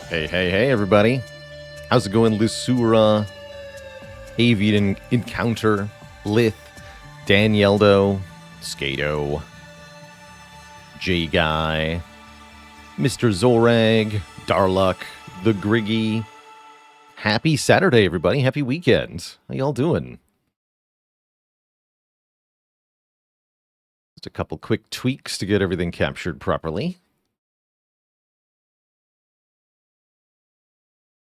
Hey, everybody. How's it going, Lusura, Avian Encounter, Lith, Danieldo, Skato, J-Guy, Mr. Zorag, Darluck, The Griggy. Happy Saturday, everybody. Happy weekend. How y'all doing? Just a couple quick tweaks to get everything captured properly.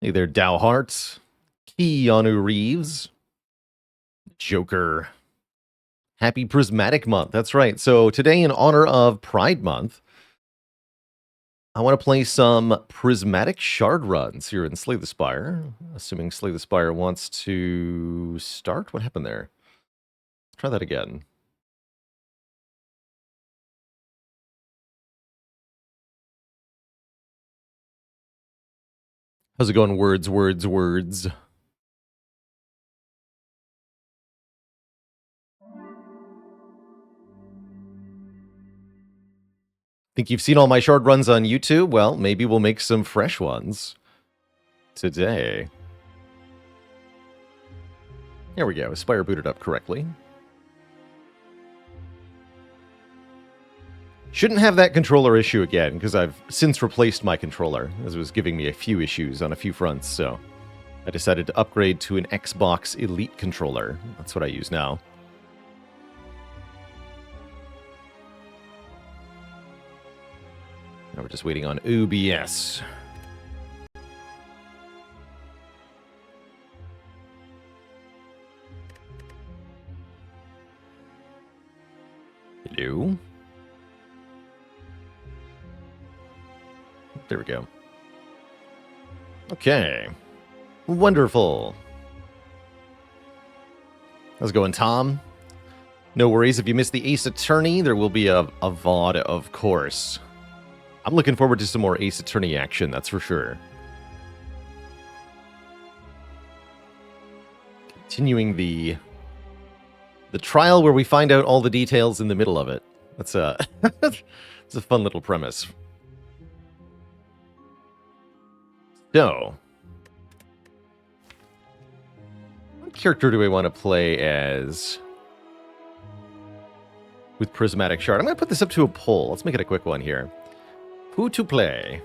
Hey there, Dow Hearts, Keanu Reeves, Joker. Happy Prismatic Month. That's right. So today, in honor of Pride Month, I want to play some Prismatic Shard runs here in Slay the Spire. Assuming Slay the Spire wants to start. What happened there? Let's try that again. How's it going? Words. Think you've seen all my shard runs on YouTube? Well, maybe we'll make some fresh ones today. There we go. Spire booted up correctly. Shouldn't have that controller issue again, because I've since replaced my controller, as it was giving me a few issues on a few fronts, so I decided to upgrade to an Xbox Elite controller. That's what I use now. Now we're just waiting on OBS. Hello? There we go. Okay. Wonderful. How's it going, Tom? No worries. If you missed the Ace Attorney, there will be a VOD, of course. I'm looking forward to some more Ace Attorney action, that's for sure. Continuing the trial where we find out all the details in the middle of it. That's a, it's a fun little premise. So, what character do I want to play as with Prismatic Shard? I'm going to put this up to a poll. Let's make it a quick one here. Who to play?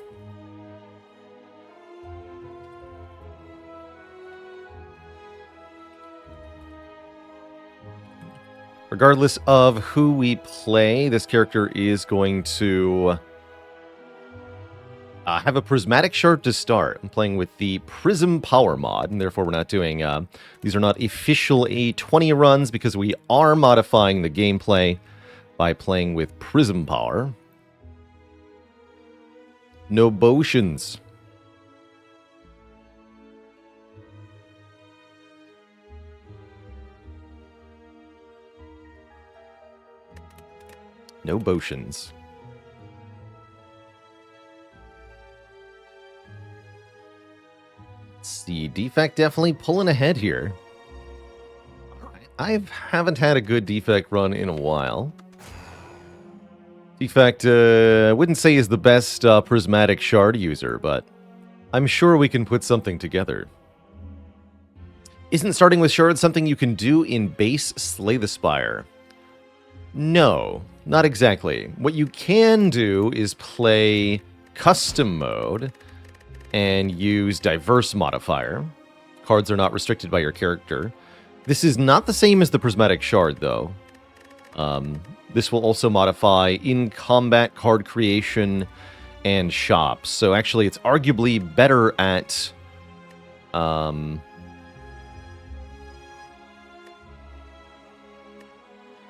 Regardless of who we play, this character is going to have a Prismatic Shard to start. I'm playing with the Prism Power mod, and therefore we're not doing... these are not official A20 runs, because we are modifying the gameplay by playing with Prism Power. No potions. No potions. Let's see, Defect definitely pulling ahead here. I haven't had a good Defect run in a while. Defect, I wouldn't say is the best Prismatic Shard user, but I'm sure we can put something together. Isn't starting with Shard something you can do in base Slay the Spire? No, not exactly. What you can do is play custom mode and use diverse modifier. Cards are not restricted by your character. This is not the same as the Prismatic Shard, though. This will also modify in-combat card creation and shops. So actually, it's arguably better at...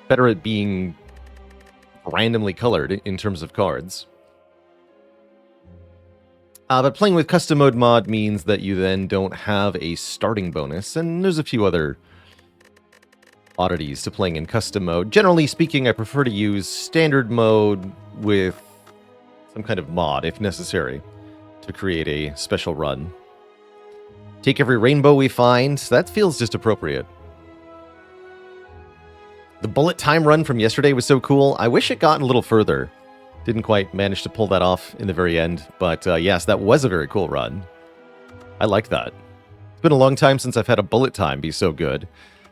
better at being randomly colored in terms of cards. But playing with custom mode mod means that you then don't have a starting bonus, and there's a few other oddities to playing in custom mode. Generally speaking, I prefer to use standard mode with some kind of mod, if necessary, to create a special run. Take every rainbow we find. That feels just appropriate. The bullet time run from yesterday was so cool. I wish it got a little further. Didn't quite manage to pull that off in the very end. But yes, that was a very cool run. I like that. It's been a long time since I've had a bullet time be so good.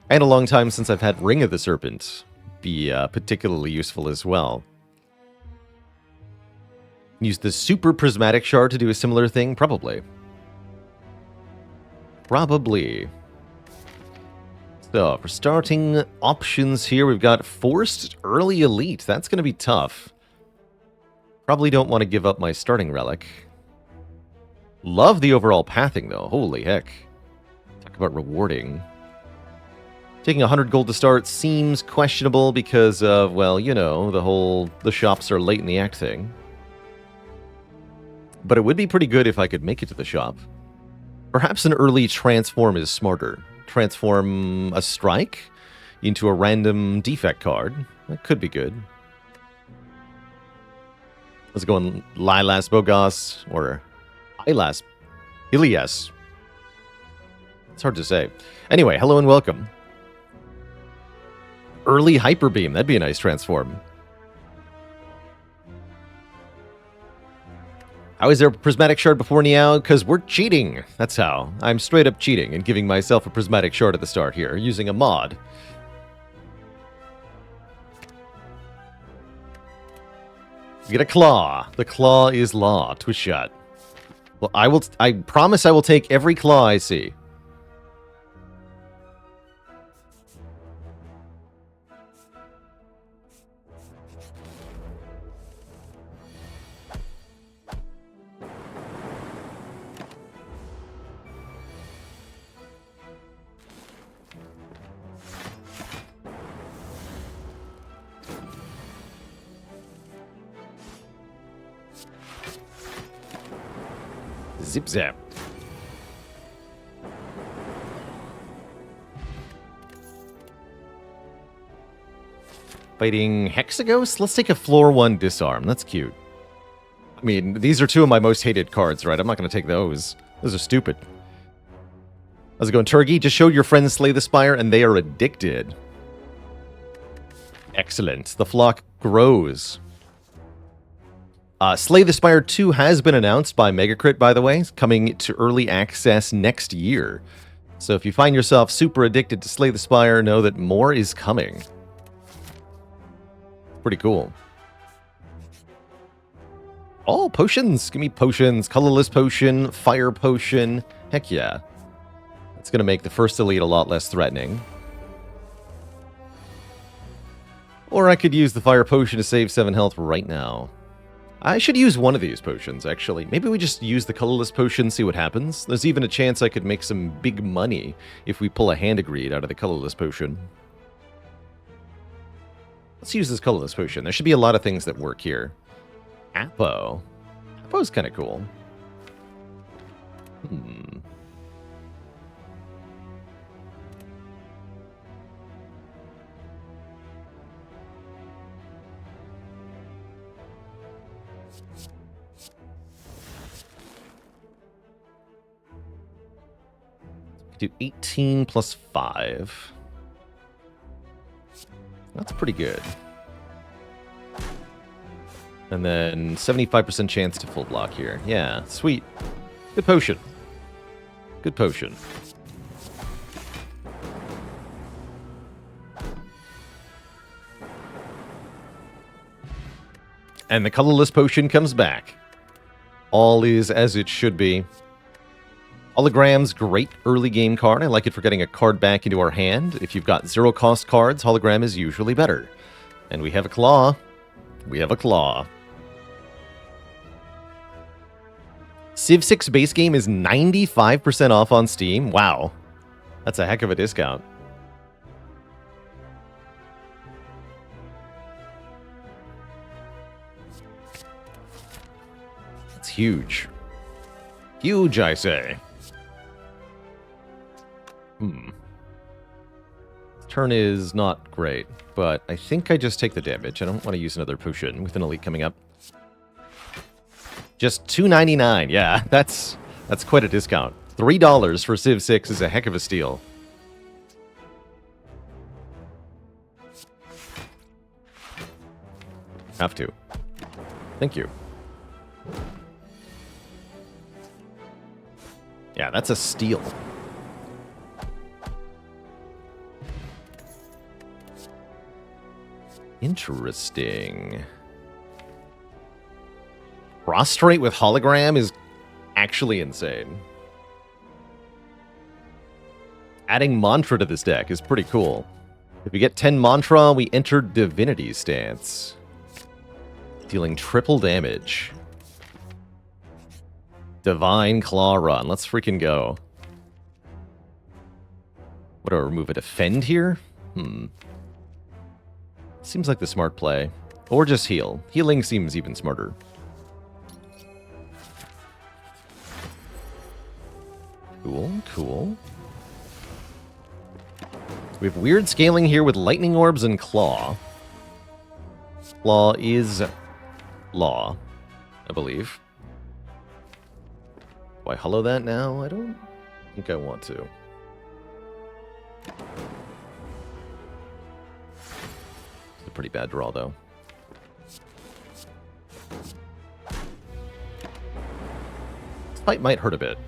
And a long time since I've had Ring of the Serpent be particularly useful as well. Use the Super Prismatic Shard to do a similar thing? Probably. Probably. So, for starting options here, we've got Forced Early Elite. That's going to be tough. Probably don't want to give up my starting relic. Love the overall pathing, though. Holy heck. Talk about rewarding. Taking 100 gold to start seems questionable because of, well, you know, the shops are late in the act thing. But it would be pretty good if I could make it to the shop. Perhaps an early transform is smarter. Transform a strike into a random defect card. That could be good. Let's go on Lilas Bogos or Ilias. It's hard to say. Anyway, hello and welcome. Early Hyper Beam. That'd be a nice transform. How is there a Prismatic Shard before Niao? Because we're cheating. That's how. I'm straight up cheating and giving myself a Prismatic Shard at the start here, using a mod. We get a claw. The claw is law. Twist shot. Well, I promise I will take every claw I see. Zip zap. Fighting Hexagos? Let's take a floor 1 disarm. That's cute. I mean, these are two of my most hated cards, right? I'm not going to take those. Those are stupid. How's it going, Turkey? Just showed your friends Slay the Spire and they are addicted. Excellent. The flock grows. Slay the Spire 2 has been announced by Megacrit, by the way. It's coming to early access next year. So if you find yourself super addicted to Slay the Spire, know that more is coming. Pretty cool. Oh, potions! Give me potions. Colorless potion, fire potion. Heck yeah. That's going to make the first elite a lot less threatening. Or I could use the fire potion to save 7 health right now. I should use one of these potions, actually. Maybe we just use the colorless potion, see what happens. There's even a chance I could make some big money if we pull a hand of greed out of the colorless potion. Let's use this colorless potion. There should be a lot of things that work here. Apo. Apo's kind of cool. Do 18 plus 5. That's pretty good. And then 75% chance to full block here. Yeah, sweet. Good potion. Good potion. And the colorless potion comes back. All is as it should be. Hologram's great early game card. I like it for getting a card back into our hand. If you've got 0 cost cards, hologram is usually better. And we have a claw. We have a claw. Civ 6 base game is 95% off on Steam. Wow. That's a heck of a discount. That's huge. Huge, I say. Turn is not great, but I think I just take the damage. I don't want to use another potion with an elite coming up. Just $2.99. Yeah, that's quite a discount. $3 for Civ 6 is a heck of a steal. Have to. Thank you. Yeah, that's a steal. Interesting. Prostrate with hologram is actually insane. Adding mantra to this deck is pretty cool. If we get 10 mantra, we enter divinity stance, dealing triple damage. Divine Claw Run. Let's freaking go. What do I remove a defend here? Seems like the smart play. Or just heal. Healing seems even smarter. Cool, cool. We have weird scaling here with Lightning Orbs and Claw. Claw is law, I believe. Do I hollow that now? I don't think I want to. It's a pretty bad draw, though. This fight might hurt a bit.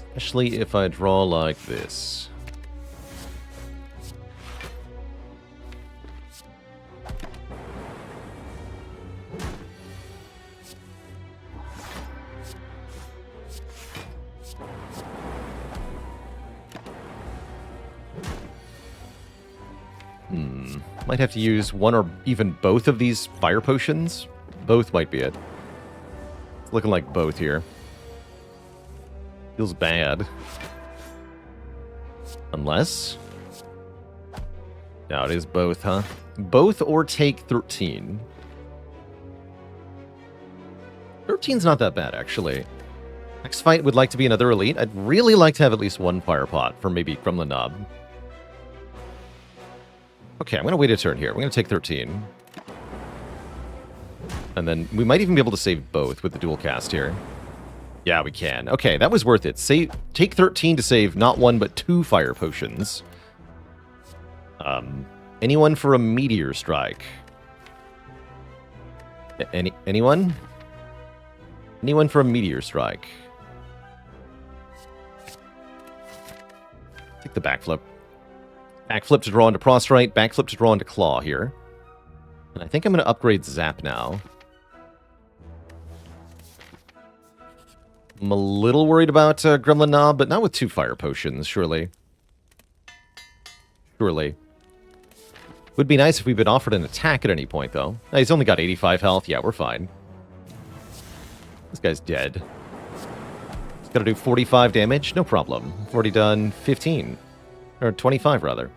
Especially if I draw like this. Might have to use one or even both of these fire potions. Both might be it. It's looking like both here. Feels bad. Unless... No, it is both, huh? Both or take 13. 13's not that bad, actually. Next fight would like to be another elite. I'd really like to have at least one fire pot for maybe from the knob. Okay, I'm going to wait a turn here. We're going to take 13. And then we might even be able to save both with the dual cast here. Yeah, we can. Okay, that was worth it. Take 13 to save not one, but 2 fire potions. Anyone for a meteor strike? Anyone? Anyone for a meteor strike? Take the backflip. Backflip to draw into prostrate, backflip to draw into claw here. And I think I'm going to upgrade Zap now. I'm a little worried about Gremlin Knob, but not with 2 fire potions, surely. Surely. Would be nice if we've been offered an attack at any point, though. Oh, he's only got 85 health. Yeah, we're fine. This guy's dead. He's got to do 45 damage. No problem. I've already done 15. Or 25, rather.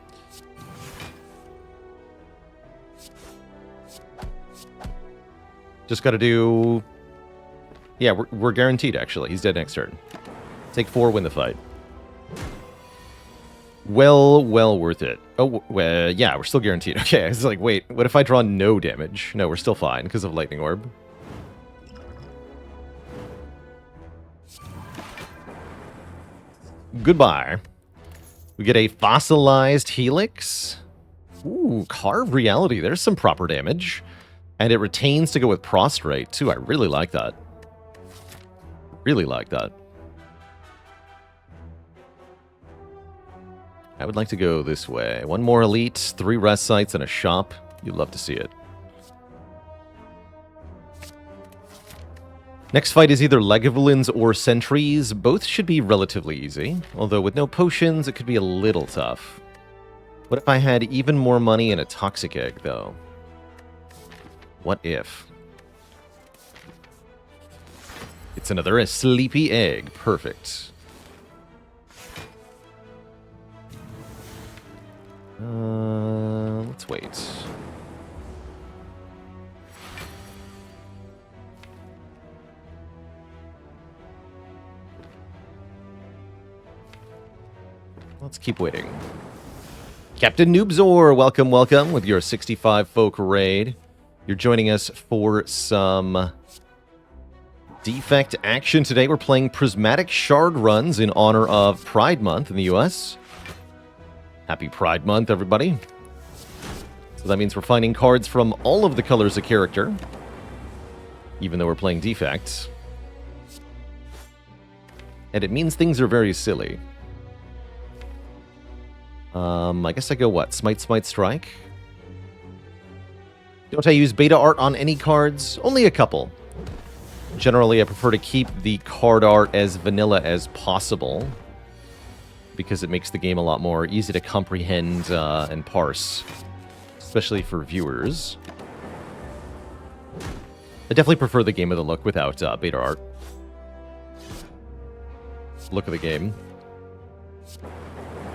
Just got to do... Yeah, we're guaranteed, actually. He's dead next turn. Take 4, win the fight. Well worth it. Oh, well, yeah, we're still guaranteed. Okay, I was like, wait, what if I draw no damage? No, we're still fine because of Lightning Orb. Goodbye. We get a Fossilized Helix. Ooh, Carved Reality. There's some proper damage. And it retains to go with Prostrate, too. I really like that. Really like that. I would like to go this way. 1 more elite, 3 rest sites, and a shop. You'd love to see it. Next fight is either Legavulins or Sentries. Both should be relatively easy. Although with no potions, it could be a little tough. What if I had even more money and a Toxic Egg, though? What if? It's another Sleepy Egg. Perfect. Let's wait. Let's keep waiting. Captain Noobzor, welcome, welcome with your 65 folk raid. You're joining us for some Defect action today. We're playing Prismatic Shard runs in honor of Pride Month in the US. Happy Pride Month, everybody. So that means we're finding cards from all of the colors of character, even though we're playing Defect. And it means things are very silly. I guess I go what? Smite, Smite, Strike? Don't I use beta art on any cards? Only a couple. Generally, I prefer to keep the card art as vanilla as possible, because it makes the game a lot more easy to comprehend and parse, especially for viewers. I definitely prefer the game of the look without beta art. Look of the game.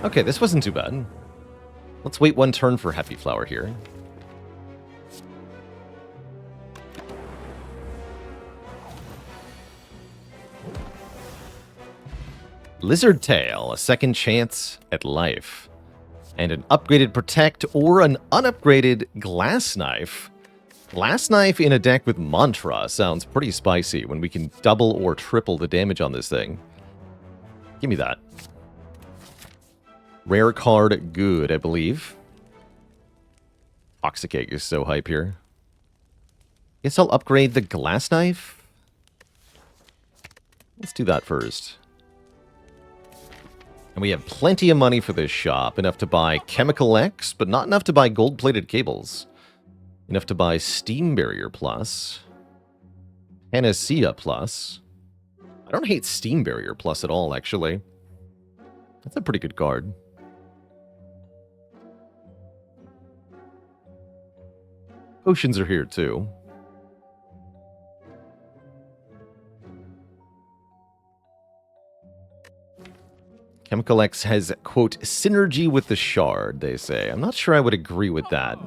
Okay, this wasn't too bad. Let's wait one turn for Happy Flower here. Lizard Tail, a second chance at life. And an upgraded Protect or an unupgraded Glass Knife. Glass Knife in a deck with Mantra sounds pretty spicy when we can double or triple the damage on this thing. Give me that. Rare card, good, I believe. Toxic Egg is so hype here. Guess I'll upgrade the Glass Knife. Let's do that first. And we have plenty of money for this shop. Enough to buy Chemical X, but not enough to buy gold-plated cables. Enough to buy Steam Barrier Plus. Panacea Plus. I don't hate Steam Barrier Plus at all, actually. That's a pretty good card. Potions are here, too. Chemical X has, quote, synergy with the shard, they say. I'm not sure I would agree with that.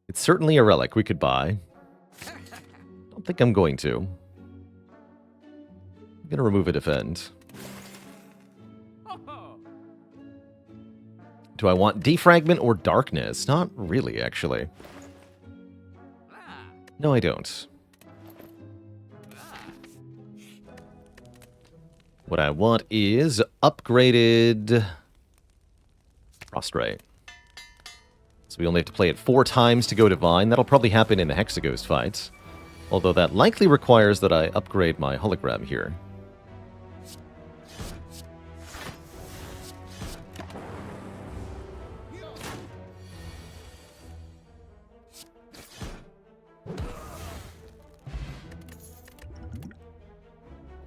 It's certainly a relic we could buy. Don't think I'm going to. I'm going to remove a defend. Do I want defragment or darkness? Not really, actually. No, I don't. What I want is upgraded Prostrate. So we only have to play it 4 times to go Divine. That'll probably happen in the Hexaghost fight. Although that likely requires that I upgrade my hologram here.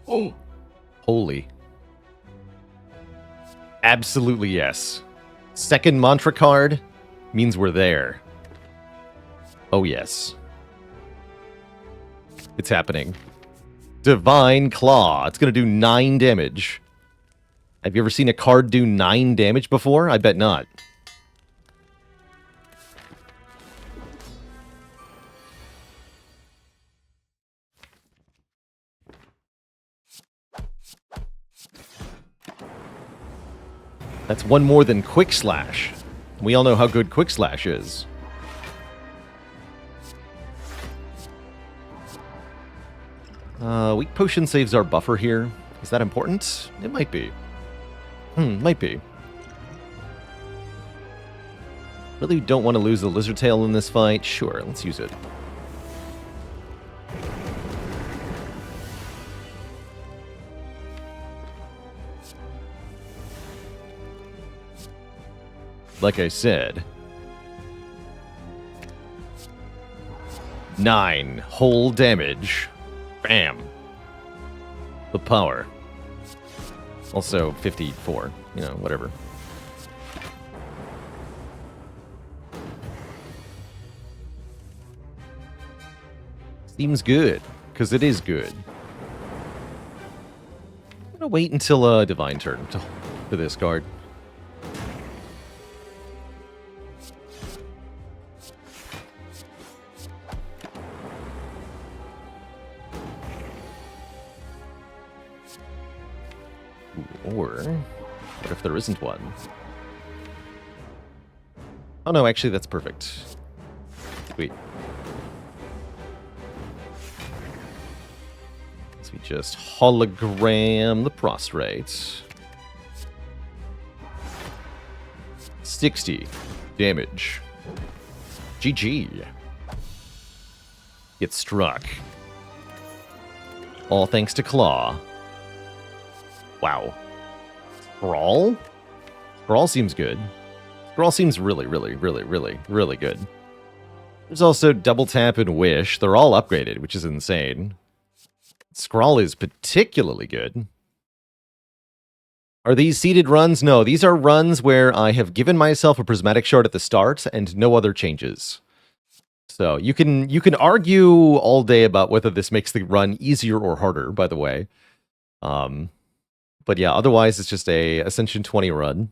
Oh! Holy. Absolutely yes. Second mantra card means we're there. Oh yes. It's happening. Divine Claw. It's going to do 9 damage. Have you ever seen a card do 9 damage before? I bet not. That's one more than Quick Slash. We all know how good Quick Slash is. Weak Potion saves our buffer here. Is that important? It might be. Might be. Really don't want to lose the Lizard Tail in this fight? Sure, let's use it. Like I said, 9 whole damage. Bam. The power. Also 54, you know, whatever. Seems good, because it is good. I'm gonna wait until Divine turn for this card. Or, what if there isn't one? Oh no, actually that's perfect. Sweet. So we just hologram the Prostrate. 60. damage. GG. Get struck. All thanks to Claw. Wow. Sprawl? Sprawl seems good. Sprawl seems really, really, really, really, really good. There's also Double Tap and Wish. They're all upgraded, which is insane. Scrawl is particularly good. Are these seeded runs? No, these are runs where I have given myself a Prismatic Shard at the start and no other changes. So you can argue all day about whether this makes the run easier or harder, by the way. But yeah, otherwise it's just a Ascension 20 run.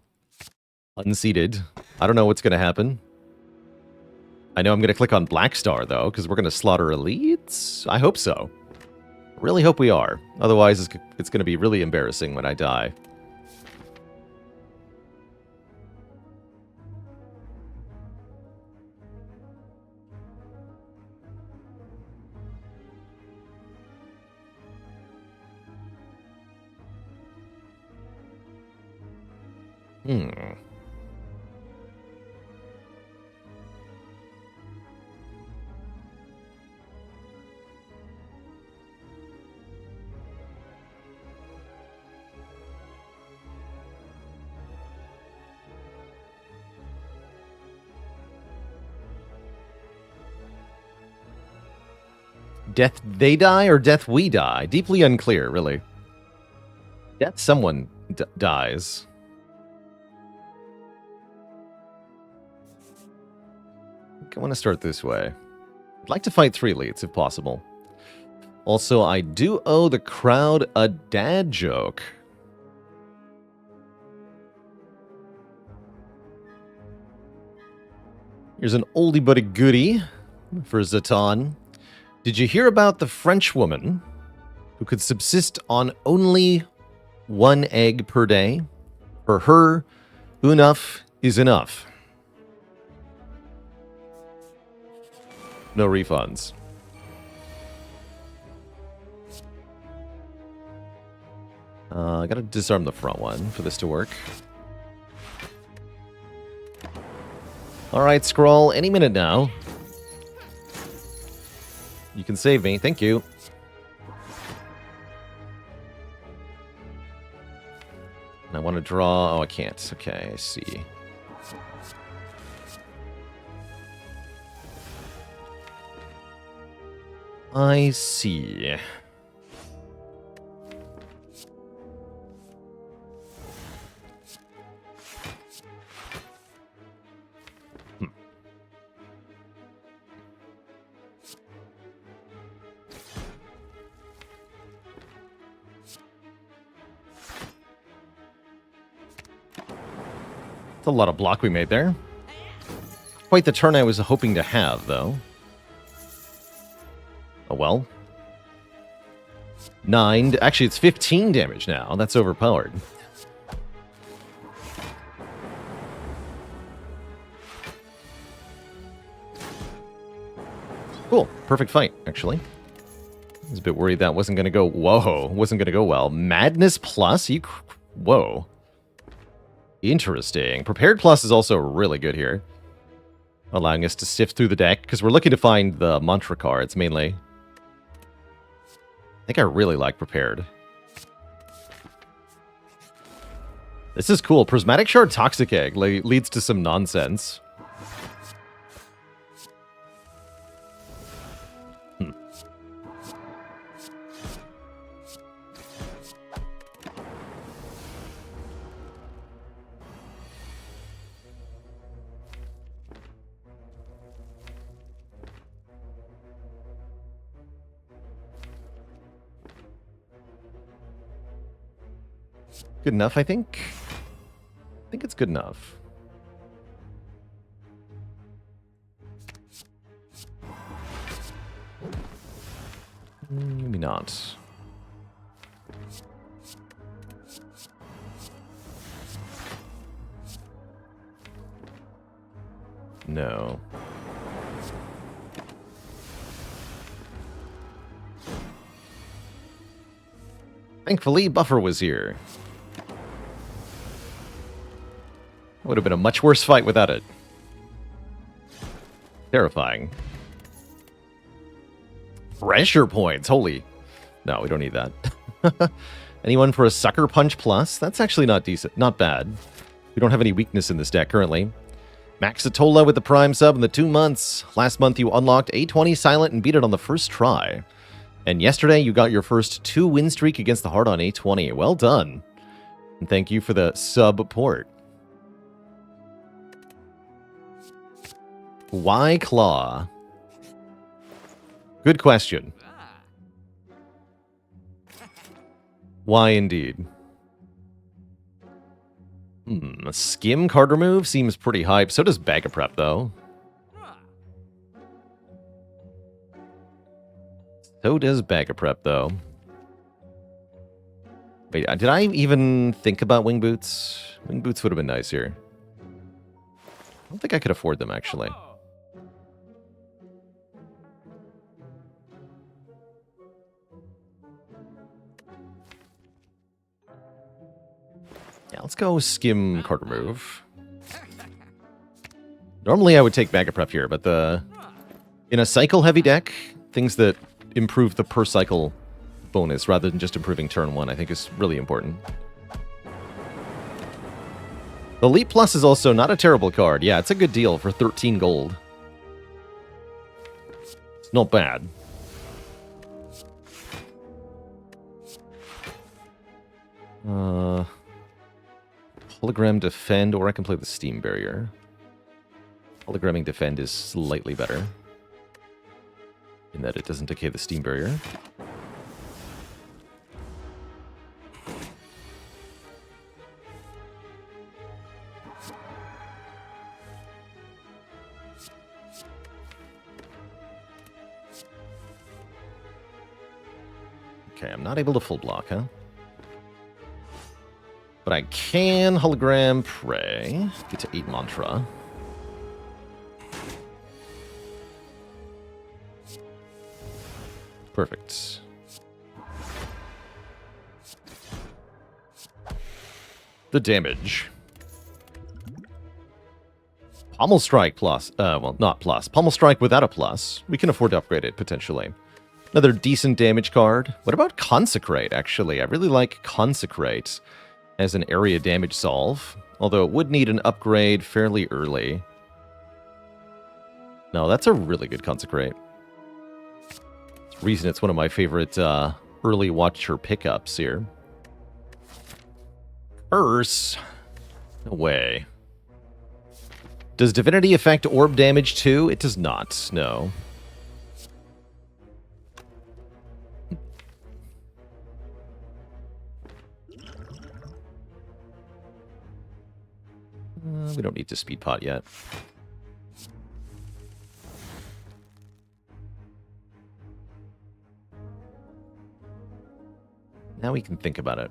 Unseeded. I don't know what's going to happen. I know I'm going to click on Black Star, though, because we're going to slaughter elites? I hope so. Really hope we are. Otherwise, it's going to be really embarrassing when I die. Death they die or death we die? Deeply unclear, really. Death someone dies. I think I want to start this way. I'd like to fight 3 elites if possible. Also, I do owe the crowd a dad joke. Here's an oldie but a goodie for Zatan. Did you hear about the French woman who could subsist on only 1 egg per day? For her, enough is enough. No refunds. I gotta disarm the front one for this to work. Alright, Scroll, any minute now. You can save me, thank you. And I want to draw... Oh, I can't. Okay, I see. I see. A lot of block we made there. Quite the turn I was hoping to have, though. Oh well. 9. Actually, it's 15 damage now. That's overpowered. Cool. Perfect fight, actually. I was a bit worried that wasn't going to go... Whoa. Wasn't going to go well. Madness Plus? Whoa. Interesting. Prepared Plus is also really good here. Allowing us to sift through the deck, because we're looking to find the mantra cards, mainly. I think I really like Prepared. This is cool. Prismatic Shard Toxic Egg leads to some nonsense. Good enough, I think. I think it's good enough. Maybe not. No. Thankfully, Buffer was here. Would have been a much worse fight without it. Terrifying. Pressure points. Holy. No, we don't need that. Anyone for a Sucker Punch Plus? That's actually not decent. Not bad. We don't have any weakness in this deck currently. Maxitola with the Prime sub in the 2 months. Last month you unlocked A20 Silent and beat it on the first try. And yesterday you got your first 2-win streak against the Heart on A20. Well done. And thank you for the sub port. Why Claw? Good question. Why indeed? Skim card remove seems pretty hype. So does Bag of Prep, though. So does Bag of Prep, though. Wait, did I even think about Wing Boots? Wing Boots would have been nice here. I don't think I could afford them, actually. Yeah, let's go Skim card remove. Normally I would take Bag of Prep here, but in a cycle-heavy deck, things that improve the per-cycle bonus rather than just improving turn 1, I think is really important. The Leap Plus is also not a terrible card. Yeah, it's a good deal for 13 gold. It's not bad. Hologram Defend, or I can play the Steam Barrier. Hologramming Defend is slightly better, in that it doesn't decay the Steam Barrier. Okay, I'm not able to full block, huh? But I can hologram Pray. Get to 8 mantra. Perfect. The damage. Pommel Strike plus. Well, not plus. Pommel Strike without a plus. We can afford to upgrade it, potentially. Another decent damage card. What about Consecrate, actually? I really like Consecrate as an area damage solve, although it would need an upgrade fairly early. No, that's a really good Consecrate. It's the reason it's one of my favorite early watcher pickups here. Curse? No way. Does Divinity affect orb damage too? It does not, no. We don't need to speed pot yet. Now we can think about it.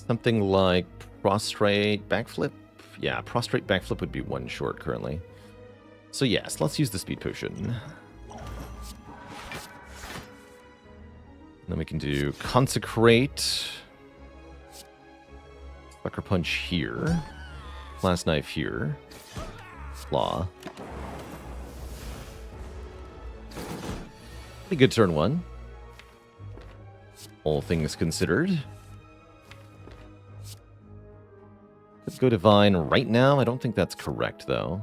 Something like Prostrate Backflip? Yeah, Prostrate Backflip would be 1 short currently. So yes, let's use the Speed Potion. Then we can do Consecrate. Sucker Punch here. Last Knife here. Claw. Pretty good turn 1. All things considered. Let's go Divine right now. I don't think that's correct, though.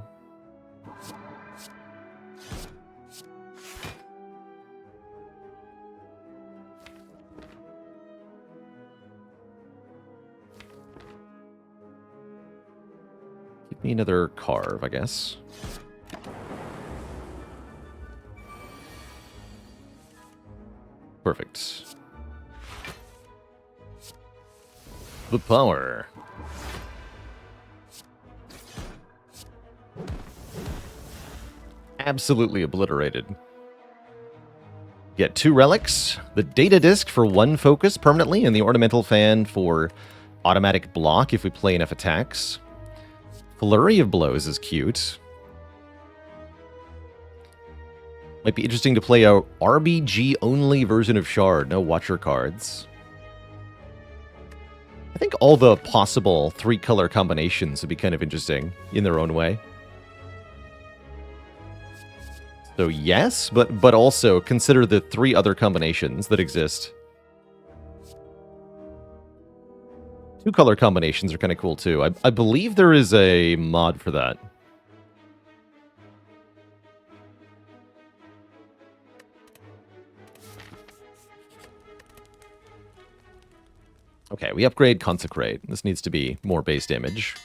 Give me another Carve, I guess. Perfect. The power. Absolutely obliterated. Get 2 relics, the data disc for 1 focus permanently, and the ornamental fan for automatic block if we play enough attacks. Flurry of Blows is cute. Might be interesting to play a RBG-only version of Shard. No Watcher cards. I think all the possible 3-color combinations would be kind of interesting in their own way. So yes, but also consider the 3 other combinations that exist. 2-color combinations are kind of cool too. I believe there is a mod for that. Okay, we upgrade Consecrate. This needs to be more base damage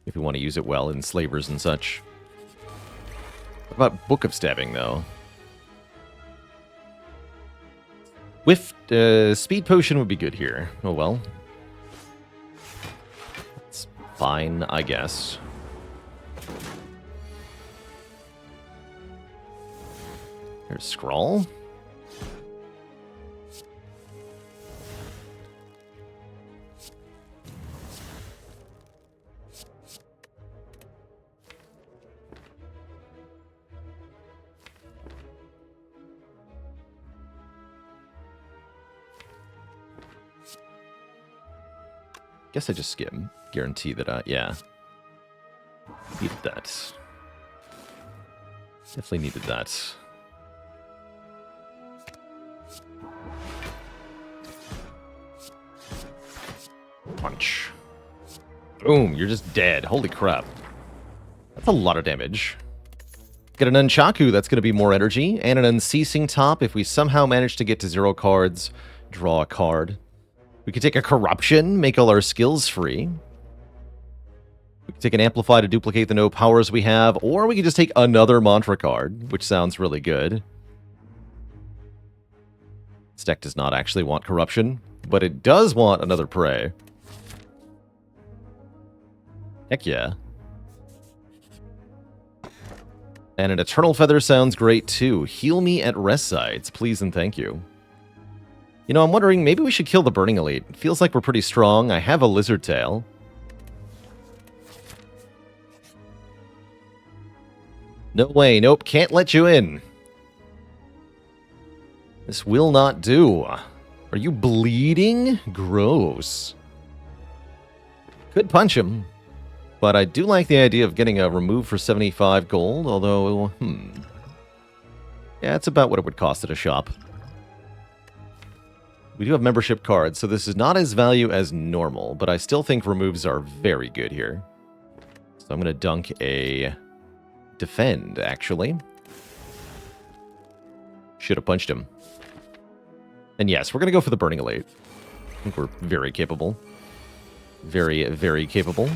if we want to use it well in slavers and such. What about Book of Stabbing, though? With Speed Potion would be good here. Oh well. It's fine, I guess. Here's Scrawl. Guess I just skim. Guarantee that yeah. Needed that. Definitely needed that. Punch. Boom, you're just dead. Holy crap. That's a lot of damage. Get an Nunchaku, that's going to be more energy, and an Unceasing Top. If we somehow manage to get to 0 cards, draw a card. We could take a Corruption, make all our skills free. We could take an Amplify to duplicate the no powers we have, or we could just take another Mantra card, which sounds really good. This deck does not actually want Corruption, but it does want another Prey. Heck yeah. And an Eternal Feather sounds great too. Heal me at rest sites, please and thank you. You know, I'm wondering, maybe we should kill the Burning Elite. It feels like we're pretty strong. I have a Lizard Tail. No way, nope, can't let you in. This will not do. Are you bleeding? Gross. Could punch him. But I do like the idea of getting a remove for 75 gold, although, yeah, it's about what it would cost at a shop. We do have membership cards, so this is not as value as normal, but I still think removes are very good here. So I'm going to dunk a Defend, actually. Should have punched him. And yes, we're going to go for the Burning Elite. I think we're very capable. Very, very capable.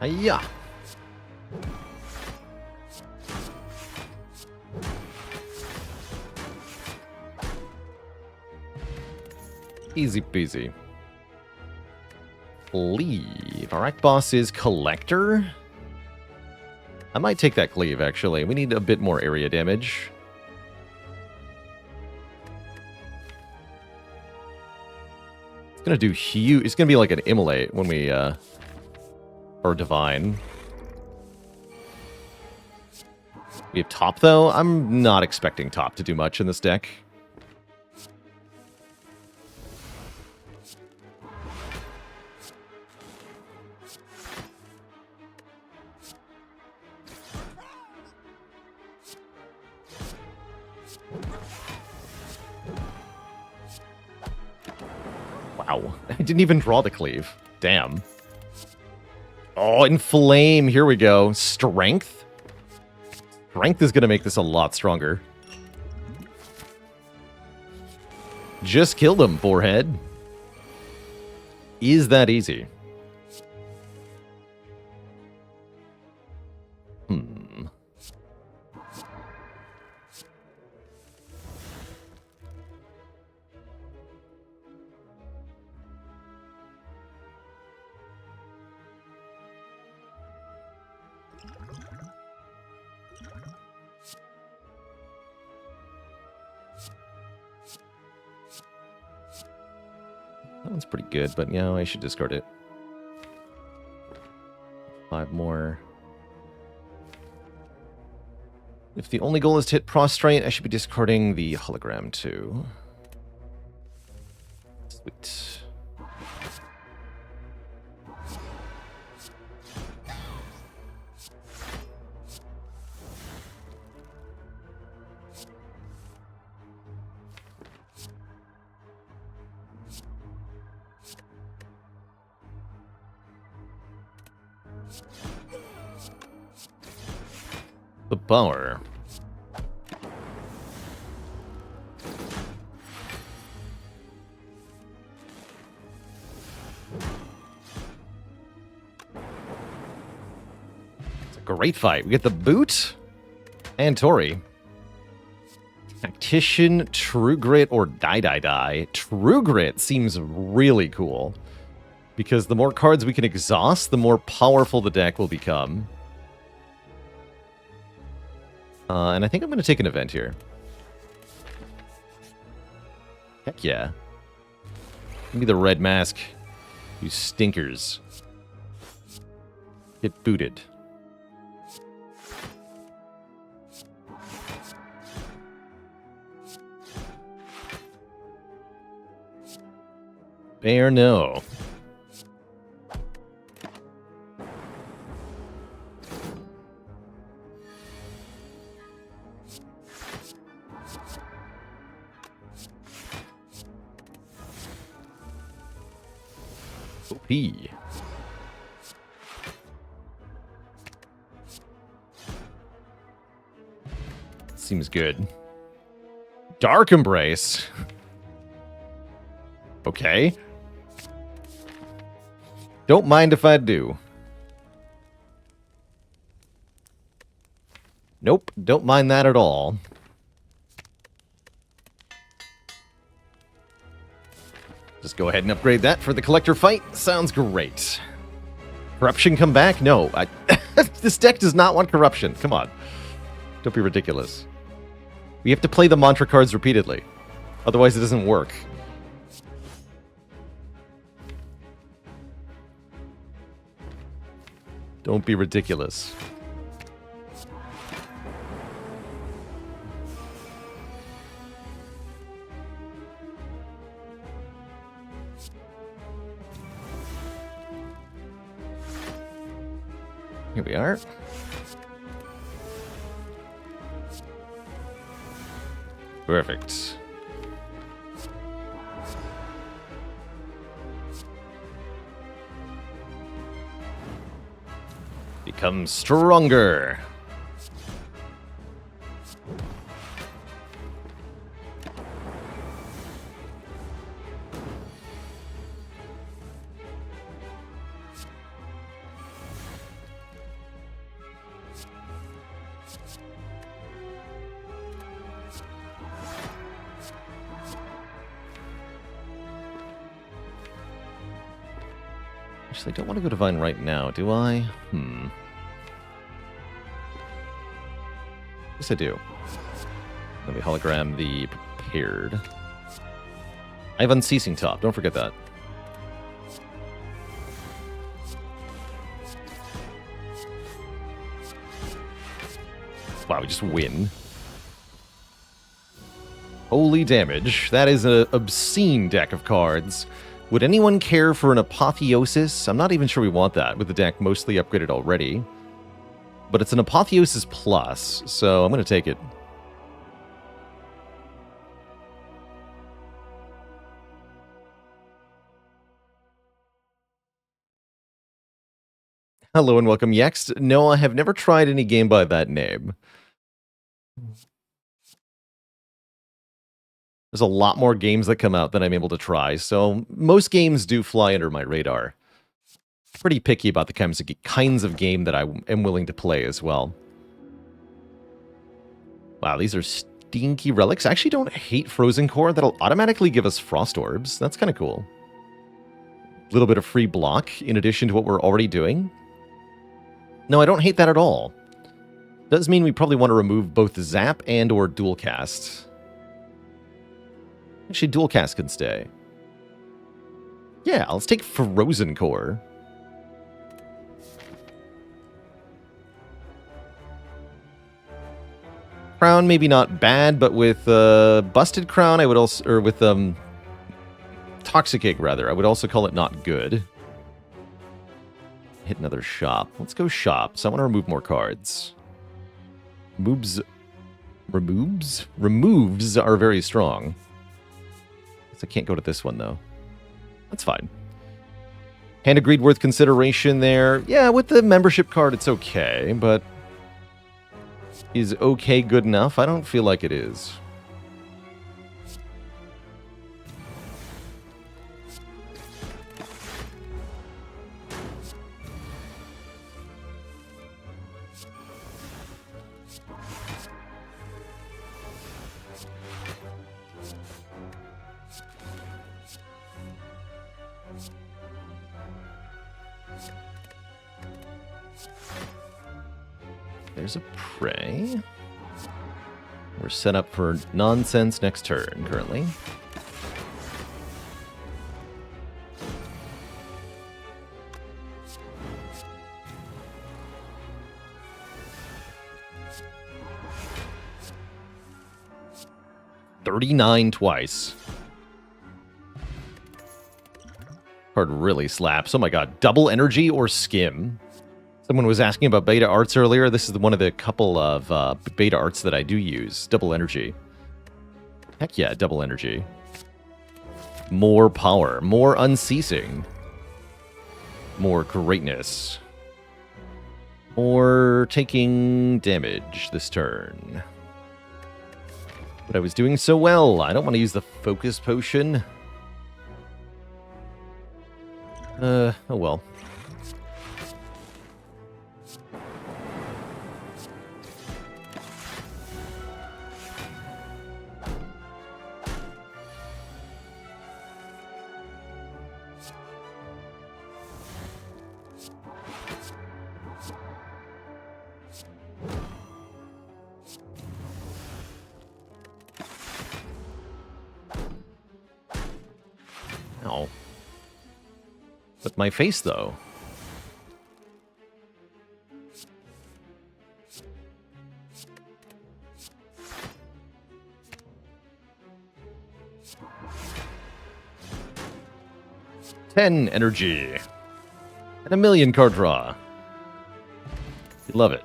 Hiya! Easy peasy. Cleave. Our act boss is Collector. I might take that cleave, actually. We need a bit more area damage. It's gonna do huge. It's gonna be like an Immolate when we, or Divine. We have Top, though. I'm not expecting Top to do much in this deck. Wow. I didn't even draw the cleave. Damn. Oh, Inflame. Here we go. Strength? Strength is going to make this a lot stronger. Just killed him, forehead. Is that easy? one's pretty good, but yeah, I should discard it. 5 more. If the only goal is to hit prostrate, I should be discarding the hologram too. Sweet. The power. It's a great fight. We get the boot and Tori. Tactician, True Grit, or Die. True Grit seems really cool because the more cards we can exhaust, the more powerful the deck will become. And I think I'm going to take an event here. Heck yeah. Give me the red mask. You stinkers. Get booted. Bear no. OP. Seems good. Dark Embrace. Okay. Don't mind if I do. Nope, don't mind that at all. Just go ahead and upgrade that for the collector fight. Sounds great. Corruption come back? No. This deck does not want corruption. Come on. Don't be ridiculous. We have to play the mantra cards repeatedly. Otherwise it doesn't work. Don't be ridiculous. Here we are. Perfect. Become stronger. Actually, I don't want to go Divine right now, do I? Yes, I do. Let me hologram the Prepared. I have Unceasing top, don't forget that. Wow, we just win. Holy damage. That is an obscene deck of cards. Would anyone care for an Apotheosis? I'm not even sure we want that, with the deck mostly upgraded already. But it's an Apotheosis Plus, so I'm going to take it. Hello and welcome, Yext. No, I have never tried any game by that name. There's a lot more games that come out than I'm able to try, so most games do fly under my radar. Pretty picky about the kinds of game that I am willing to play as well. Wow, these are stinky relics. I actually don't hate Frozen Core. That'll automatically give us Frost Orbs. That's kind of cool. A little bit of free block in addition to what we're already doing. No, I don't hate that at all. Does mean we probably want to remove both Zap and or Dual Cast. Actually, Dual Cast can stay. Yeah, let's take Frozen Core. Crown, maybe not bad, but with Busted Crown, I would also... Or with Toxic Egg, rather. I would also call it not good. Hit another shop. Let's go shops. I want to remove more cards. Removes are very strong. Guess I can't go to this one, though. That's fine. Hand of Greed worth consideration there. Yeah, with the membership card, it's okay, but... Is okay good enough? I don't feel like it is. There's a prey. We're set up for nonsense next turn, currently. $39 twice. Card really slaps. Oh my god. Double energy or skim? Someone was asking about beta arts earlier. This is one of the couple of beta arts that I do use. Double energy. Heck yeah, double energy. More power. More unceasing. More greatness. More taking damage this turn. But I was doing so well. I don't want to use the focus potion. Oh well. Ow. But my face, though. $10 energy. And a million card draw. You love it.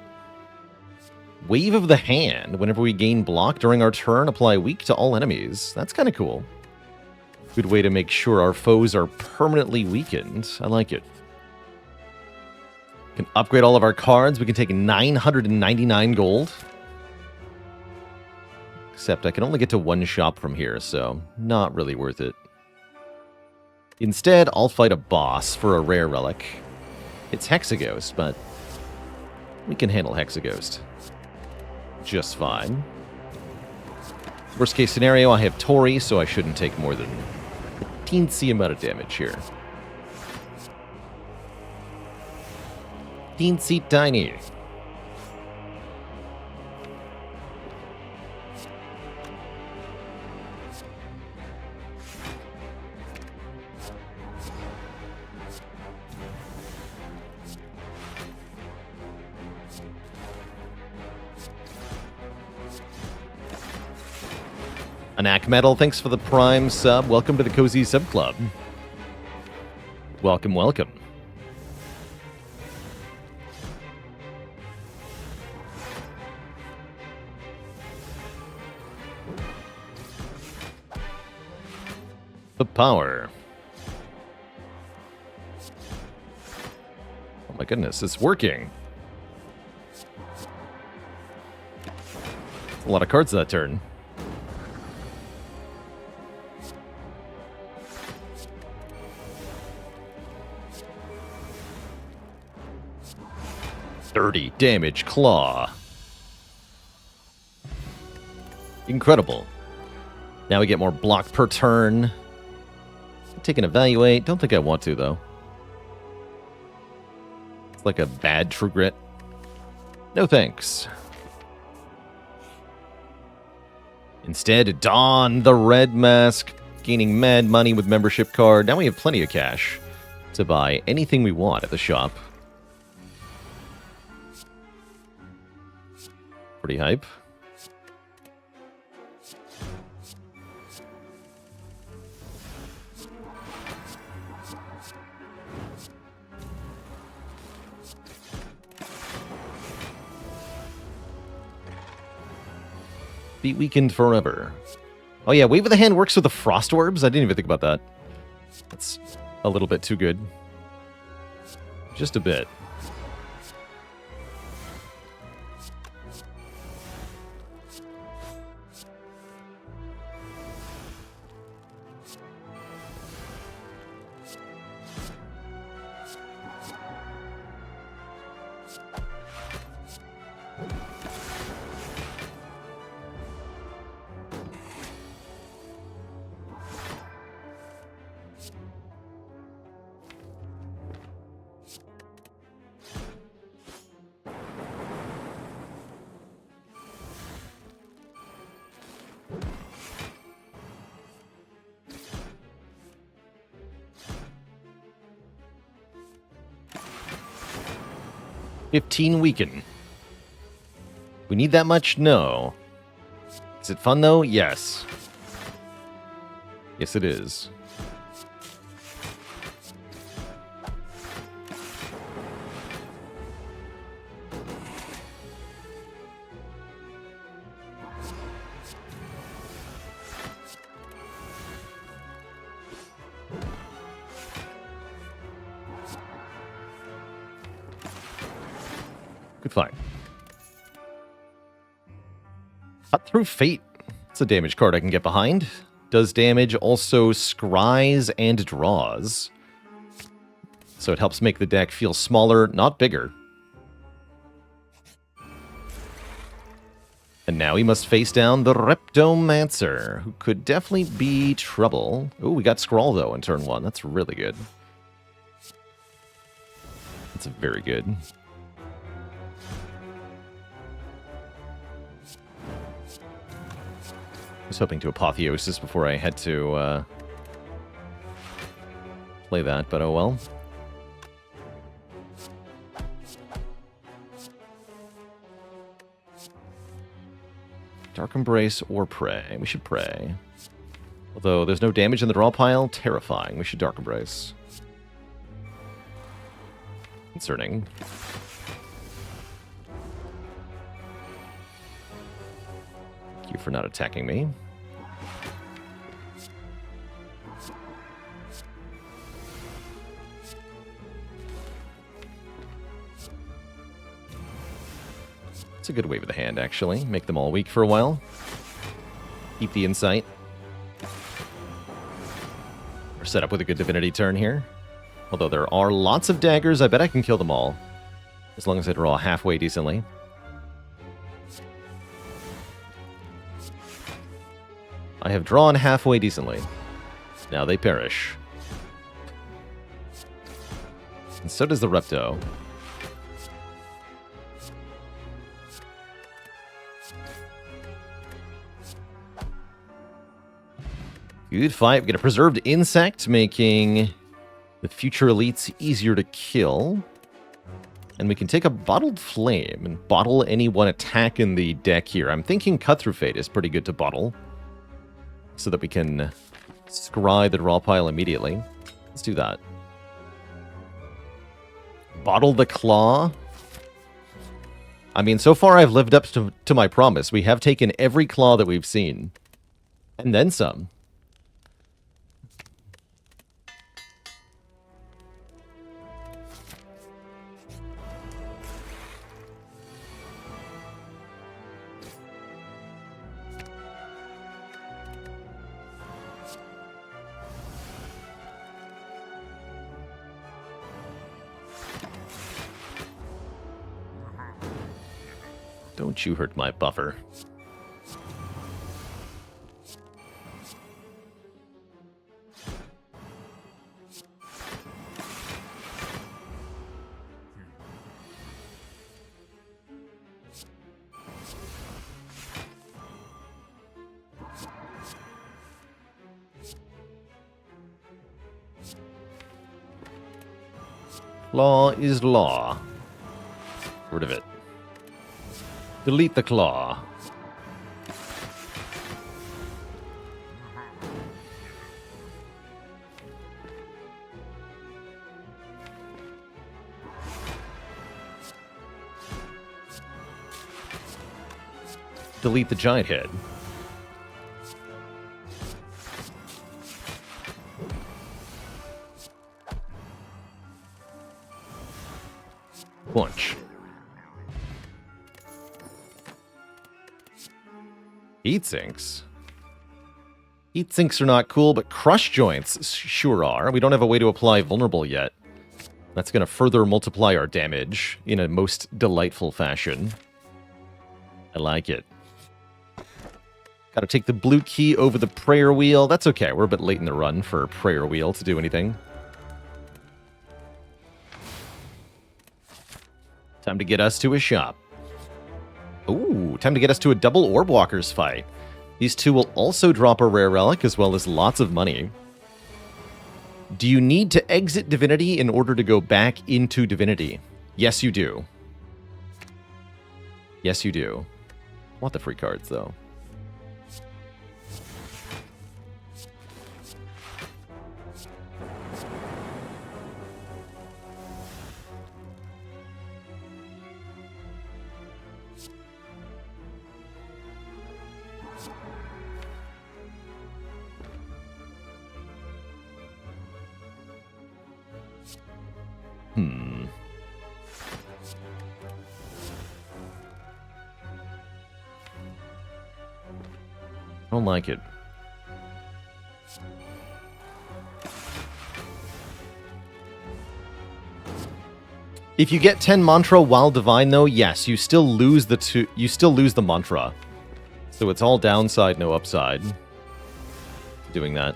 Wave of the Hand. Whenever we gain block during our turn, apply weak to all enemies. That's kind of cool. Good way to make sure our foes are permanently weakened. I like it. We can upgrade all of our cards. We can take 999 gold. Except I can only get to one shop from here, so not really worth it. Instead, I'll fight a boss for a rare relic. It's Hexaghost, but we can handle Hexaghost just fine. Worst case scenario, I have Tori, so I shouldn't take more than a teensy amount of damage here. Teensy tiny. Anak Metal, thanks for the Prime sub. Welcome to the Cozy Sub Club. Welcome, welcome. The power. Oh my goodness, it's working. A lot of cards that turn. $30 damage claw. Incredible. Now we get more block per turn. Take an evaluate. Don't think I want to, though. It's like a bad true grit. No thanks. Instead, don the red mask. gaining mad money with membership card. Now we have plenty of cash to buy anything we want at the shop. Pretty hype. Be weakened forever. Oh yeah, Wave of the Hand works with the Frost Orbs? I didn't even think about that. That's a little bit too good. Just a bit. $15 weaken. We need that much? No. Is it fun though? Yes. Yes, it is. Good fight. Cut Through Fate. It's a damage card I can get behind. Does damage, also scries and draws. So it helps make the deck feel smaller, not bigger. And now he must face down the Reptomancer, who could definitely be trouble. Ooh, we got Scrawl, though, in turn 1. That's really good. That's very good. I was hoping to Apotheosis before I had to play that, but oh well. Dark Embrace or Pray. We should Pray. Although there's no damage in the draw pile, terrifying. We should Dark Embrace. Concerning. Thank you for not attacking me. It's a good Wave of the Hand, actually. Make them all weak for a while. Keep the Insight. We're set up with a good Divinity turn here. Although there are lots of daggers, I bet I can kill them all. As long as I draw halfway decently. I have drawn halfway decently. Now they perish. And so does the Repto. Good fight. We get a Preserved Insect, making the future elites easier to kill. And we can take a Bottled Flame and bottle any one attack in the deck here. I'm thinking Cut Through Fate is pretty good to bottle, so that we can scry the draw pile immediately. Let's do that. Bottle the Claw. I mean, so far I've lived up to my promise. We have taken every claw that we've seen. And then some. Don't you hurt my buffer. Claw is law. Get rid of it. Delete the claw. Delete the giant head. Punch. Heat sinks. Heat sinks are not cool, but crush joints sure are. We don't have a way to apply vulnerable yet. That's going to further multiply our damage in a most delightful fashion. I like it. Got to take the blue key over the prayer wheel. That's okay. We're a bit late in the run for prayer wheel to do anything. Time to get us to a shop. Ooh, time to get us to a double orb walkers fight. These two will also drop a rare relic as well as lots of money. Do you need to exit Divinity in order to go back into Divinity? Yes, you do. Yes, you do. I want the free cards, though. I don't like it. If you get 10 mantra while divine, though, yes, you still lose the mantra. So it's all downside, no upside. Doing that.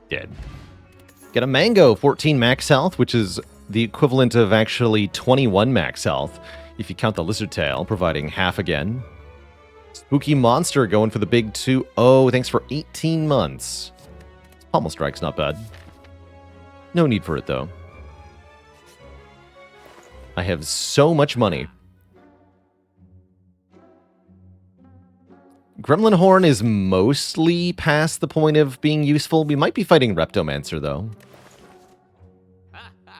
Dead. Get a mango, 14 max health, which is the equivalent of actually 21 max health, if you count the lizard tail, providing half again. Spooky monster going for the big 2. Oh, thanks for 18 months. Pommel strike's not bad. No need for it, though. I have so much money. Gremlin Horn is mostly past the point of being useful. We might be fighting Reptomancer, though.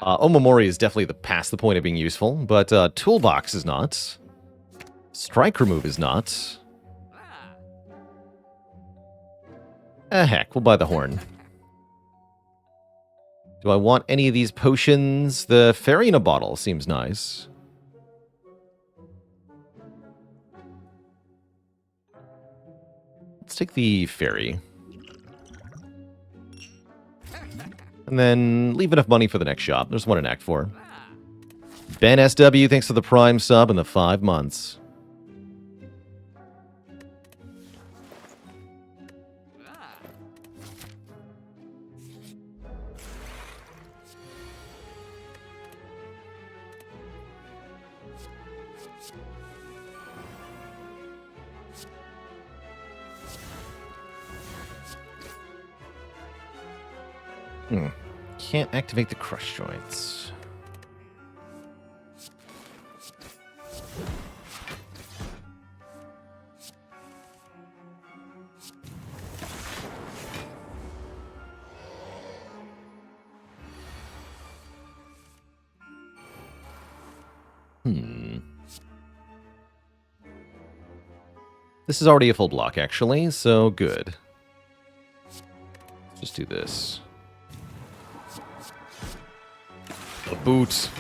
Omamori is definitely past the point of being useful, but Toolbox is not. Strike Remove is not. Heck, we'll buy the Horn. Do I want any of these potions? The Fairy in a Bottle seems nice. Let's take the Fairy. And then leave enough money for the next shop. There's one in Act 4. Ben SW, thanks for the Prime sub and the 5 months. Can't activate the crush joints. This is already a full block, actually, so good. Let's just do this. A boot.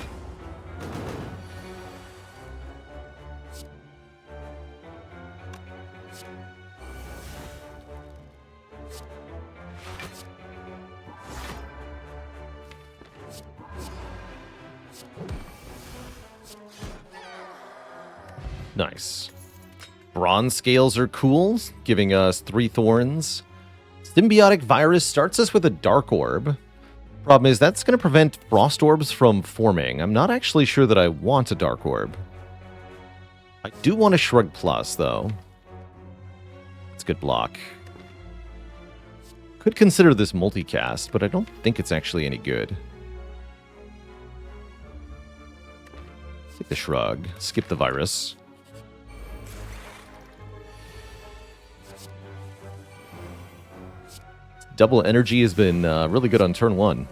Nice. Bronze scales are cool, giving us 3 thorns. Symbiotic virus starts us with a dark orb. Problem is, that's going to prevent Frost Orbs from forming. I'm not actually sure that I want a Dark Orb. I do want a Shrug Plus, though. It's a good block. Could consider this multicast, but I don't think it's actually any good. Take the Shrug. Skip the Virus. Double Energy has been really good on turn 1.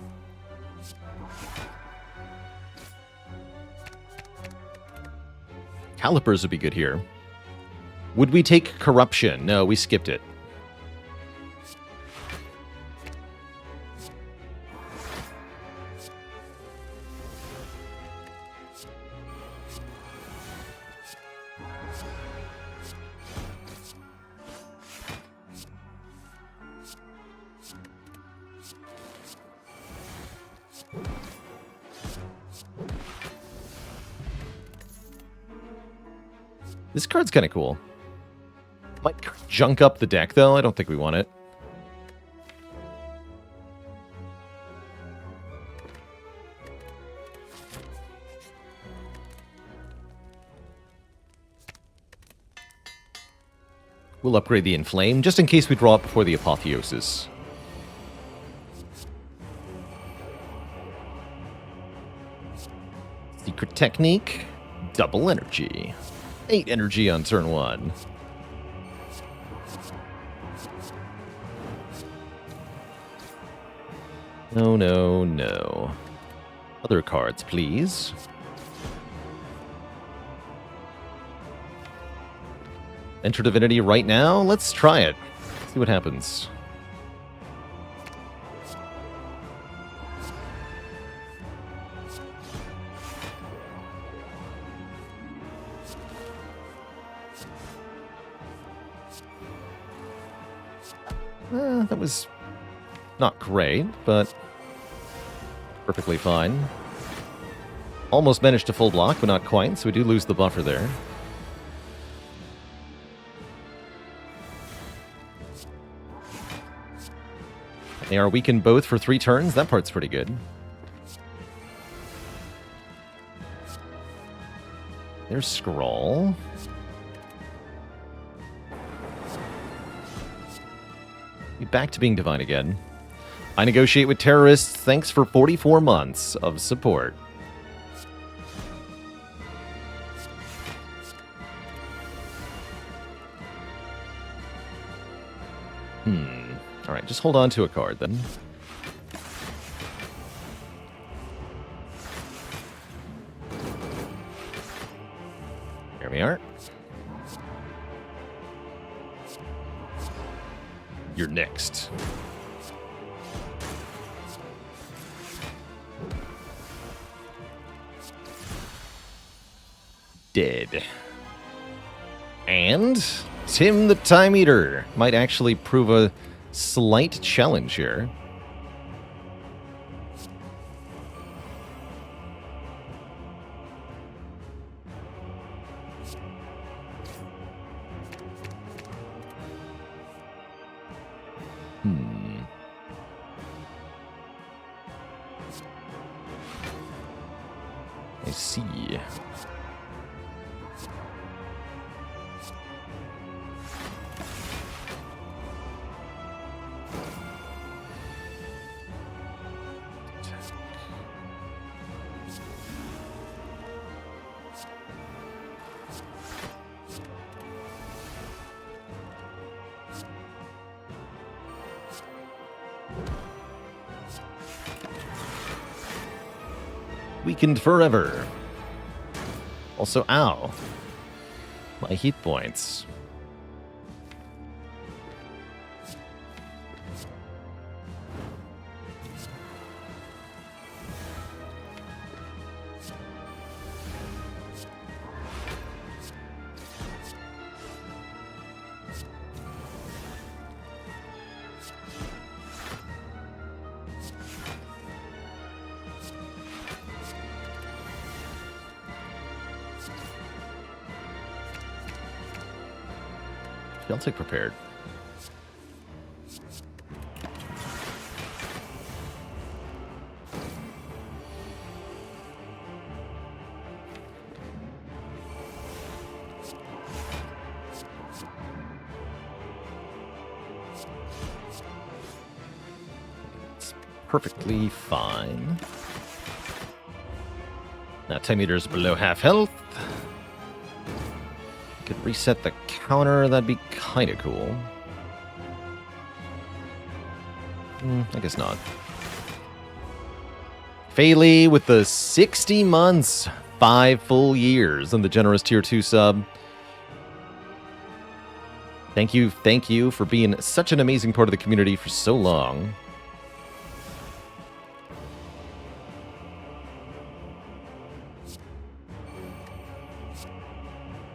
Calipers would be good here. Would we take Corruption? No, we skipped it. This card's kind of cool. Might junk up the deck, though. I don't think we want it. We'll upgrade the Inflame, just in case we draw it before the Apotheosis. Secret Technique, Double Energy. 8 energy on turn 1. No, no, no. Other cards, please. Enter Divinity right now? Let's try it. See what happens. That was not great, but perfectly fine. Almost managed to full block, but not quite, so we do lose the buffer there. They are weakened both for 3 turns. That part's pretty good. There's Scrawl. Be back to being divine again. I negotiate with terrorists. Thanks for 44 months of support. Alright, just hold on to a card then. Here we are. You're next. Dead. And Tim the Time Eater might actually prove a slight challenge here. I see. Weakened forever. Also, ow. My heat points. I'll take prepared. perfectly fine. Now 10 meters below half health. Could reset the counter, that'd be kind of cool. I guess not. Faylee with the 60 months, 5 full years, and the generous tier 2 sub. Thank you for being such an amazing part of the community for so long.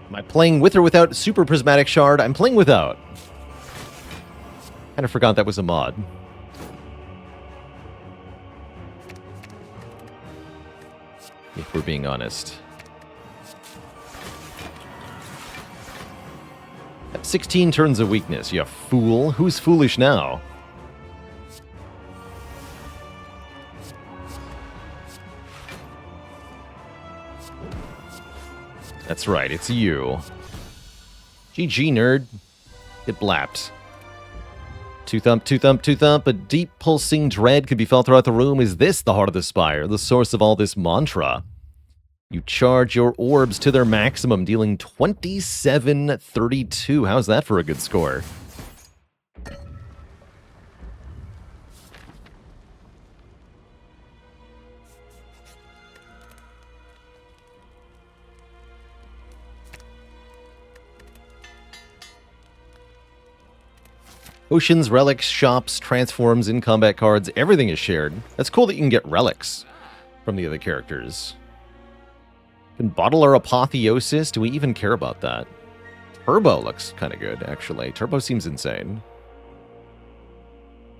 Am I playing with or without Super Prismatic Shard? I'm playing without. Kind of forgot that was a mod. If we're being honest. 16 turns of weakness, you fool. Who's foolish now? That's right, it's you. GG, nerd. Get blapped. Two thump, two thump, two thump. A deep pulsing dread could be felt throughout the room. Is this the heart of the Spire, the source of all this mantra? You charge your orbs to their maximum, dealing 2732. How's that for a good score? Oceans, relics, shops, transforms, in-combat cards, everything is shared. That's cool that you can get relics from the other characters. Can bottle our apotheosis? Do we even care about that? Turbo looks kind of good, actually. Turbo seems insane.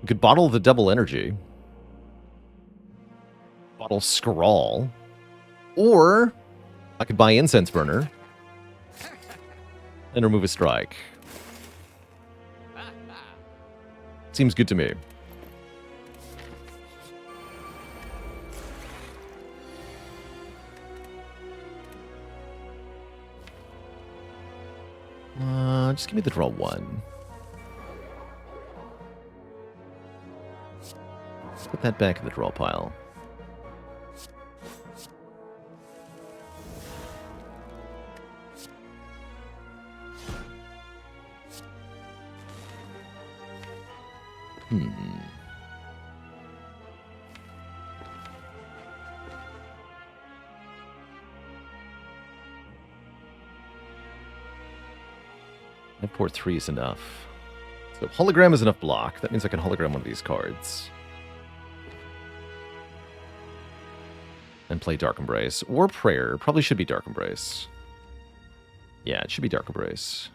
We could bottle the double energy. Bottle Scrawl. Or I could buy Incense Burner and remove a strike. Seems good to me. Just give me the draw one. Let's put that back in the draw pile. Port 3 is enough. So hologram is enough block. That means I can hologram one of these cards. And play Dark Embrace. Or Prayer. Probably should be Dark Embrace. Yeah, it should be Dark Embrace.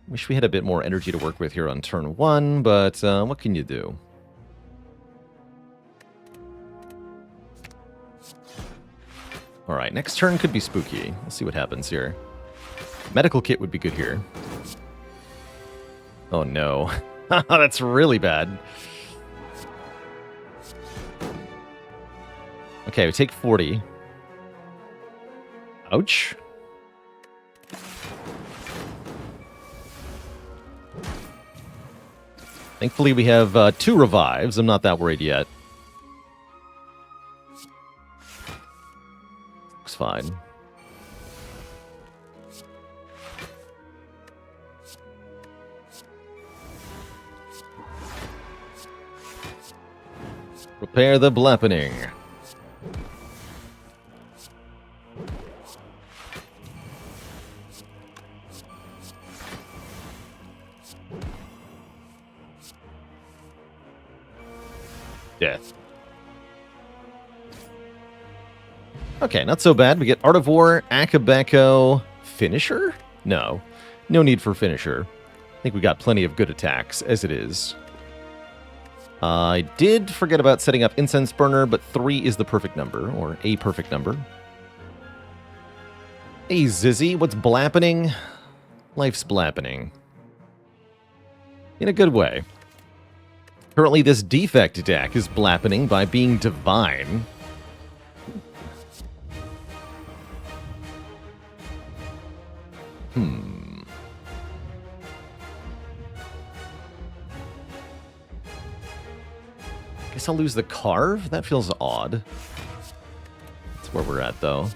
Wish we had a bit more energy to work with here on turn 1, but what can you do? Alright, next turn could be spooky. Let's see what happens here. Medical kit would be good here. Oh no. That's really bad. Okay, we take 40. Ouch. Thankfully we have 2 revives. I'm not that worried yet. Looks fine. Prepare the blappening. Death. Okay, not so bad. We get Art of War, Akabeko, Finisher? No. No need for Finisher. I think we got plenty of good attacks as it is. I did forget about setting up Incense Burner, but 3 is the perfect number, or a perfect number. Hey, Zizzy, what's blappening? Life's blappening. In a good way. Currently, this Defect deck is blappening by being divine. guess I'll lose the carve? That feels odd. That's where we're at, though.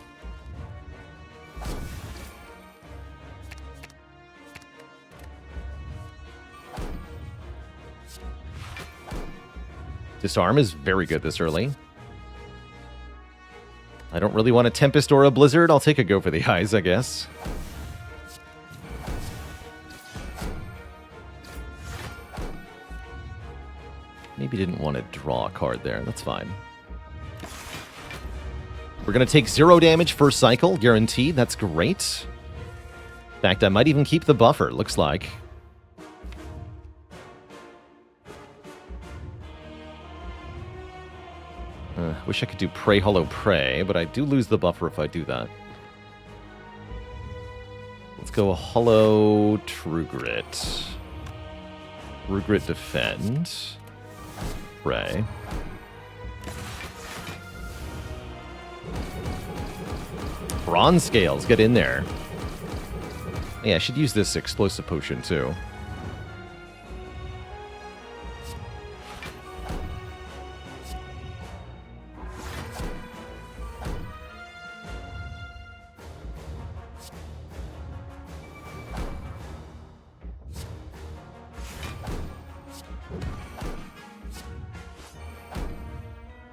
Disarm is very good this early. I don't really want a Tempest or a Blizzard. I'll take a go for the eyes, I guess. Maybe didn't want to draw a card there. That's fine. We're going to take 0 damage first cycle, guaranteed. That's great. In fact, I might even keep the buffer, looks like. Wish I could do Pray Hollow Pray, but I do lose the buffer if I do that. Let's go Hollow True Grit. True Grit Defend. Pray. Bronze Scales, get in there. Yeah, I should use this Explosive Potion too.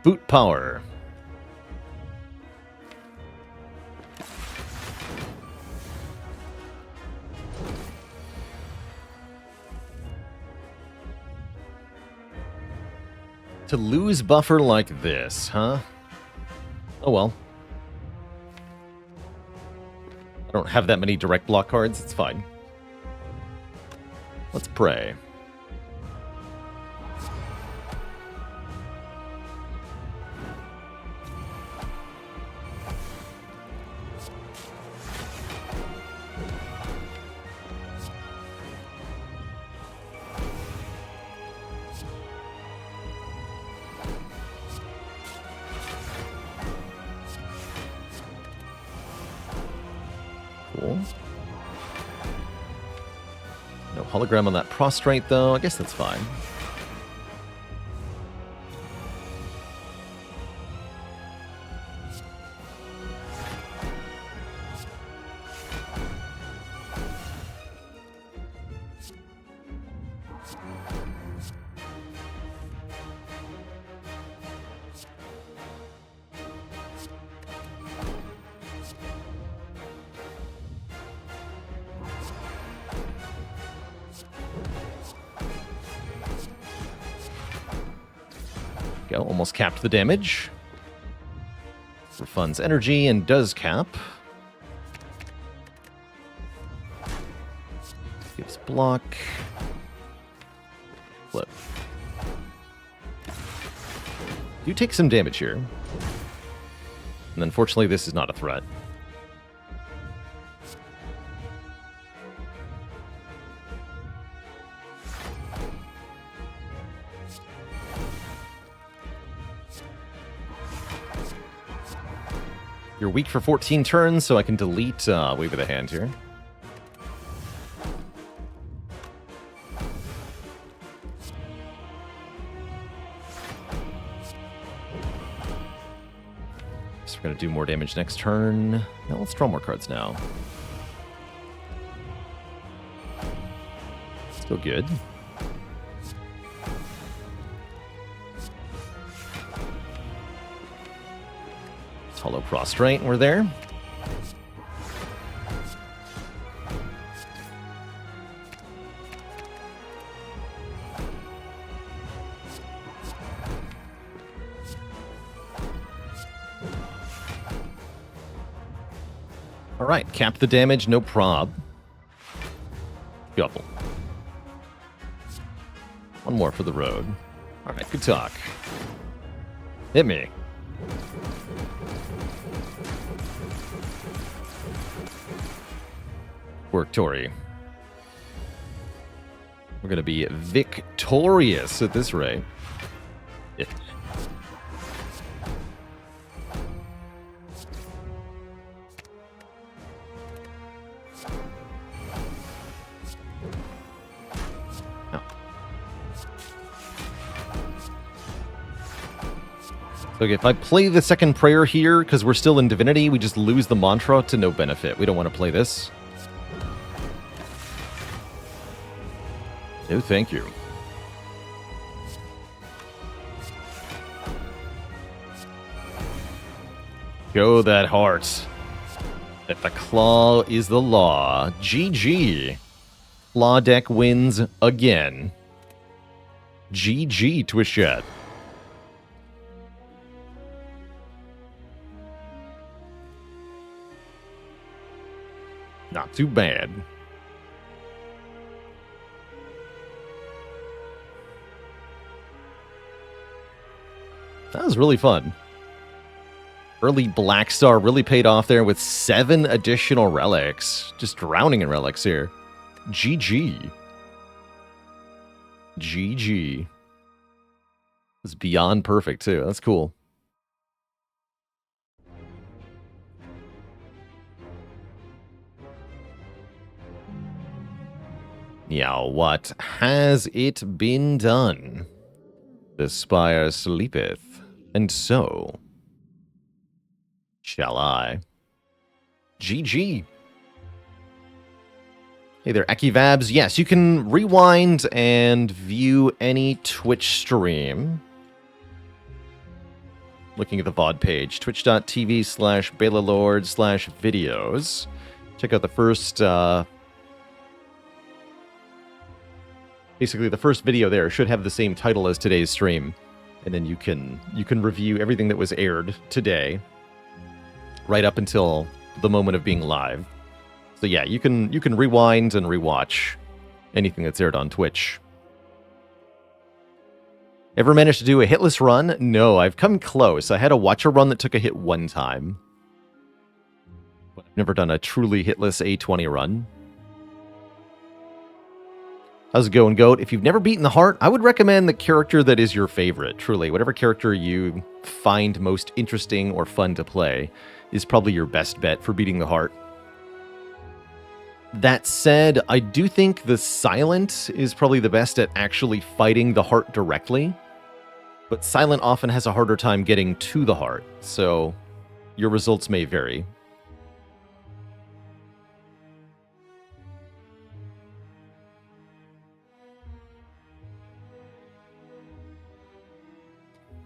Boot Power. To lose buffer like this, huh? Oh well. I don't have that many direct block cards, it's fine. Let's pray. Cool. No hologram on that prostrate, though. I guess that's fine. Go, almost capped the damage. Refunds energy and does cap. Gives block. Flip. You take some damage here. And unfortunately, this is not a threat. You're weak for 14 turns, so I can delete Wave of the Hand here. So we're going to do more damage next turn. Now let's draw more cards now. Still good. Hollow Prostrate, we're there. All right, cap the damage, no prob. Couple. One more for the road. All right, good talk. Hit me. Work, Tori. We're going to be victorious at this rate. Yeah. Oh. So if I play the second prayer here, because we're still in Divinity, we just lose the mantra to no benefit. We don't want to play this. No, thank you. Show that heart. That the claw is the law. GG. Claw deck wins again. GG, Twishette. Not too bad. That was really fun. Early Black Star really paid off there with 7 additional relics. Just drowning in relics here. GG. GG. It's beyond perfect, too. That's cool. Yeah, what has it been done? The Spire sleepeth, and so shall I. GG. Hey there, Ekivabs. Yes, you can rewind and view any Twitch stream. Looking at the VOD page, twitch.tv/BelaLord/videos. Check out the first, basically the first video there should have the same title as today's stream. And then you can review everything that was aired today, right up until the moment of being live. So yeah, you can rewind and rewatch anything that's aired on Twitch. Ever managed to do a hitless run? No, I've come close. I had a watcher run that took a hit one time. But I've never done a truly hitless A20 run. How's it going, Goat? If you've never beaten the heart, I would recommend the character that is your favorite, truly. Whatever character you find most interesting or fun to play is probably your best bet for beating the heart. That said, I do think the Silent is probably the best at actually fighting the heart directly. But Silent often has a harder time getting to the heart, so your results may vary.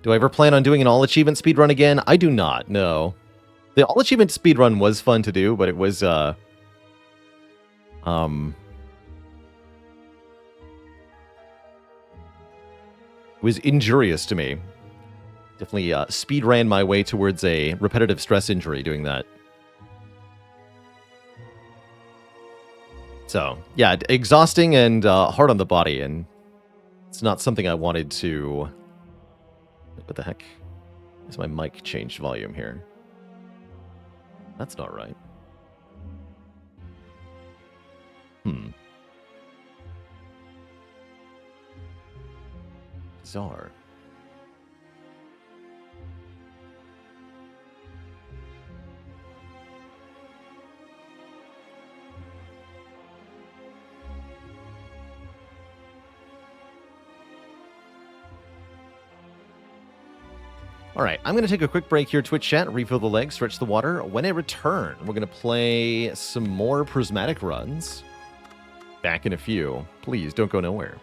Do I ever plan on doing an all-achievement speedrun again? I do not, no. The all-achievement speedrun was fun to do, but it was, it was injurious to me. Definitely speed ran my way towards a repetitive stress injury doing that. So, yeah, exhausting and hard on the body, and it's not something I wanted to... What the heck? Is my mic changed volume here? That's not right. Bizarre. All right, I'm going to take a quick break here, Twitch chat, refill the legs, stretch the water. When I return, we're going to play some more Prismatic runs. Back in a few. Please, don't go nowhere.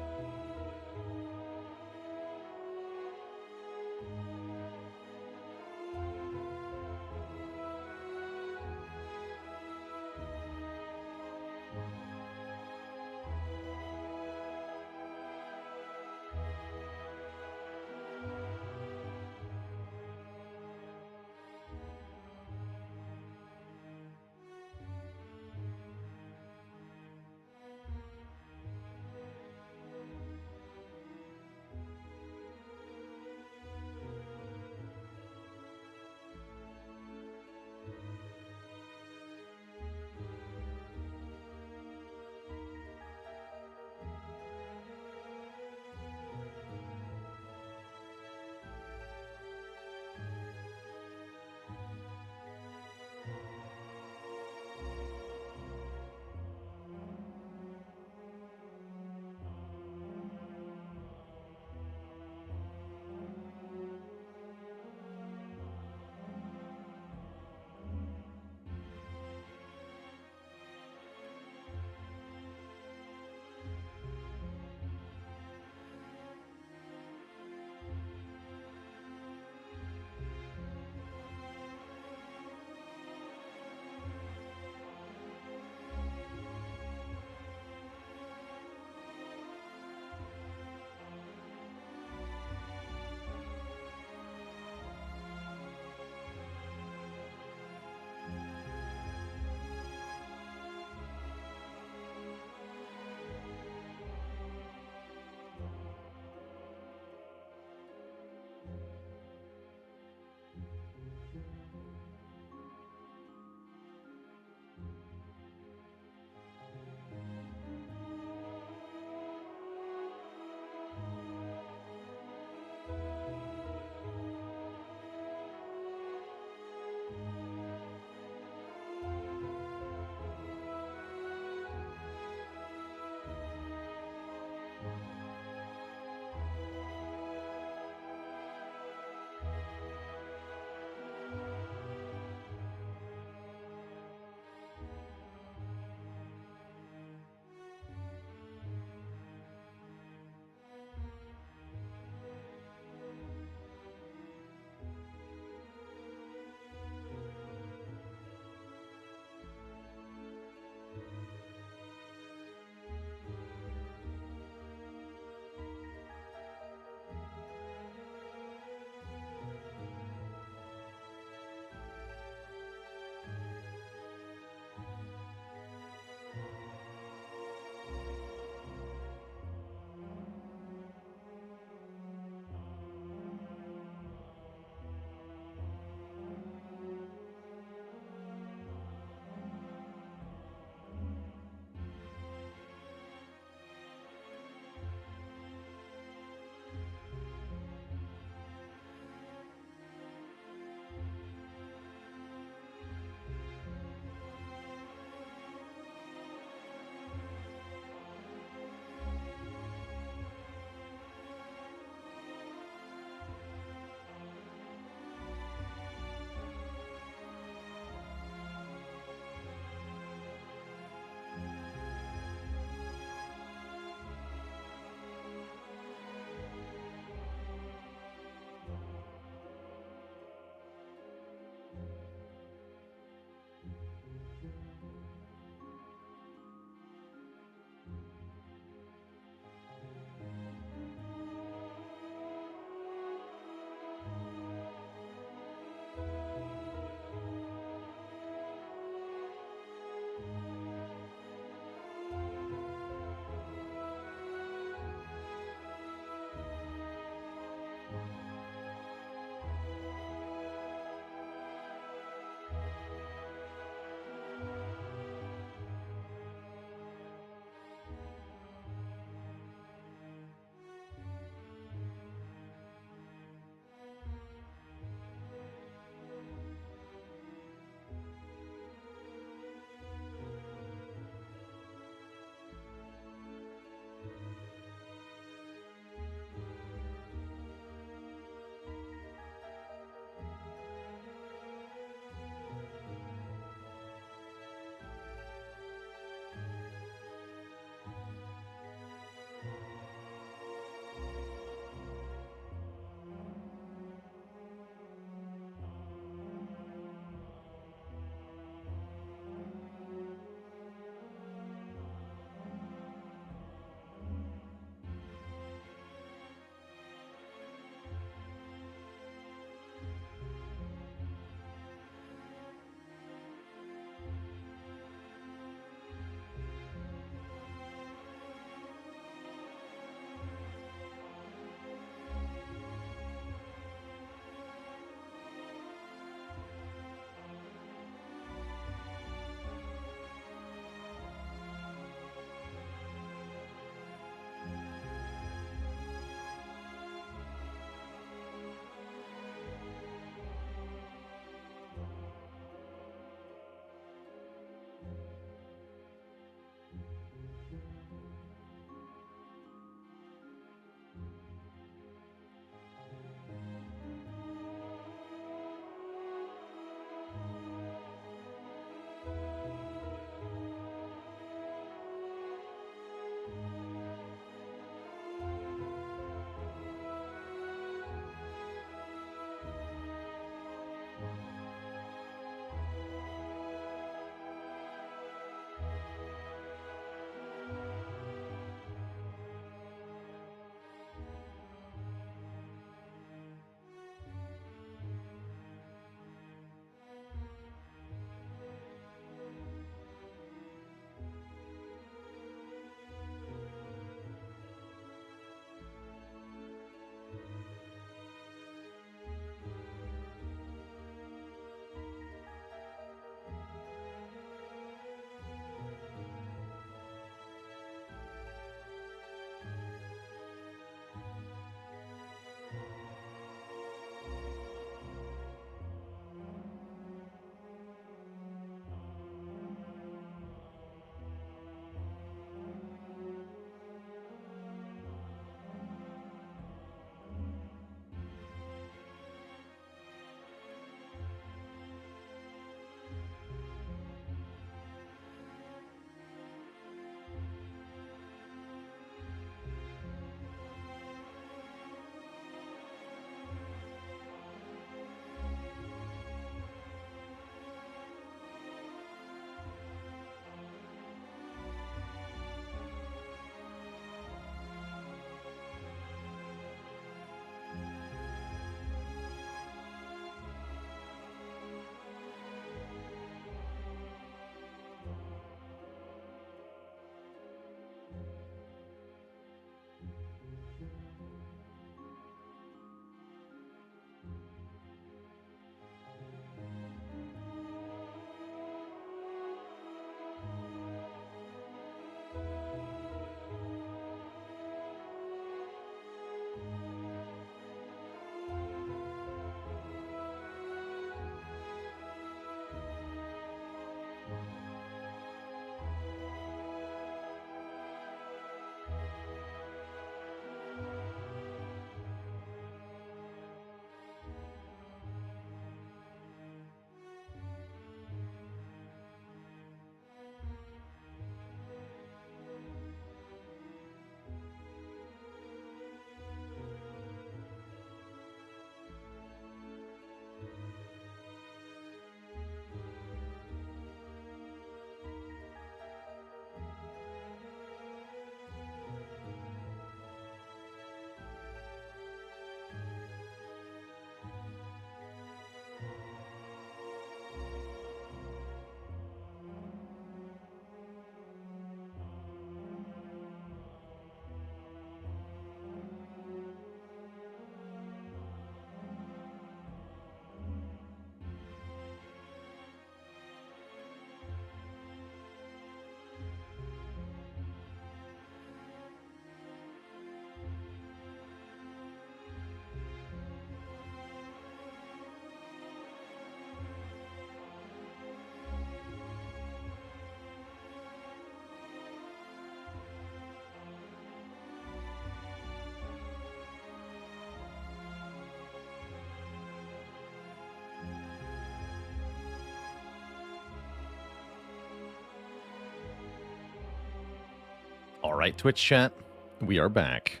All right, Twitch chat, we are back.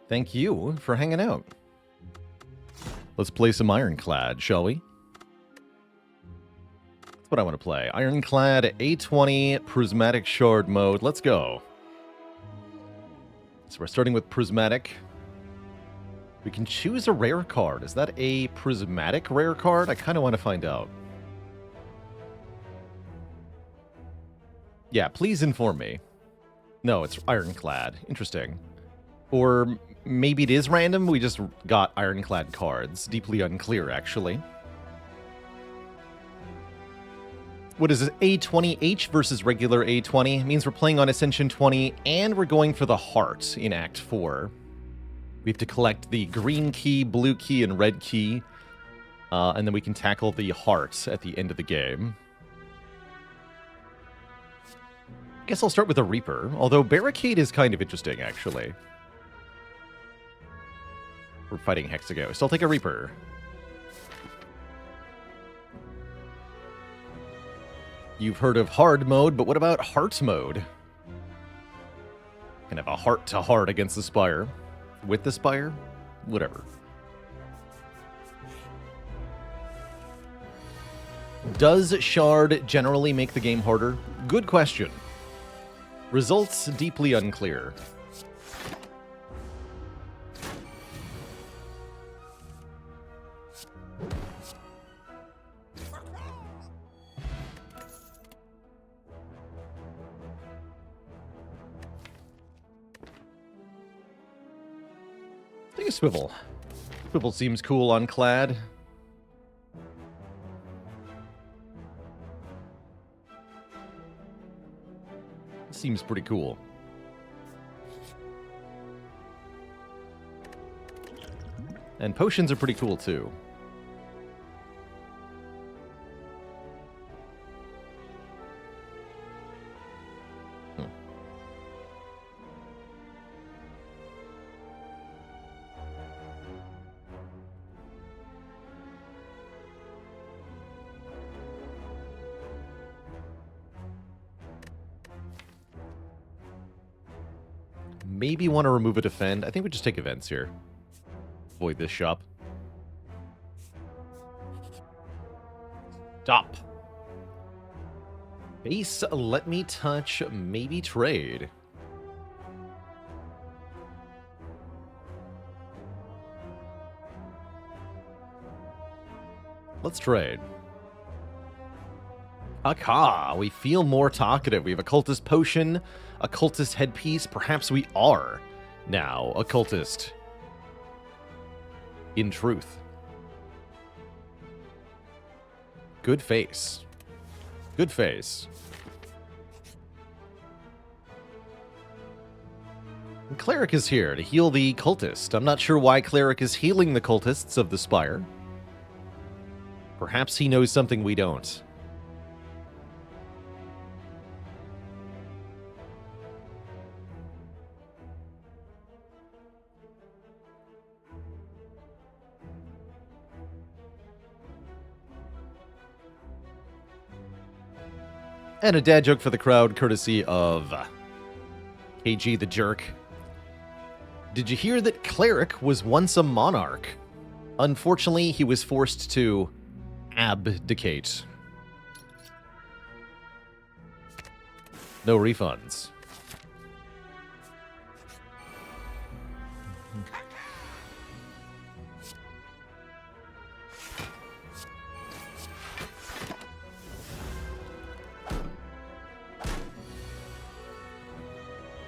Thank you for hanging out. Let's play some Ironclad, shall we? That's what I want to play. Ironclad A20 Prismatic Shard mode. Let's go. So we're starting with Prismatic. We can choose a rare card. Is that a Prismatic rare card? I kind of want to find out. Yeah, please inform me. No, it's Ironclad. Interesting. Or maybe it is random. We just got Ironclad cards. Deeply unclear, actually. What is it? A20H versus regular A20? It means we're playing on Ascension 20, and we're going for the heart in Act 4. We have to collect the green key, blue key, and red key. And then we can tackle the heart at the end of the game. I guess I'll start with a Reaper, although Barricade is kind of interesting, actually. We're fighting Hexaghost. I'll take a Reaper. You've heard of hard mode, but what about heart mode? Can have a heart-to-heart against the Spire. With the Spire? Whatever. Does Shard generally make the game harder? Good question. Results deeply unclear. Take a swivel. Swivel seems cool on Clad. Seems pretty cool. And potions are pretty cool too. Maybe want to remove a defend. I think we just take events here. Avoid this shop. Stop. Base, let me touch, maybe trade. Let's trade. Aka, we feel more talkative. We have a cultist potion, a cultist headpiece. Perhaps we are now a cultist. In truth. Good face. Good face. And Cleric is here to heal the cultist. I'm not sure why Cleric is healing the cultists of the Spire. Perhaps he knows something we don't. And a dad joke for the crowd, courtesy of KG the Jerk. Did you hear that Cleric was once a monarch? Unfortunately, he was forced to abdicate. No refunds.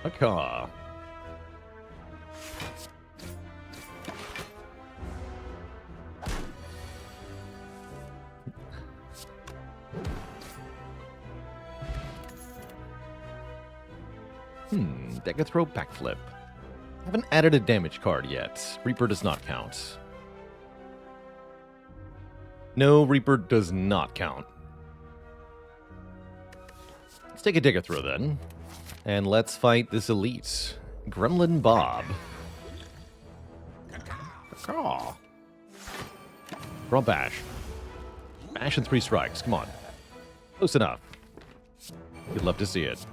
Aka. Degathrow backflip. Haven't added a damage card yet. Reaper does not count. No, Reaper does not count. Let's take a Degathrow then. And let's fight this elite. Gremlin Bob. Draw bash. Bash and 3 strikes. Come on. Close enough. You'd love to see it.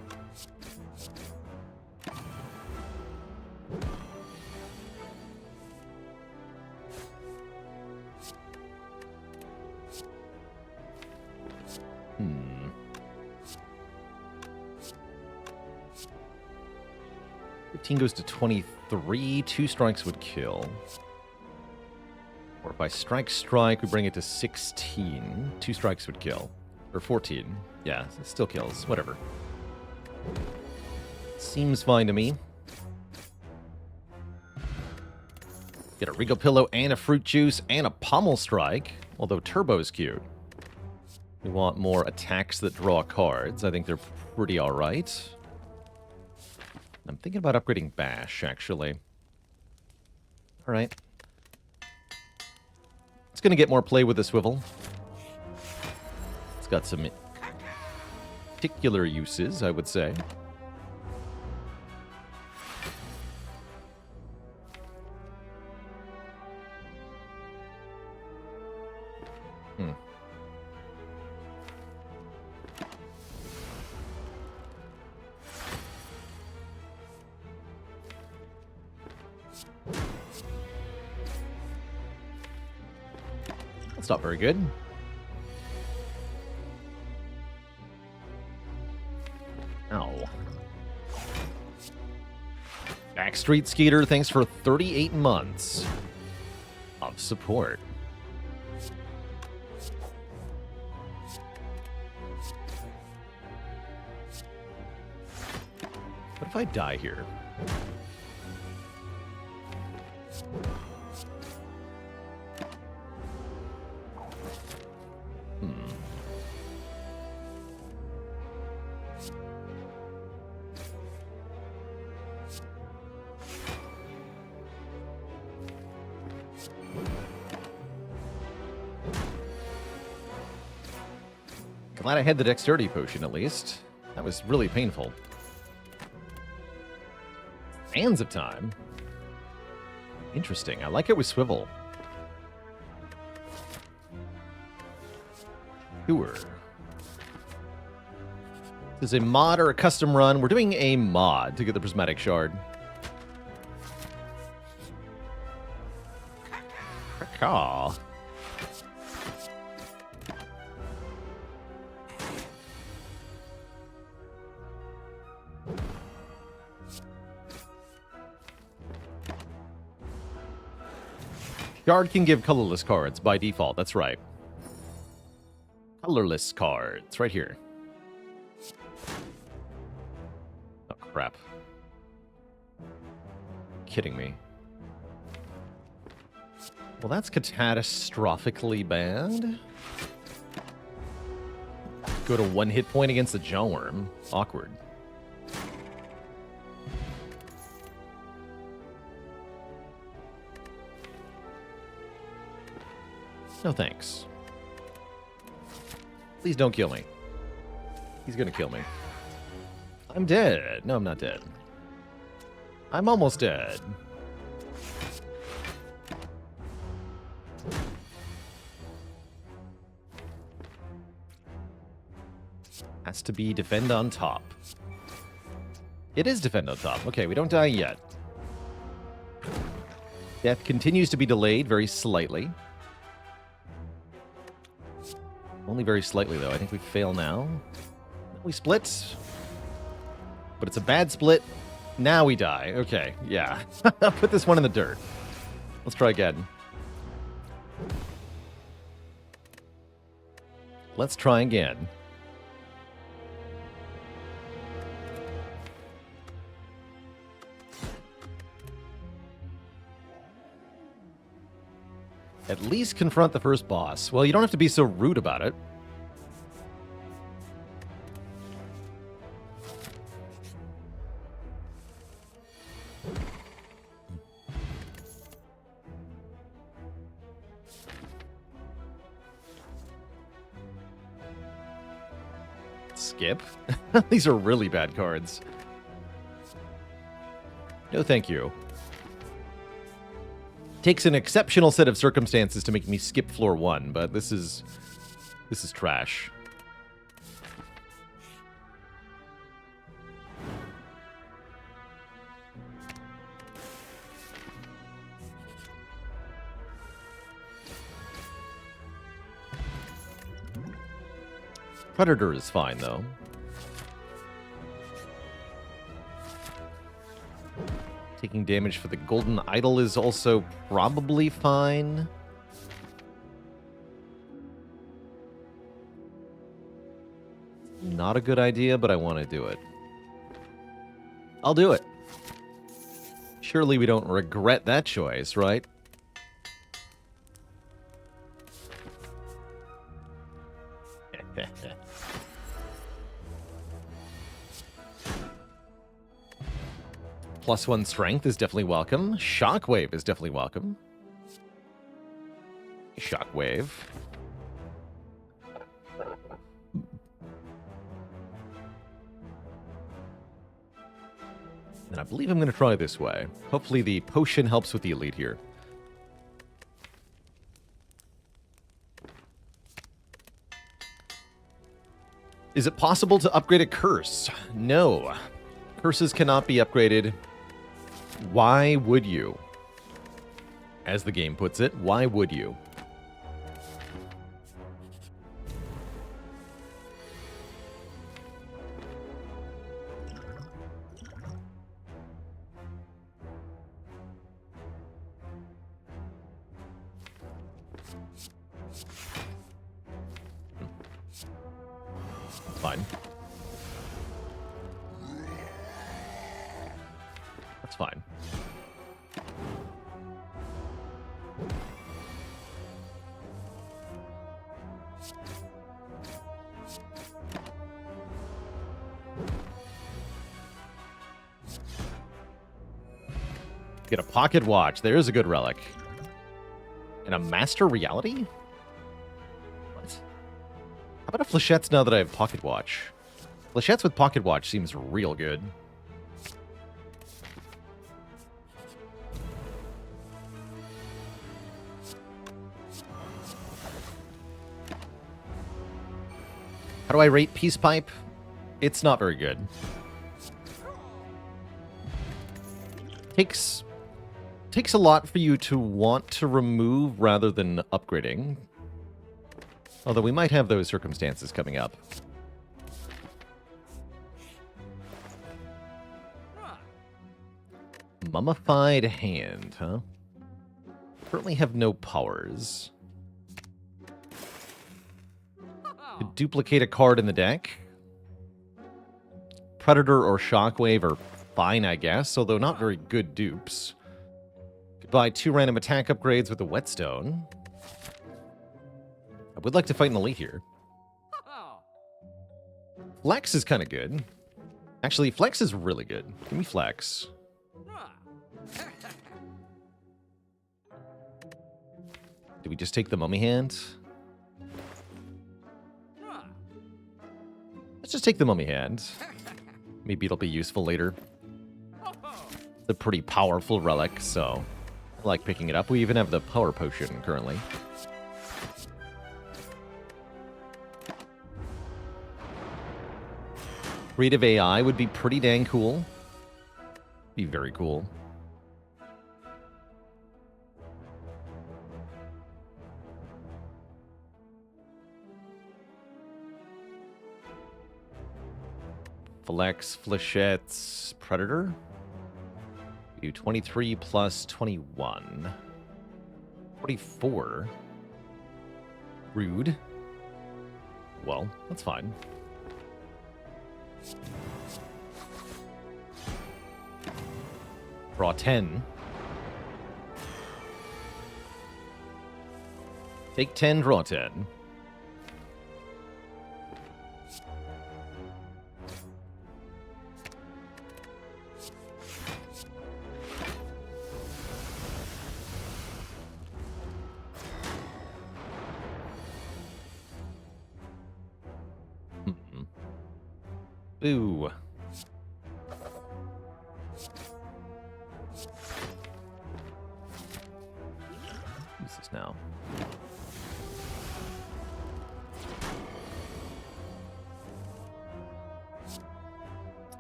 15 goes to 23. 2 strikes would kill. Or if I strike, we bring it to 16. 2 strikes would kill. Or 14. Yeah, it still kills. Whatever. Seems fine to me. Get a Regal Pillow and a Fruit Juice and a Pommel Strike. Although Turbo's cute. We want more attacks that draw cards. I think they're pretty alright. I'm thinking about upgrading Bash, actually. Alright. It's going to get more play with the swivel. It's got some particular uses, I would say. That's not very good. Ow. Backstreet Skeeter, thanks for 38 months of support. What if I die here? Glad I had the dexterity potion, at least. That was really painful. Sands of Time. Interesting. I like it with swivel. Tour. This is a mod or a custom run. We're doing a mod to get the Prismatic Shard. Caw. Guard can give colorless cards by default. That's right. Colorless cards. Right here. Oh, crap. Kidding me. Well, that's catastrophically bad. Go to 1 hit point against the Jawworm. Awkward. No thanks. Please don't kill me. He's gonna kill me. I'm dead. No, I'm not dead. I'm almost dead. Has to be defend on top. It is defend on top. Okay, we don't die yet. Death continues to be delayed very slightly. Only very slightly, though. I think we fail now. We split. But it's a bad split. Now we die. Okay, yeah. Put this one in the dirt. Let's try again. Let's try again. At least confront the first boss. Well, you don't have to be so rude about it. Skip? These are really bad cards. No, thank you. Takes an exceptional set of circumstances to make me skip floor 1, but this is trash. Predator is fine, though. Taking damage for the golden idol is also probably fine. Not a good idea, but I want to do it. I'll do it. Surely we don't regret that choice, right? +1 strength is definitely welcome. Shockwave is definitely welcome. Shockwave. And I believe I'm going to try this way. Hopefully the potion helps with the elite here. Is it possible to upgrade a curse? No. Curses cannot be upgraded. Why would you? As the game puts it, why would you? Fine. That's fine. Get a pocket watch. There's a good relic. And a master reality? What? How about a flechettes now that I have pocket watch? Flechettes with pocket watch seems real good. How do I rate Peace Pipe? It's not very good. Takes a lot for you to want to remove rather than upgrading. Although we might have those circumstances coming up. Mummified hand, huh? Currently have no powers. Could duplicate a card in the deck. Predator or Shockwave are fine, I guess, although not very good dupes. Could buy 2 random attack upgrades with the Whetstone. I would like to fight an elite here. Flex is kind of good. Actually, Flex is really good. Give me Flex. Do we just take the mummy hand? Let's just take the mummy hand. Maybe it'll be useful later. It's a pretty powerful relic, so I like picking it up. We even have the power potion currently. Creative AI would be pretty dang cool. Be very cool. Flex, Flechettes, Predator. We do 23 plus 21. 44. Rude. Well, that's fine. Draw 10. Take 10, draw 10. Ooh. Who's this now?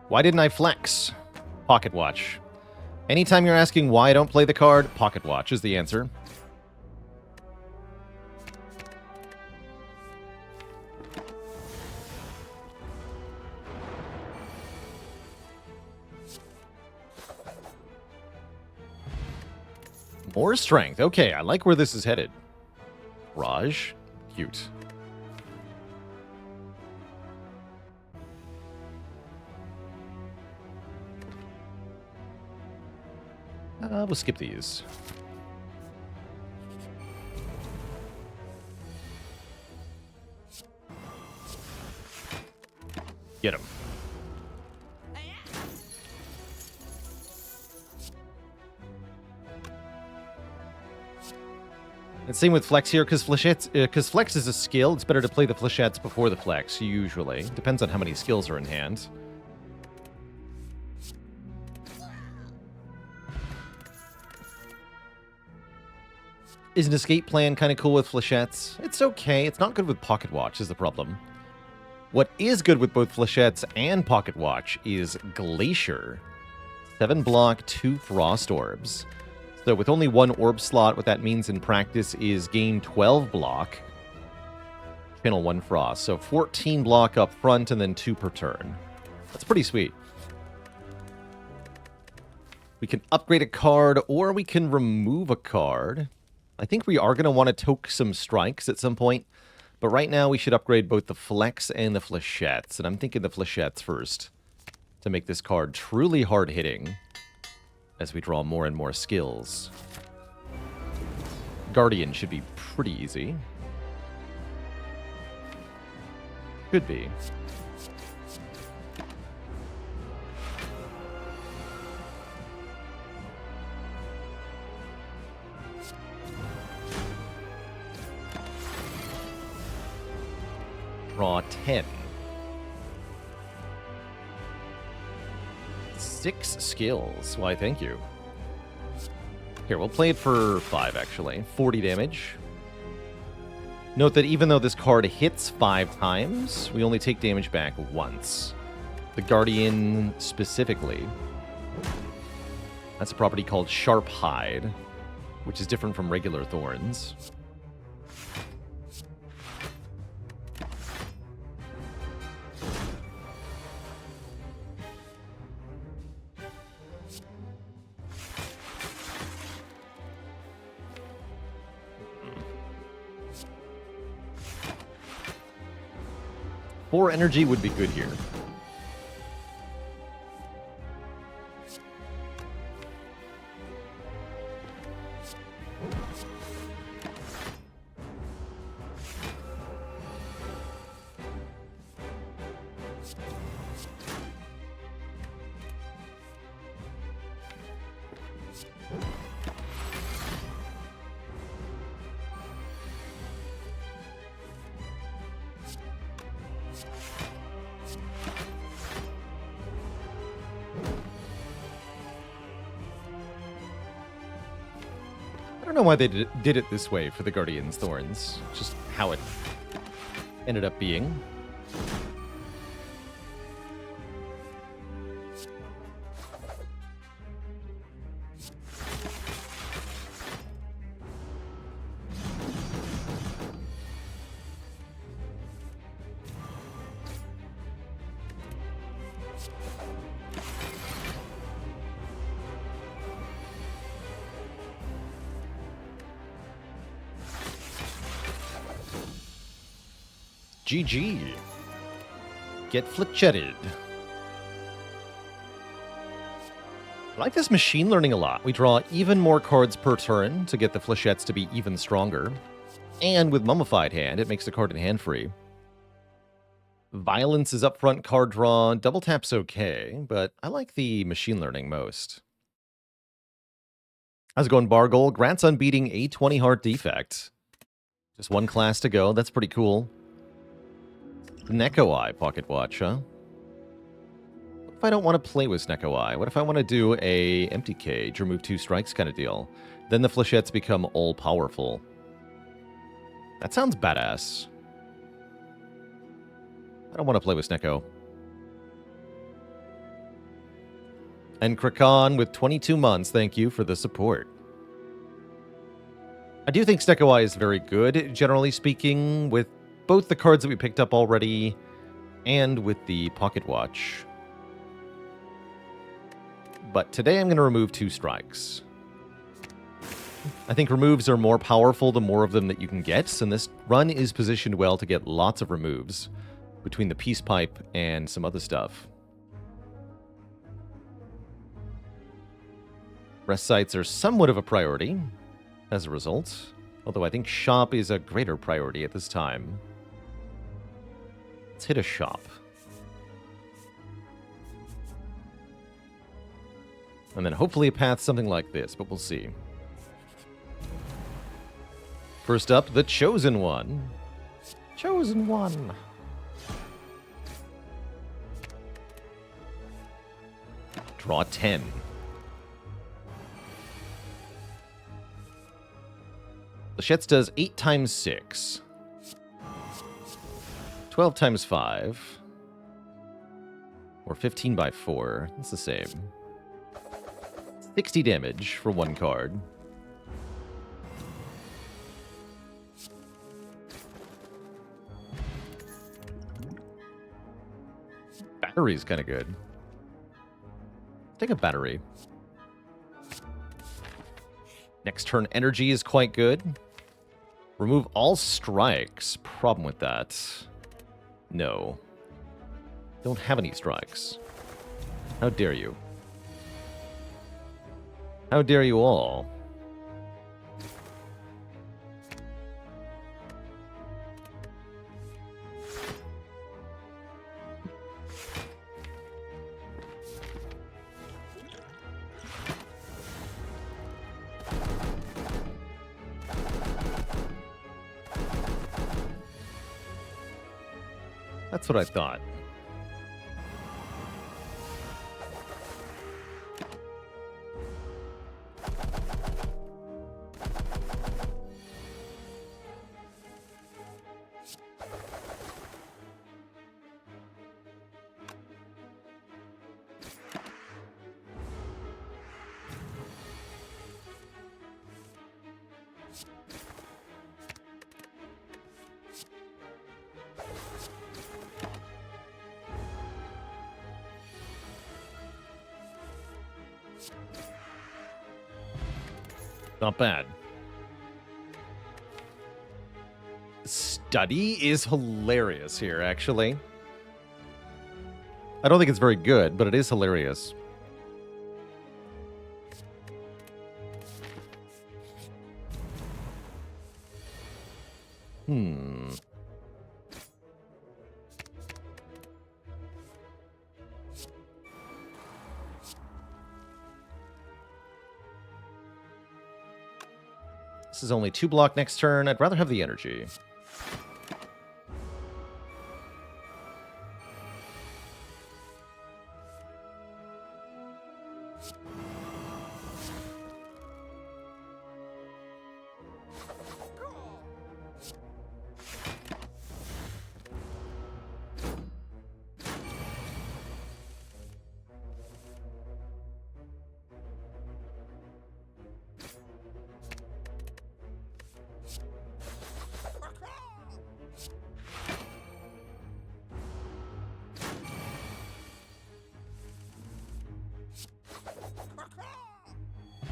Why didn't I flex? Pocket watch. Anytime you're asking why I don't play the card, pocket watch is the answer. More strength. Okay, I like where this is headed. Raj. Cute. We'll skip these. Get him. And same with Flex here, because Flex is a skill. It's better to play the Flechettes before the Flex, usually. Depends on how many skills are in hand. Is an escape plan kind of cool with Flechettes? It's okay. It's not good with Pocket Watch is the problem. What is good with both Flechettes and Pocket Watch is Glacier. 7 block, 2 Frost Orbs. So with only 1 orb slot, what that means in practice is gain 12 block, channel 1 Frost. So 14 block up front and then 2 per turn. That's pretty sweet. We can upgrade a card or we can remove a card. I think we are going to want to toke some strikes at some point. But right now we should upgrade both the Flex and the Flechettes. And I'm thinking the Flechettes first to make this card truly hard-hitting as we draw more and more skills. Guardian should be pretty easy. Could be. Draw 10. 6 skills. Why, thank you. Here, we'll play it for 5, actually. 40 damage. Note that even though this card hits 5 times, we only take damage back once. The Guardian specifically. That's a property called Sharp Hide, which is different from regular Thorns. Four energy would be good here. I don't know why they did it this way for the Guardian's Thorns. Just how it ended up being. GG. Get flichetted. I like this machine learning a lot. We draw even more cards per turn to get the flechettes to be even stronger. And with Mummified Hand, it makes the card in hand free. Violence is upfront card draw. Double tap's okay, but I like the machine learning most. How's it going, Bargol? Grants on beating a 20 heart defect. Just one class to go. That's pretty cool. Neko Eye Pocket Watch, huh? What if I don't want to play with Neko Eye? What if I want to do a empty cage, remove 2 strikes kind of deal? Then the flechettes become all-powerful. That sounds badass. I don't want to play with Sneko. And Krakan with 22 months, thank you for the support. I do think Sneko Eye is very good, generally speaking, with both the cards that we picked up already and with the Pocket Watch. But today I'm going to remove 2 strikes. I think removes are more powerful the more of them that you can get, and this run is positioned well to get lots of removes between the Peace Pipe and some other stuff. Rest sites are somewhat of a priority as a result, although I think shop is a greater priority at this time. Let's hit a shop. And then hopefully a path something like this, but we'll see. First up, the Chosen One. Chosen One. Draw 10. Lachette's does 8 times 6. 12 times 5. Or 15 by 4. It's the same. 60 damage for one card. Battery's kind of good. Take a battery. Next turn, energy is quite good. Remove all strikes. Problem with that. No. Don't have any strikes. How dare you? How dare you all? That's what I thought. Not bad. Study is hilarious here, actually. I don't think it's very good, but it is hilarious. This is only 2 block next turn. I'd rather have the energy.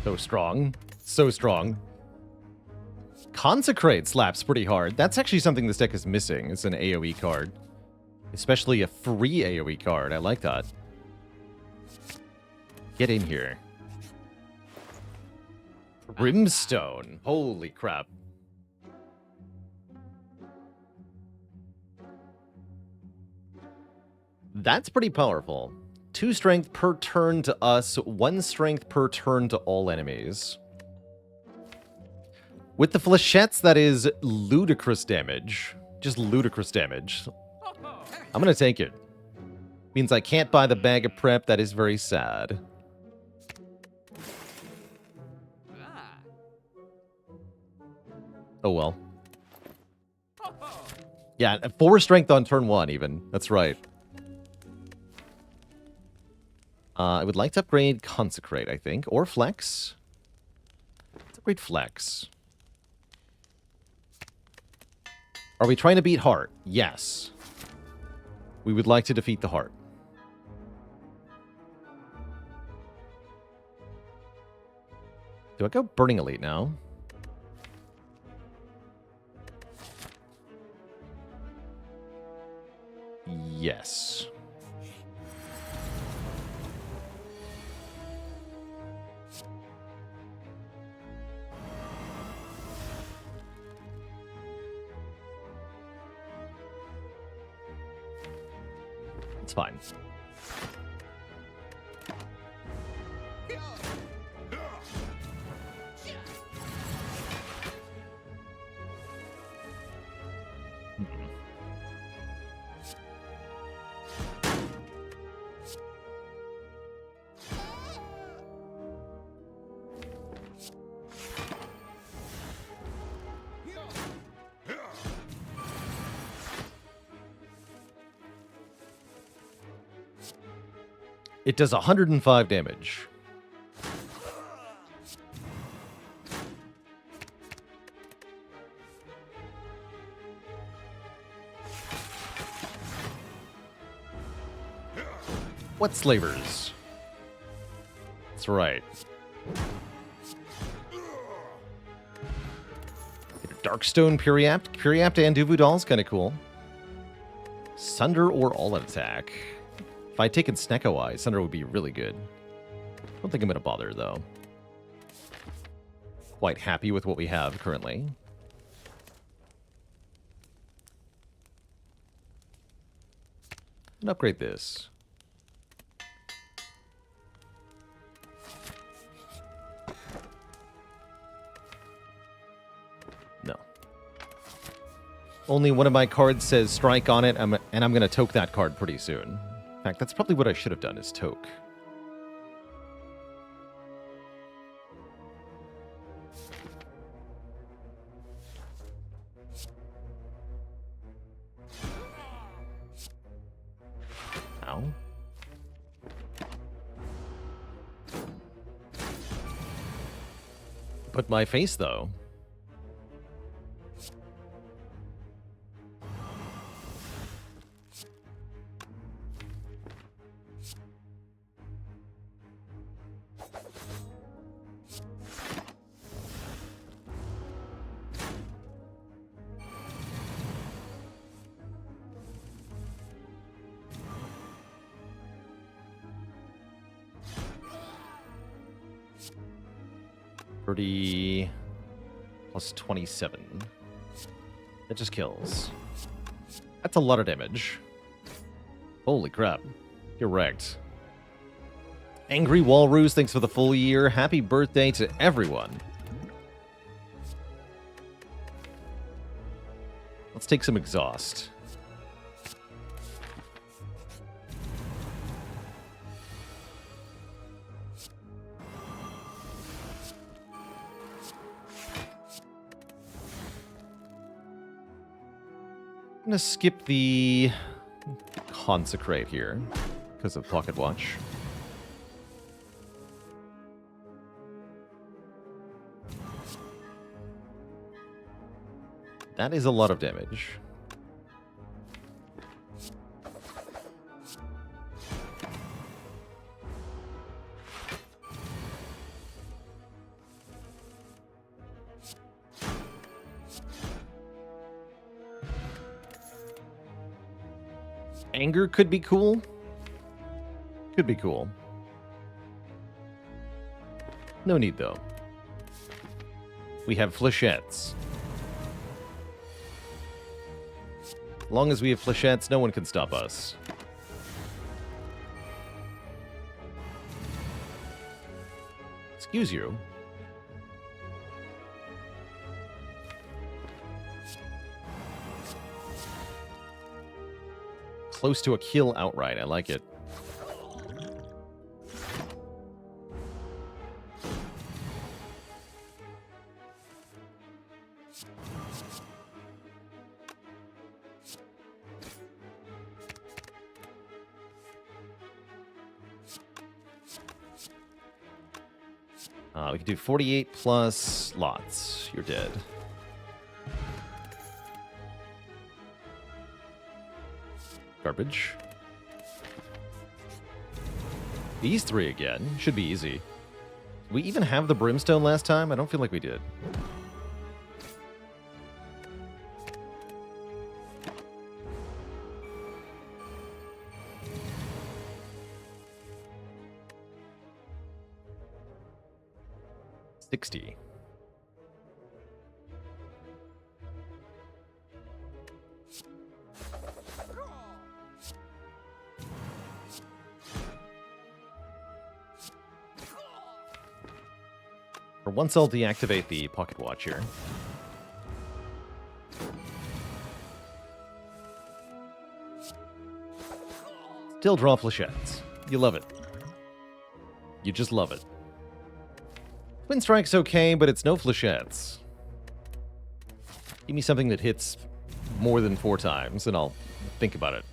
So strong. So strong. Consecrate slaps pretty hard. That's actually something this deck is missing. It's an AoE card. Especially a free AoE card. I like that. Get in here. Brimstone. Holy crap. That's pretty powerful. 2 strength per turn to us, 1 strength per turn to all enemies. With the flechettes, that is ludicrous damage. Just ludicrous damage. I'm gonna take it. Means I can't buy the bag of prep. That is very sad. Oh well. Yeah, 4 strength on turn 1 even. That's right. I would like to upgrade Consecrate, I think. Or Flex. Let's upgrade Flex. Are we trying to beat Heart? Yes. We would like to defeat the Heart. Do I go Burning Elite now? Yes. It's fine. It does 105 damage. What slavers? That's right. Darkstone Puriapt. Puriapt and Duvudal's kind of cool. Sunder or all attack. If I'd taken Snecko Eye, Sunder would be really good. Don't think I'm going to bother, though. Quite happy with what we have currently. And upgrade this. No. Only one of my cards says strike on it, and I'm going to toke that card pretty soon. In fact, that's probably what I should have done, is toke. Ow. Put my face, though. Plus 27. That just kills. That's a lot of damage. Holy crap. You're wrecked. Angry Walrus, thanks for the full year. Happy birthday to everyone. Let's take some exhaust. I'm going to skip the Consecrate here because of Pocket Watch. That is a lot of damage. Anger could be cool. Could be cool. No need, though. We have flechettes. As long as we have flechettes, no one can stop us. Excuse you. Close to a kill outright. I like it. We can do 48 plus lots. You're dead. Garbage. These three again. Should be easy. Did we even have the Brimstone last time? I don't feel like we did. 60. For once, I'll deactivate the pocket watch here. Still draw flechettes. You love it. You just love it. Twin Strike's okay, but it's no flechettes. Give me something that hits more than 4 times, and I'll think about it.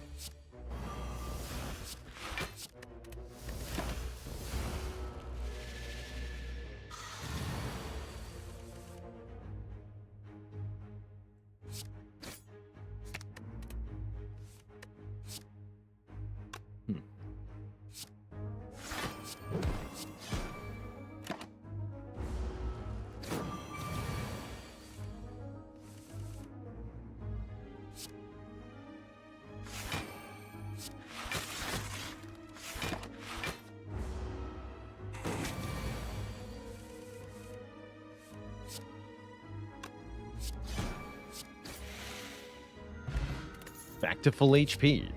Back to full HP.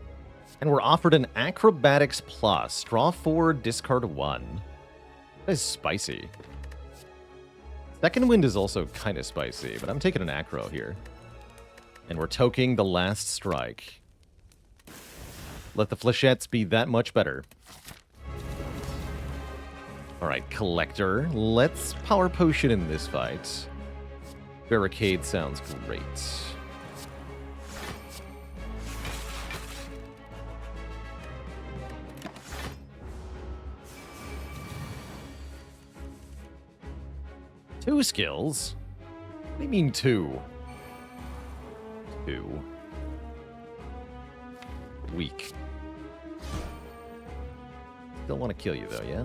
And we're offered an Acrobatics Plus. Draw 4, discard 1. That is spicy. Second Wind is also kind of spicy, but I'm taking an Acro here. And we're toking the last strike. Let the flechettes be that much better. Alright, Collector. Let's Power Potion in this fight. Barricade sounds great. Two skills? What do you mean 2? 2. Weak. Still want to kill you though, yeah?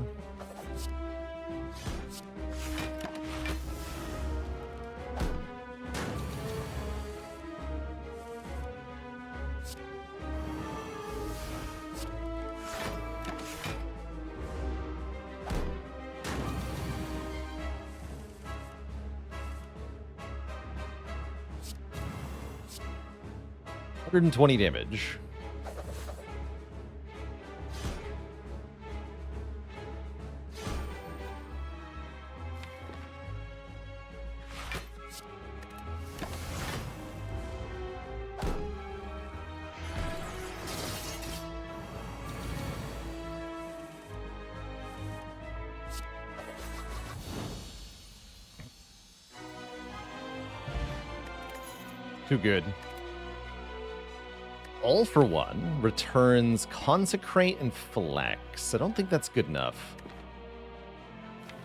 $120 damage. Too good. All for One returns Consecrate and Flex. I don't think that's good enough.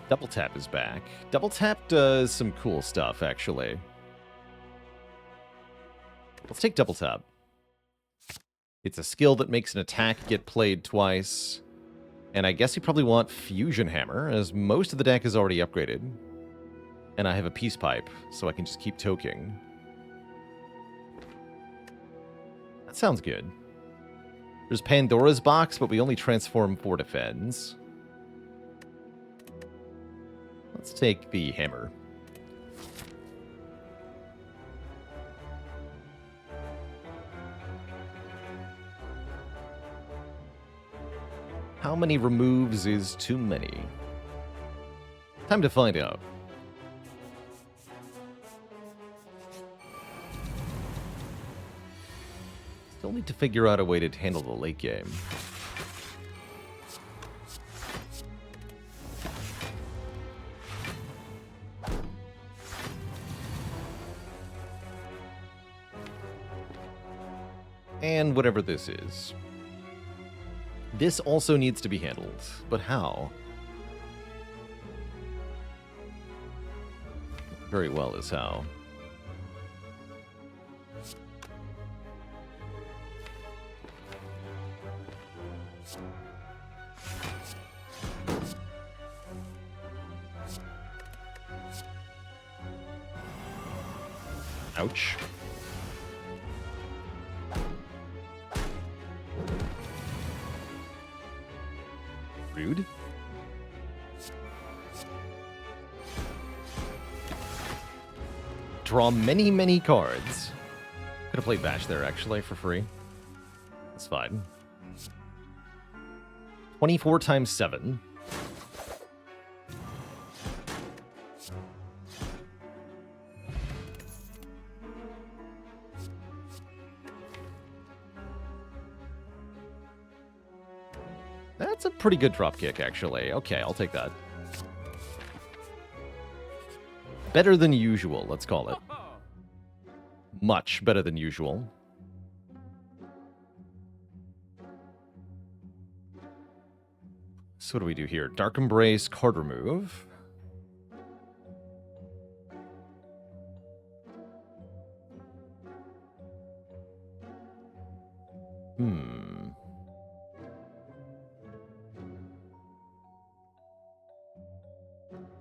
Double Tap is back. Double Tap does some cool stuff, actually. Let's take Double Tap. It's a skill that makes an attack get played twice. And I guess you probably want Fusion Hammer, as most of the deck is already upgraded. And I have a Peace Pipe, so I can just keep toking. That sounds good. There's Pandora's Box, but we only transform 4 defends. Let's take the hammer. How many removes is too many? Time to find out. Still need to figure out a way to handle the late game. And whatever this is. This also needs to be handled, but how? Very well is how. Ouch. Rude. draw many, many cards. Could have played Bash there, actually, for free. That's fine. 24 times 7. That's a pretty good dropkick, actually. Okay, I'll take that. Better than usual, let's call it. Much better than usual. So what do we do here? Dark Embrace, card remove.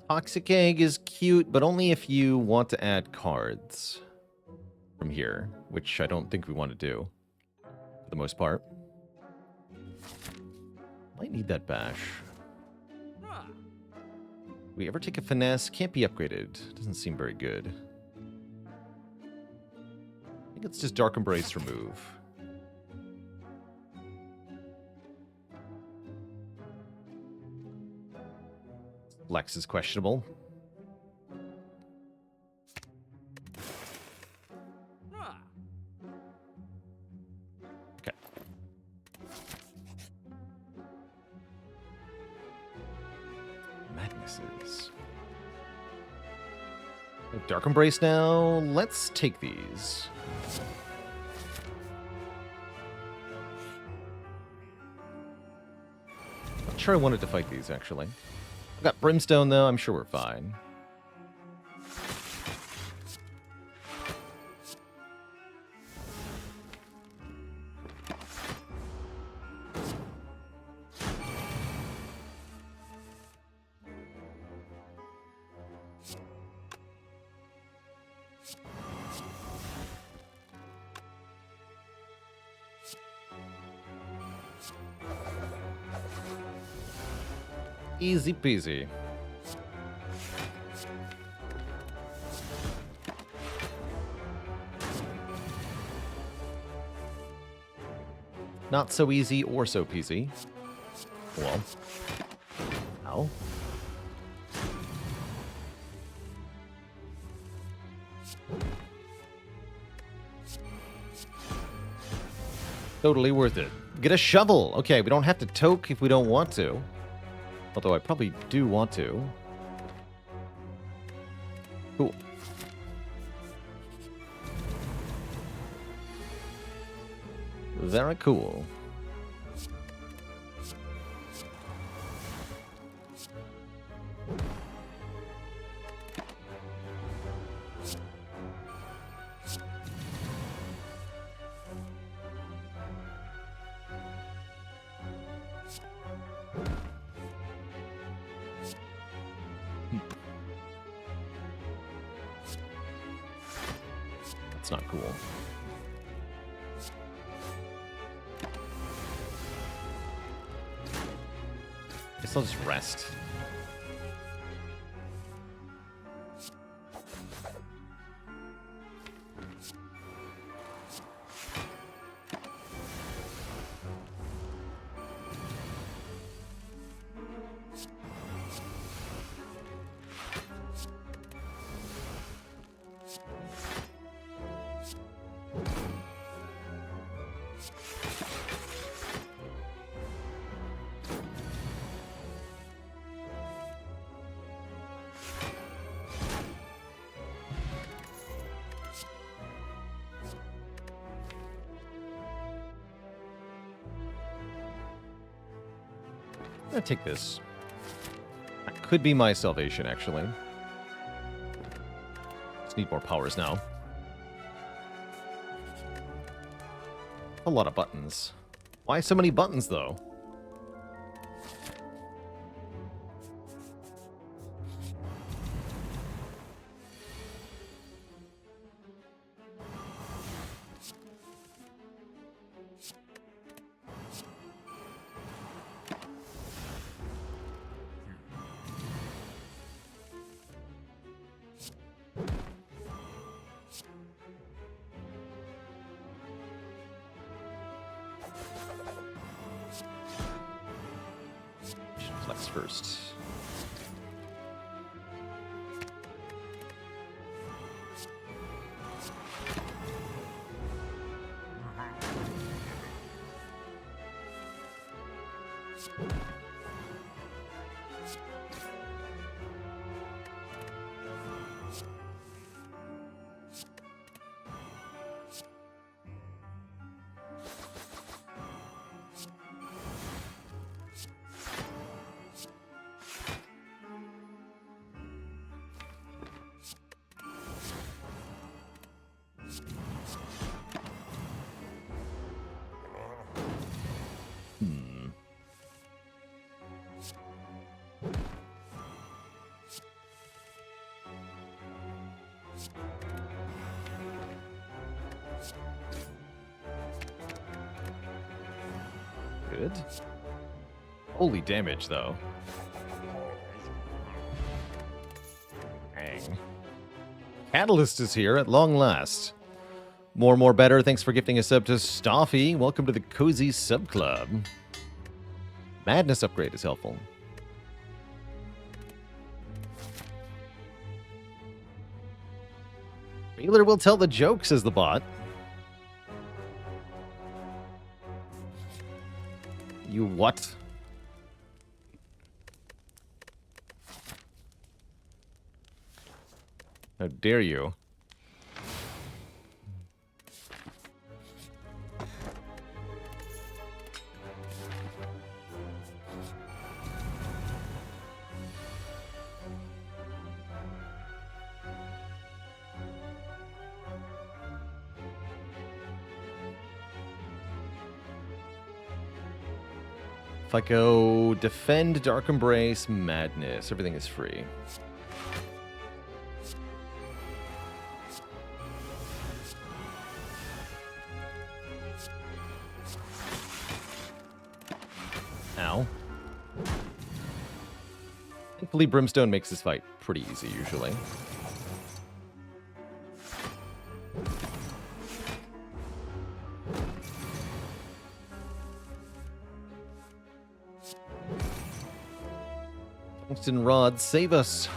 Toxic Egg is cute, but only if you want to add cards from here, which I don't think we want to do, for the most part. Might need that Bash. We ever take a Finesse? Can't be upgraded. Doesn't seem very good. I think it's just Dark Embrace remove. Lex is questionable. Okay. Madnesses. Dark Embrace now. Let's take these. Not sure I wanted to fight these, actually. I've got Brimstone, though. I'm sure we're fine. Easy peasy. Not so easy or so peasy. Well. Ow. Totally worth it. Get a shovel. Okay, we don't have to toke if we don't want to. Although I probably do want to. Cool. Very cool. That's not cool. Guess I'll just rest. I'm gonna take this. That could be my salvation, actually. Just need more powers now. A lot of buttons. Why so many buttons, though? this first. Good. Holy damage, though. Dang. Catalyst is here at long last. More, better. Thanks for gifting a sub to Stoffy. Welcome to the Cozy Sub Club. Madness upgrade is helpful. Wheeler will tell the joke, says the bot. You what? How dare you? If I go defend, dark embrace, madness, everything is free. Ow. Thankfully, Brimstone makes this fight pretty easy, usually. Tungsten Rod, save us.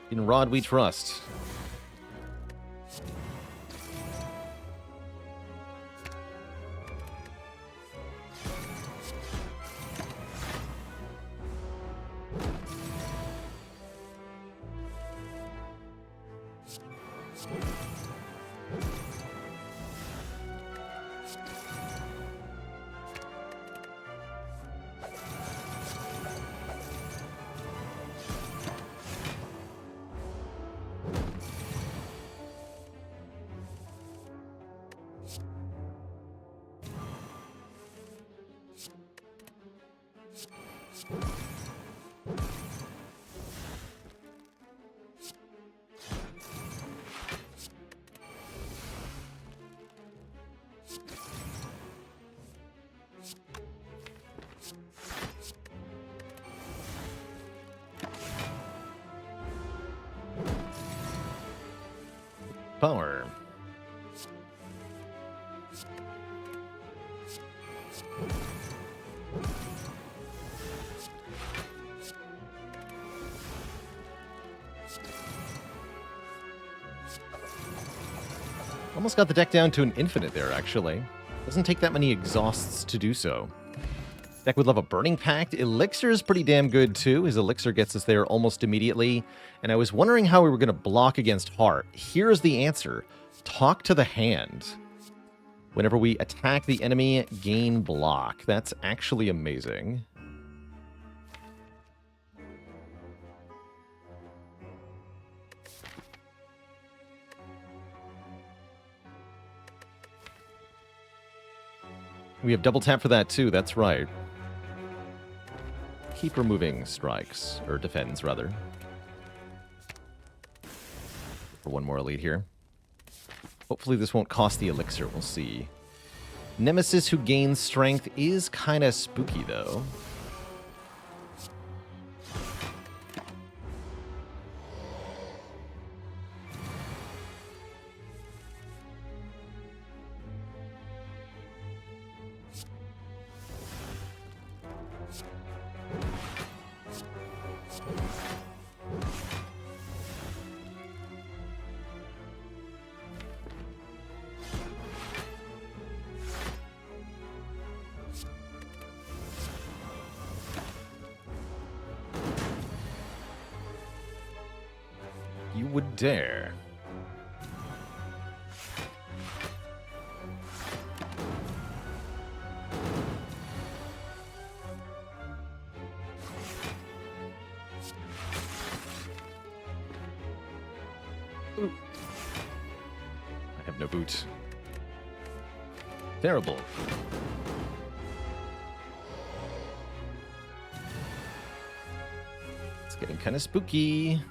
In Rod we trust. Power. Almost got the deck down to an infinite there, actually. Doesn't take that many exhausts to do so. Deck would love a Burning Pact. Elixir is pretty damn good, too. His Elixir gets us there almost immediately. And I was wondering how we were going to block against Heart. Here's the answer. Talk to the hand. Whenever we attack the enemy, gain block. That's actually amazing. We have double tap for that, too. That's right. Keep removing strikes, or defends, rather. For one more elite here. Hopefully this won't cost the elixir, we'll see. Nemesis who gains strength is kind of spooky, though. would dare. Ooh. I have no boot. Terrible. It's getting kind of spooky.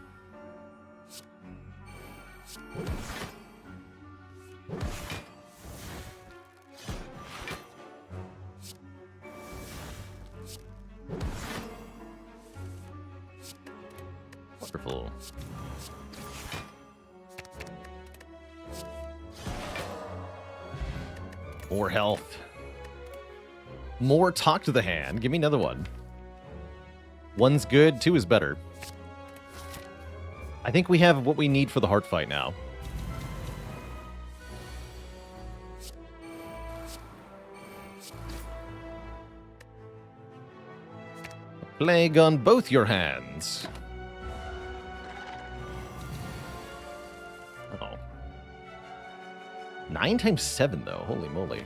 Wonderful. More health. More talk to the hand. Give me another one. One's good, two is better. I think we have what we need for the heart fight now. Plague on both your hands. Uh-oh. 9 times 7, though. Holy moly.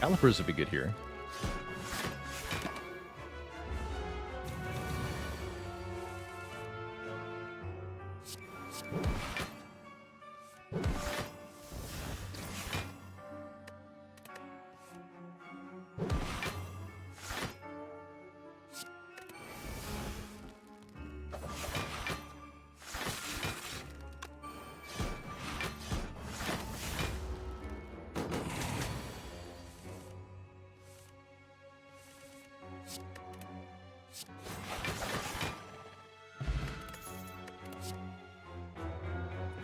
Calipers would be good here.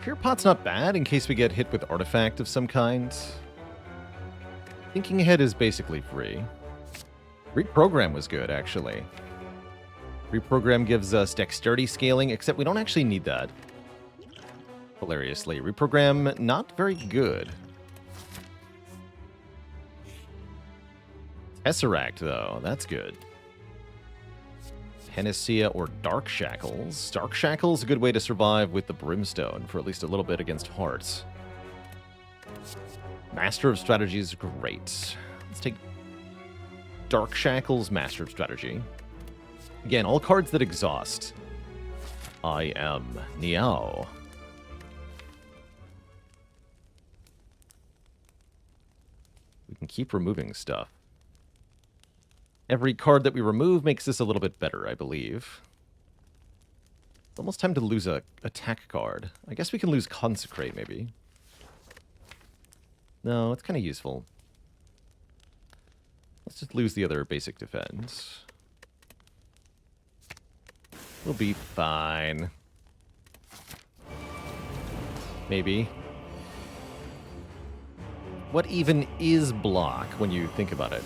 Pure Pot's not bad in case we get hit with artifact of some kind. Thinking Ahead is basically free. Reprogram was good, actually. Reprogram gives us dexterity scaling, except we don't actually need that. Hilariously. Reprogram, not very good. Tesseract, though. That's good. Panacea or Dark Shackles. Dark Shackles, a good way to survive with the Brimstone for at least a little bit against Hearts. Master of Strategy is great. Let's take Dark Shackles, Master of Strategy. Again, all cards that exhaust. I am Niao. We can keep removing stuff. Every card that we remove makes this a little bit better, I believe. It's almost time to lose a attack card. I guess we can lose Consecrate, maybe. No, it's kind of useful. Let's just lose the other basic defense. We'll be fine. Maybe. What even is block when you think about it?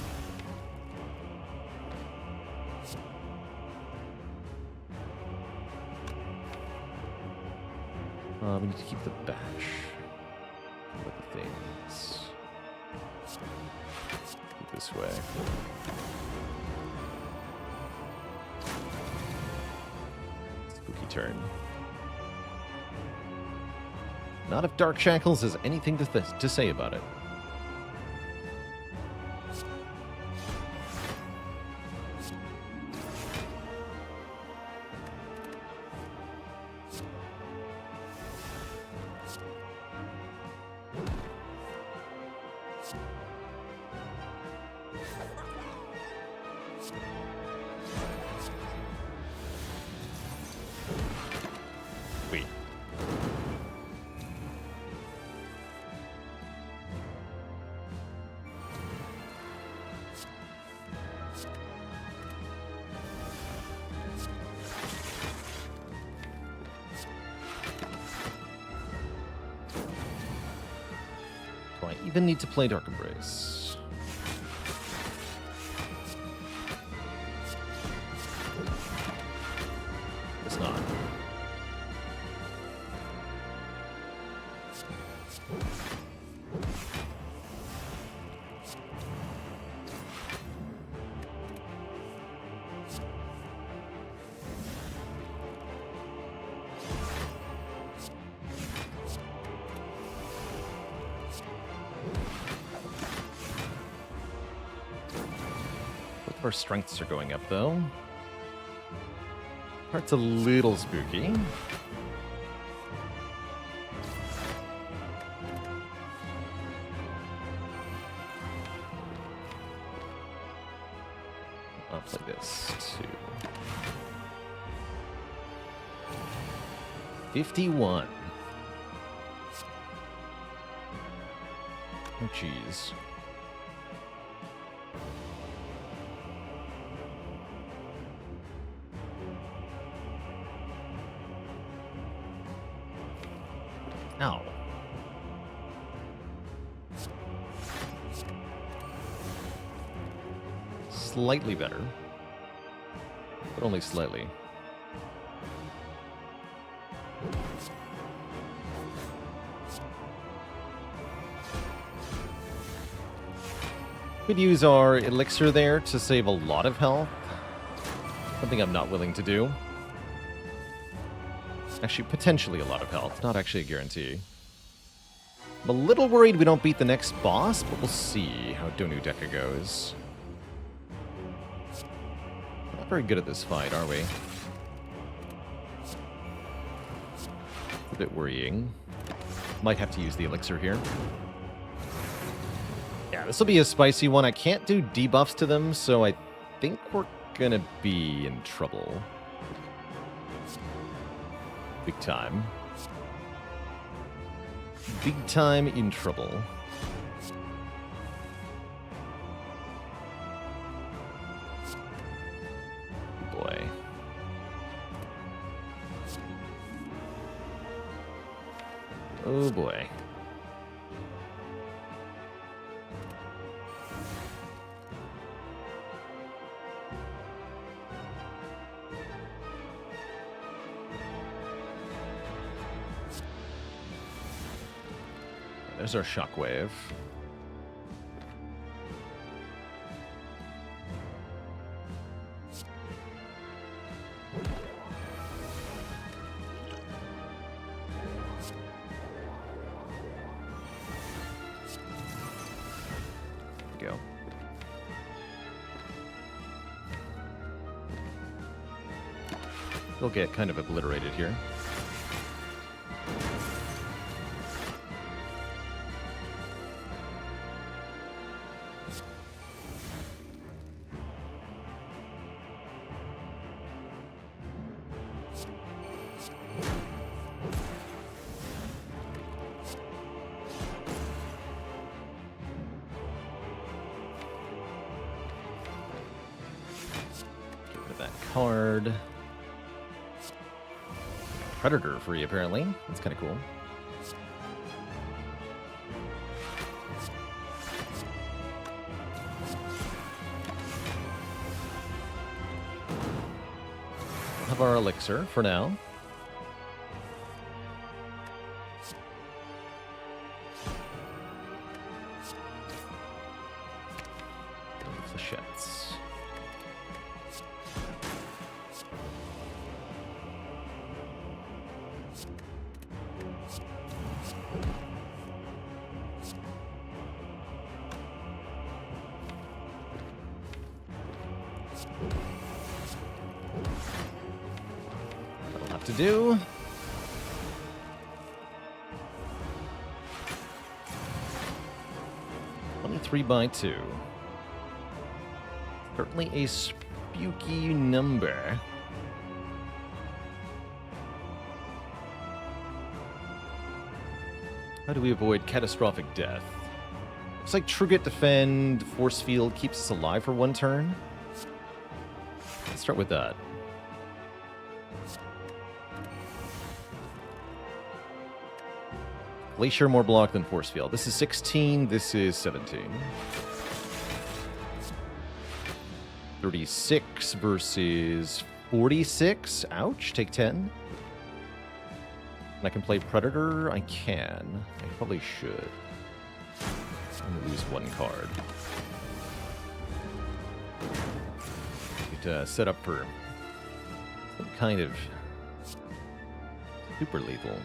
We need to keep the bash. What the things. Keep this way. Spooky turn. Not if Dark Shackles has anything to say about it. Sweet. even need to play Dark Embrace. It's not. Our strengths are going up, though. Part's a little spooky. I'll play this, too. 51. Oh, jeez. Ow. Slightly better. But only slightly. Could use our elixir there to save a lot of health. Something I'm not willing to do. Actually, potentially a lot of health. Not actually a guarantee. I'm a little worried we don't beat the next boss, but we'll see how Donu Deka goes. We're not very good at this fight, are we? A bit worrying. Might have to use the elixir here. Yeah, this will be a spicy one. I can't do debuffs to them, so I think we're gonna be in trouble. Big time. Big time in trouble. Boy. Oh boy. There's our shockwave. There we go. We'll get kind of obliterated here. Card. Predator free, apparently. That's kind of cool. We'll have our elixir for now. Flechettes. That'll have to do. Only 3x2. Certainly a spooky number. How do we avoid catastrophic death? Looks like Trigger Defend, Force Field keeps us alive for one turn. Let's start with that. Glacier more block than Force Field. This is 16, this is 17. 36 versus 46. Ouch, take 10. And I can play Predator? I can. I probably should. I'm going to lose one card. Need set up for some kind of super lethal.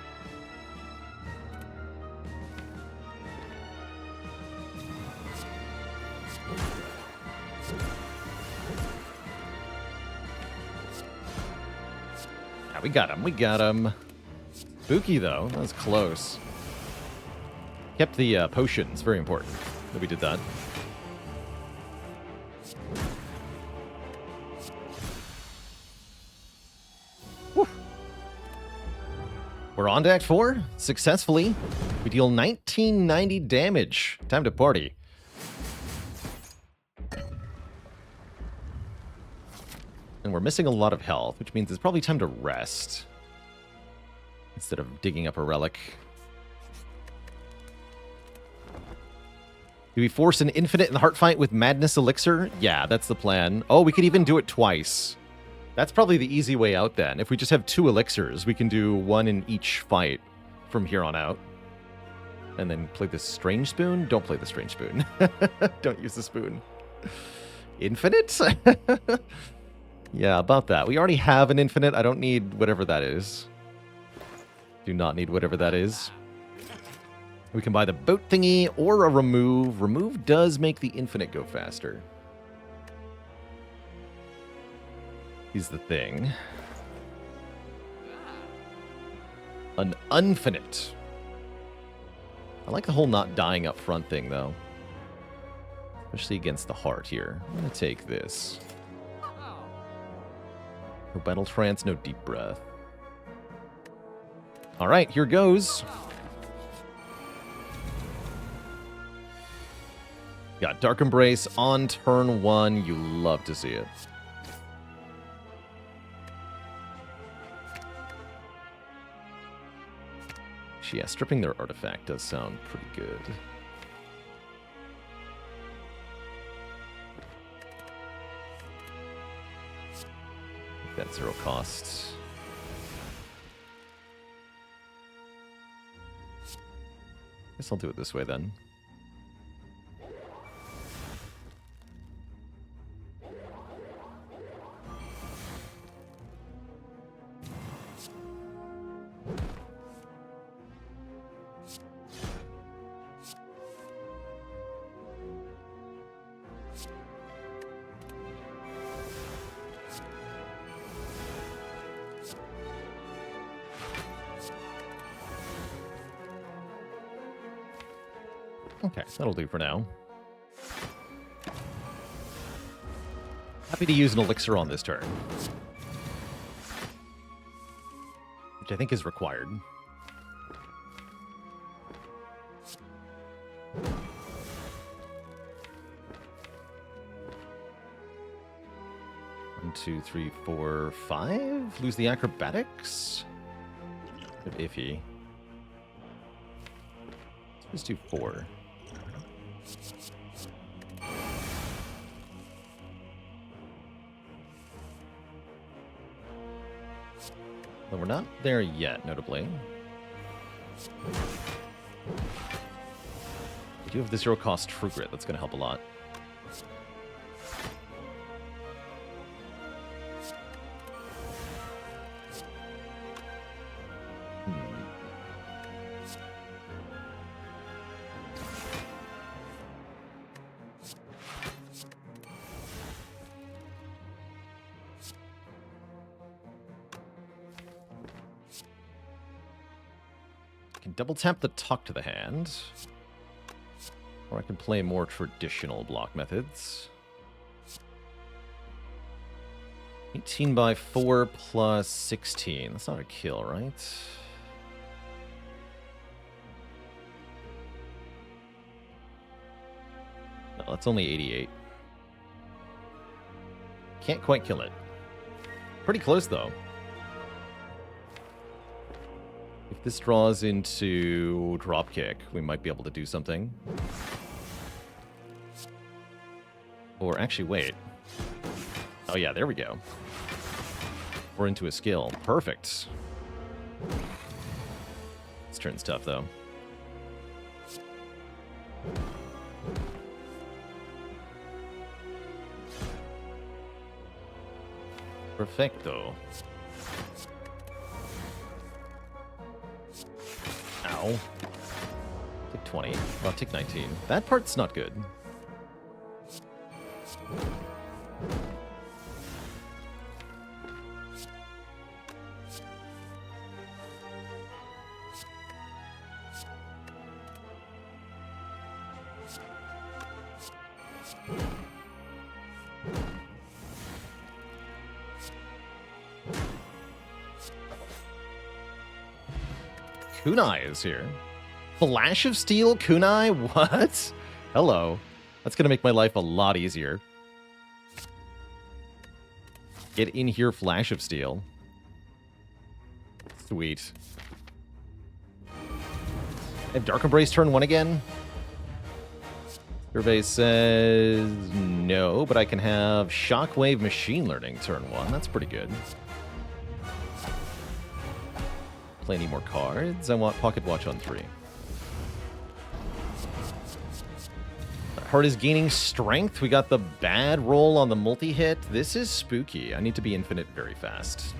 We got him. We got him. Spooky, though. That was close. Kept the potions. Very important that we did that. Whew. We're on to Act 4. Successfully. We deal 1990 damage. Time to party. And we're missing a lot of health, which means it's probably time to rest. Instead of digging up a relic. Do we force an infinite in the heart fight with Madness Elixir? Yeah, that's the plan. Oh, we could even do it twice. That's probably the easy way out then. If we just have 2 elixirs, we can do 1 in each fight from here on out. And then play the Strange Spoon? Don't play the Strange Spoon. Don't use the spoon. Infinite? Yeah, about that. We already have an infinite. I don't need whatever that is. Do not need whatever that is. We can buy the boat thingy or a remove. Remove does make the infinite go faster. Here's the thing. An infinite. I like the whole not dying up front thing, though. Especially against the heart here. I'm going to take this. No battle trance, no deep breath. All right, here goes. Got Dark Embrace on turn 1. You love to see it. Yeah, stripping their artifact does sound pretty good. That's 0 cost. Guess I'll do it this way then. Okay, that'll do for now. Happy to use an elixir on this turn. Which I think is required. One, 2, 3, 4, 5. Lose the acrobatics? Bit iffy. Let's do 4. But we're not there yet, notably. We do have the 0 cost True Grit. That's going to help a lot. Double tap the Talk to the Hand. Or I can play more traditional block methods. 18 by 4 plus 16. That's not a kill, right? No, that's only 88. Can't quite kill it. Pretty close, though. If this draws into dropkick, we might be able to do something. Or actually, wait. Oh yeah, there we go. We're into a skill. Perfect. This turn's tough, though. Perfecto. Ow. Take 20. Well, take 19. That part's not good. Kunai is here. Flash of Steel Kunai? What? Hello. That's going to make my life a lot easier. Get in here, Flash of Steel. Sweet. I have Dark Embrace turn 1 again? Survey says no, but I can have Shockwave Machine Learning turn 1. That's pretty good. Play any more cards? I want Pocket Watch on 3. Heart is gaining strength. We got the bad roll on the multi-hit. This is spooky. I need to be infinite very fast.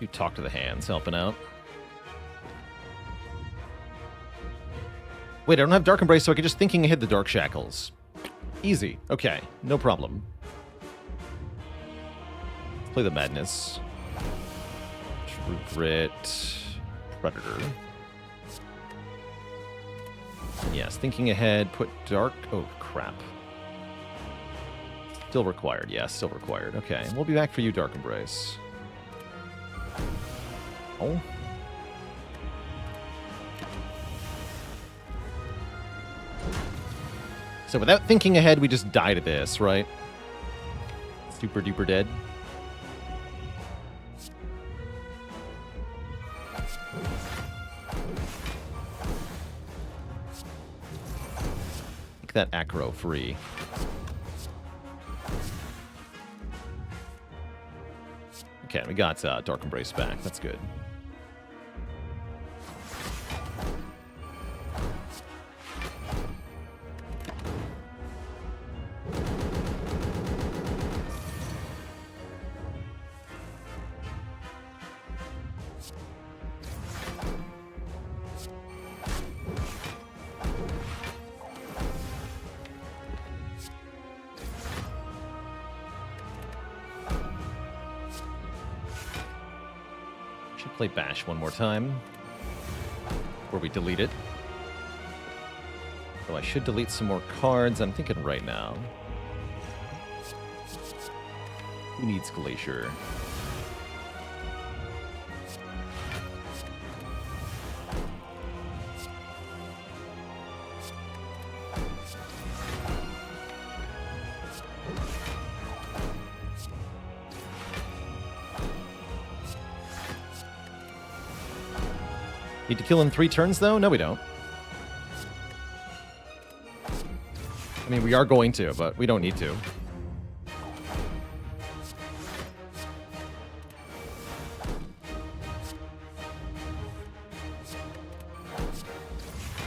You talk to the hands, helping out. Wait, I don't have Dark Embrace, so I can just thinking ahead the Dark Shackles. Easy. Okay, no problem. Let's play the Madness. True Grit. Predator. Yes, thinking ahead, put Dark... Oh, crap. Still required. Yeah, still required. Okay, we'll be back for you, Dark Embrace. Oh. So without thinking ahead, we just die to this, right? Super duper dead. Make that aggro free. Okay, we got Dark Embrace back. That's good. Play Bash one more time before we delete it. So I should delete some more cards. I'm thinking right now. Who needs Glacier? Need to kill in 3 turns, though? No, we don't. I mean, we are going to, but we don't need to.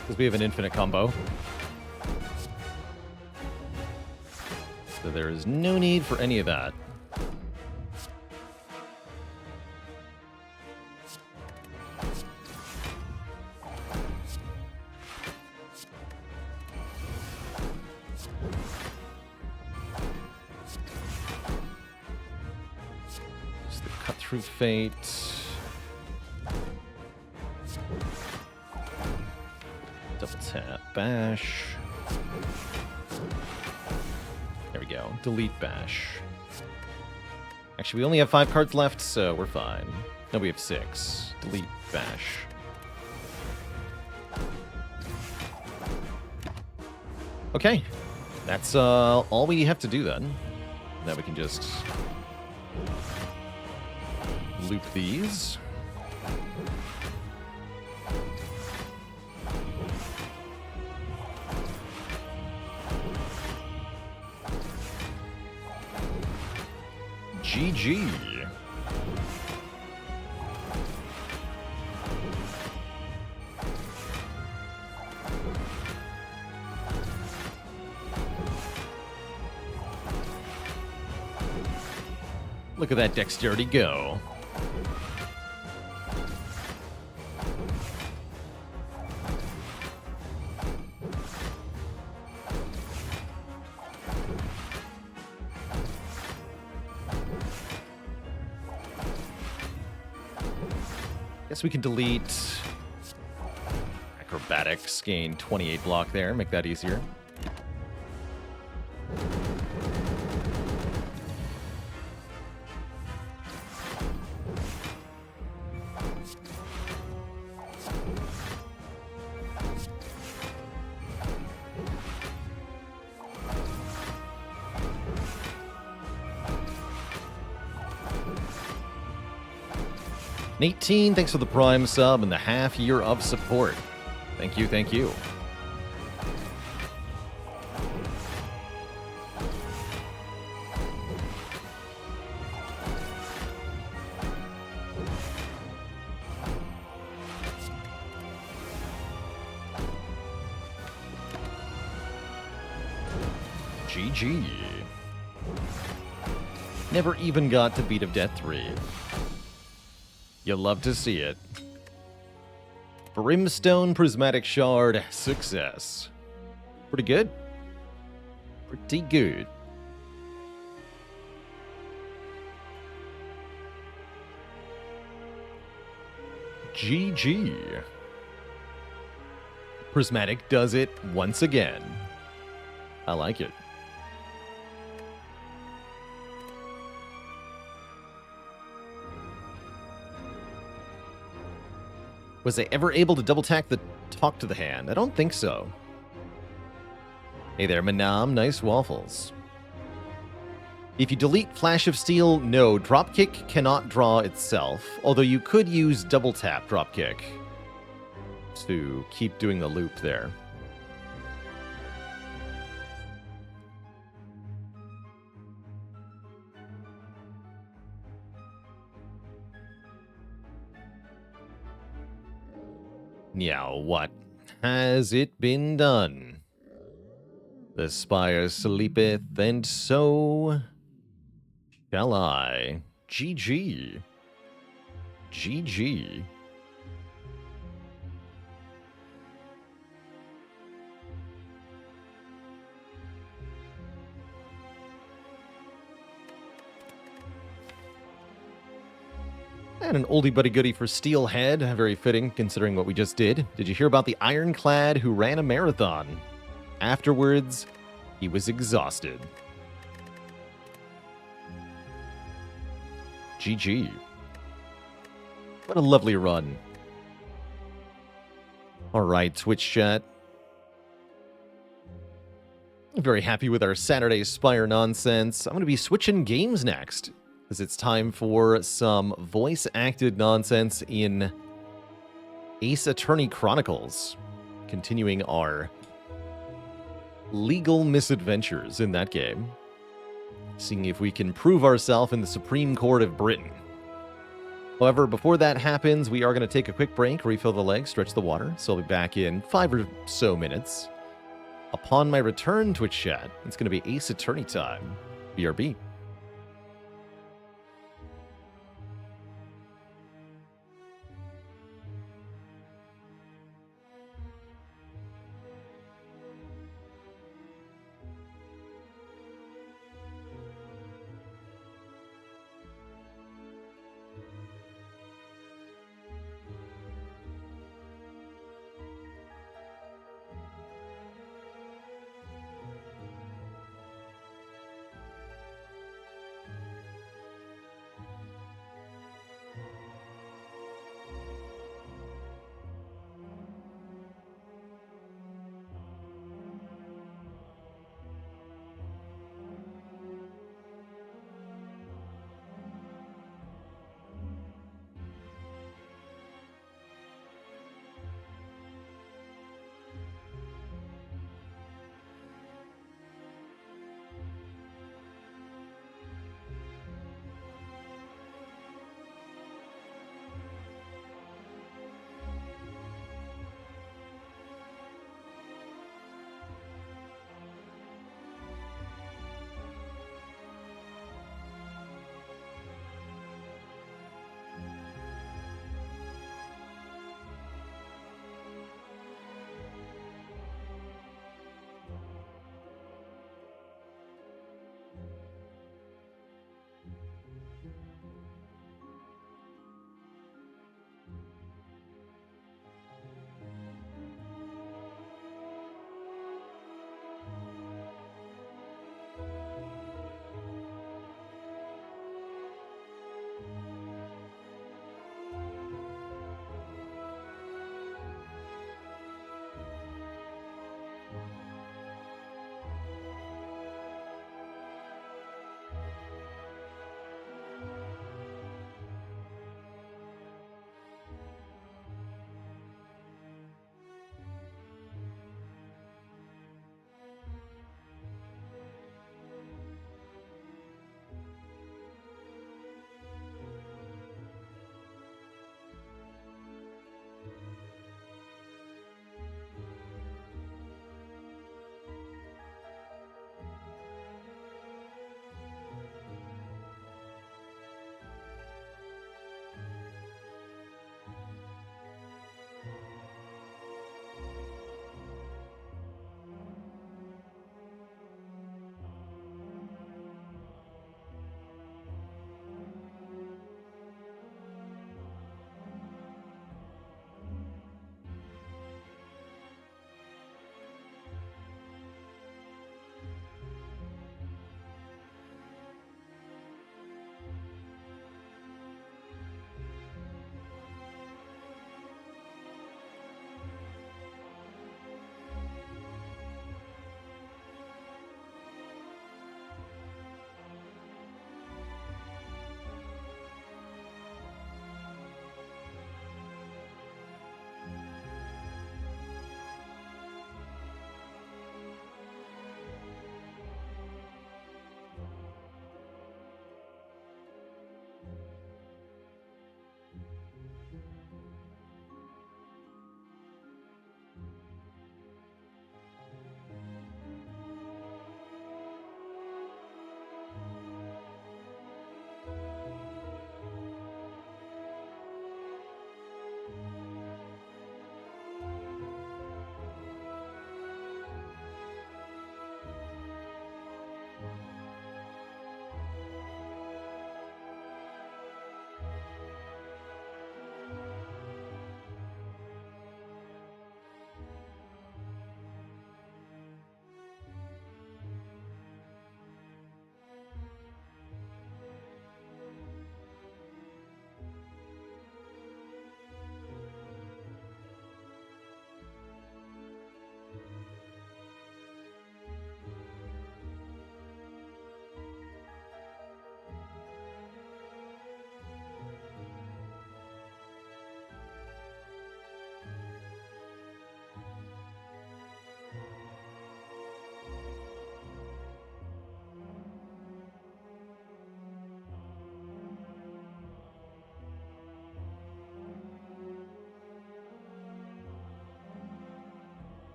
Because we have an infinite combo. So there is no need for any of that. Through Fate. Double tap, Bash. There we go. Delete Bash. Actually, we only have 5 cards left, so we're fine. No, we have 6. Delete, bash. Okay. That's all we have to do then. Now we can just loop these. GG. Look at that dexterity go. Guess we can delete acrobatics, gain 28 block there, make that easier. And 18, thanks for the Prime sub and the half year of support. Thank you, thank you. GG. Never even got to Beat of Death 3. You love to see it. Brimstone Prismatic Shard, success. Pretty good. Pretty good. GG. Prismatic does it once again. I like it. Was I ever able to double talk to the hand? I don't think so. Hey there, Manam. Nice waffles. If you delete Flash of Steel, no. Dropkick cannot draw itself, although you could use double tap Dropkick to keep doing the loop there. Now, what has it been done? The Spire sleepeth, and so shall I. GG. GG. And an oldie but a goodie for Steelhead. Very fitting, considering what we just did. Did you hear about the Ironclad who ran a marathon? Afterwards, he was exhausted. GG. What a lovely run. Alright, Twitch chat. I'm very happy with our Saturday Spire nonsense. I'm going to be switching games next, because it's time for some voice-acted nonsense in Ace Attorney Chronicles, continuing our legal misadventures in that game, seeing if we can prove ourselves in the Supreme Court of Britain. However, before that happens, we are going to take a quick break, refill the legs, stretch the water, so I'll be back in 5 or so minutes. Upon my return, Twitch chat, it's going to be Ace Attorney time. BRB.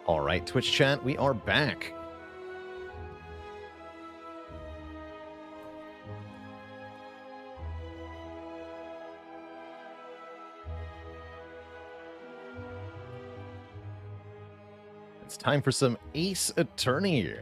All right, Twitch chat, we are back. It's time for some Ace Attorney.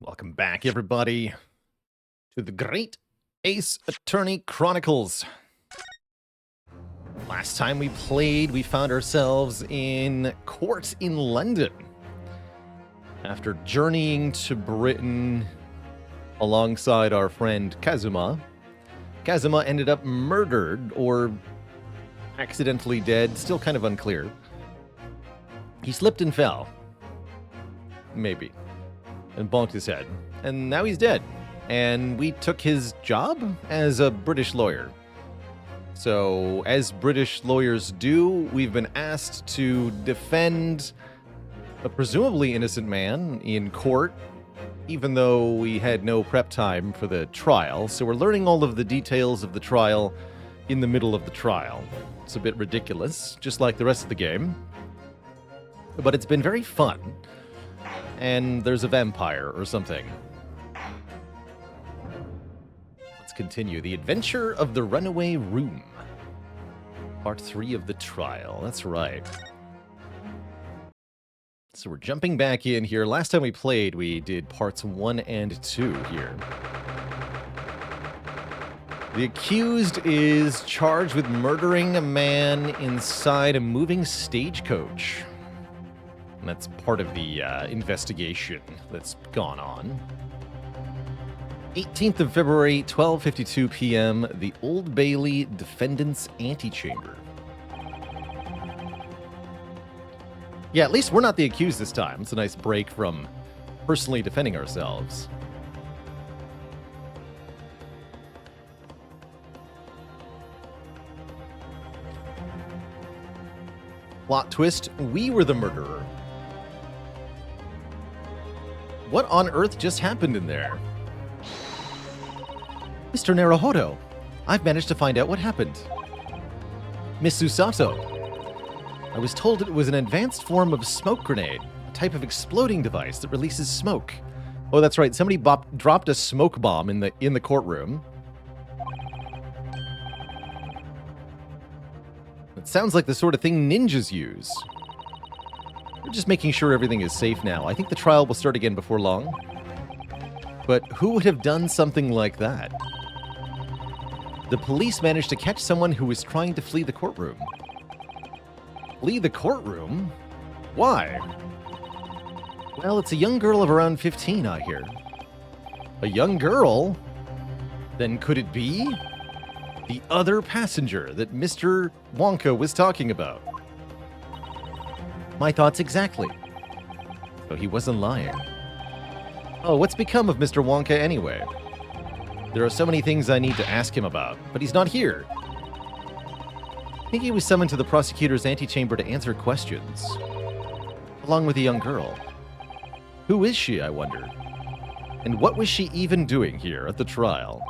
Welcome back, everybody, to the great Ace Attorney Chronicles. Last time we played, we found ourselves in court in London. After journeying to Britain alongside our friend Kazuma, Kazuma ended up murdered or accidentally dead, still kind of unclear. He slipped and fell. Maybe. And bonked his head. And now he's dead. And we took his job as a British lawyer. So, as British lawyers do, we've been asked to defend a presumably innocent man in court, even though we had no prep time for the trial. So we're learning all of the details of the trial in the middle of the trial. It's a bit ridiculous, just like the rest of the game. But it's been very fun. And there's a vampire or something. Let's continue. The Adventure of the Runaway Room. Part 3 of the trial. That's right. So we're jumping back in here. Last time we played, we did parts 1 and 2 here. The accused is charged with murdering a man inside a moving stagecoach. And that's part of the investigation that's gone on. 18th of February, 12:52 p.m., the Old Bailey Defendant's Antechamber. Yeah, at least we're not the accused this time. It's a nice break from personally defending ourselves. Plot twist, we were the murderer. What on earth just happened in there? Mr. Naruhodo, I've managed to find out what happened. Miss Susato, I was told it was an advanced form of smoke grenade, a type of exploding device that releases smoke. Oh, that's right, somebody dropped a smoke bomb in the courtroom. It sounds like the sort of thing ninjas use. We're just making sure everything is safe now. I think the trial will start again before long. But who would have done something like that? The police managed to catch someone who was trying to flee the courtroom. Flee the courtroom? Why? Well, it's a young girl of around 15, I hear. A young girl? Then could it be the other passenger that Mr. Wonka was talking about? My thoughts exactly. So he wasn't lying. Oh, what's become of Mr. Wonka anyway? There are so many things I need to ask him about, but he's not here. I think he was summoned to the prosecutor's antechamber to answer questions, along with a young girl. Who is she, I wonder? And what was she even doing here at the trial?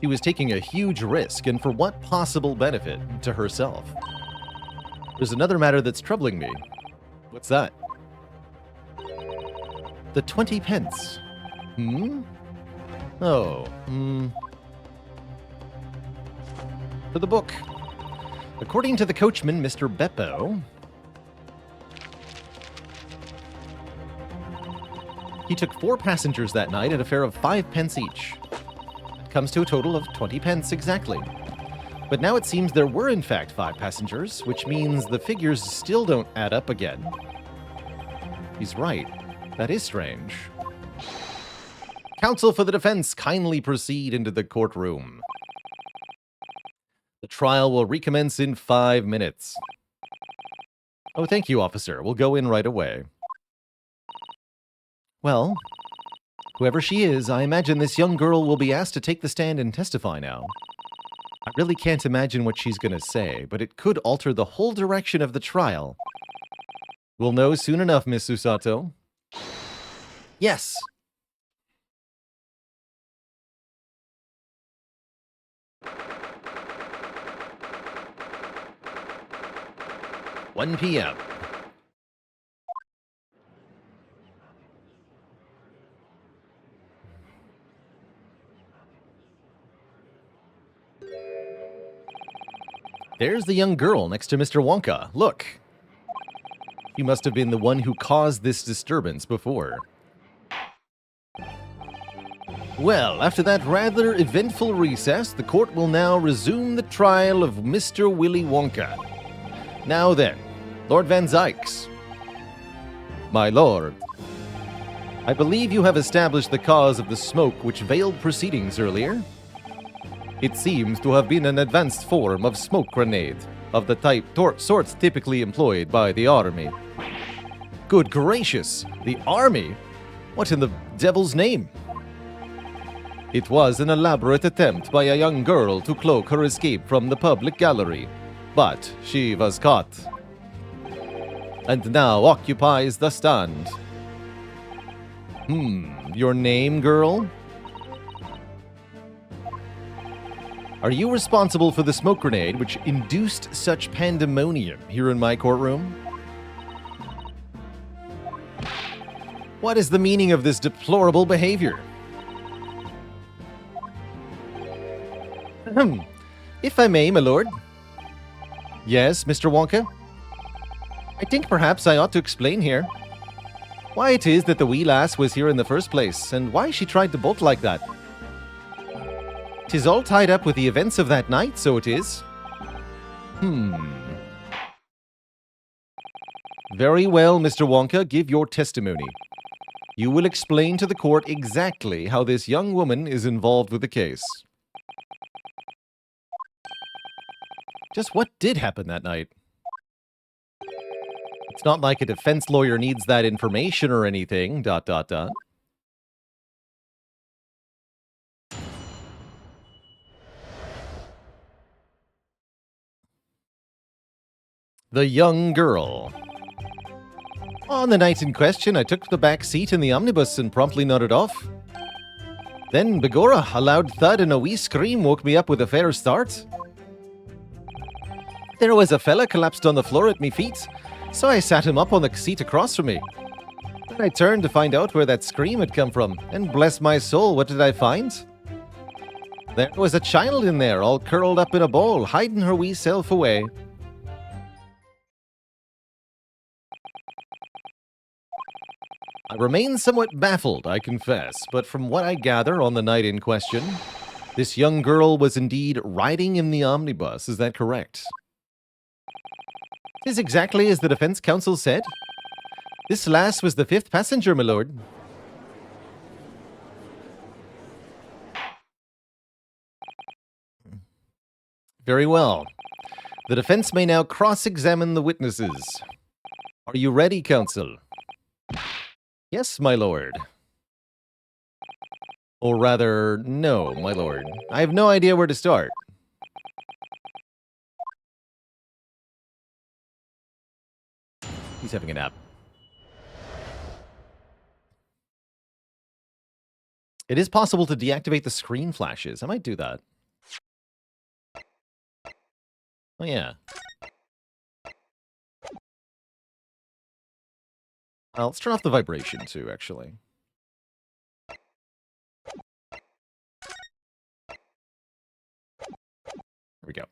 She was taking a huge risk, and for what possible benefit to herself? There's another matter that's troubling me. What's that? The 20 pence. Oh, For the book. According to the coachman, Mr. Beppo, he took 4 passengers that night at a fare of 5 pence each. That comes to a total of 20 pence exactly. But now it seems there were in fact 5 passengers, which means the figures still don't add up again. He's right. That is strange. Counsel for the defense, kindly proceed into the courtroom. The trial will recommence in 5 minutes. Oh, thank you, officer. We'll go in right away. Well, whoever she is, I imagine this young girl will be asked to take the stand and testify now. I really can't imagine what she's going to say, but it could alter the whole direction of the trial. We'll know soon enough, Miss Susato. Yes. "1 p.m. There's the young girl next to Mr. Wonka. Look. He must have been the one who caused this disturbance before. Well, after that rather eventful recess, the court will now resume the trial of Mr. Willy Wonka. Now then, Lord Van Zykes. My lord, I believe you have established the cause of the smoke which veiled proceedings earlier. It seems to have been an advanced form of smoke grenade, of the sorts typically employed by the army. Good gracious, the army? What in the devil's name? It was an elaborate attempt by a young girl to cloak her escape from the public gallery, but she was caught, and now occupies the stand. Your name, girl? Are you responsible for the smoke grenade which induced such pandemonium here in my courtroom? What is the meaning of this deplorable behavior? If I may, my lord. Yes, Mr. Wonka? I think perhaps I ought to explain here why it is that the wee lass was here in the first place, and why she tried to bolt like that. 'Tis all tied up with the events of that night, so it is. Very well, Mr. Wonka, give your testimony. You will explain to the court exactly how this young woman is involved with the case. Just what did happen that night? It's not like a defense lawyer needs that information or anything, ... The young girl. On the night in question, I took the back seat in the omnibus and promptly nodded off. Then, begorra, a loud thud and a wee scream woke me up with a fair start. There was a fella collapsed on the floor at me feet, so I sat him up on the seat across from me. Then I turned to find out where that scream had come from, and bless my soul, what did I find? There was a child in there, all curled up in a ball, hiding her wee self away. I remain somewhat baffled, I confess, but from what I gather on the night in question, this young girl was indeed riding in the omnibus, is that correct? 'Tis exactly as the defense counsel said. This lass was the 5th passenger, my lord. Very well. The defense may now cross-examine the witnesses. Are you ready, counsel? Yes, my lord. Or rather, no, my lord. I have no idea where to start. He's having a nap. It is possible to deactivate the screen flashes. I might do that. Oh, yeah. Well, let's turn off the vibration, too, actually. There we go.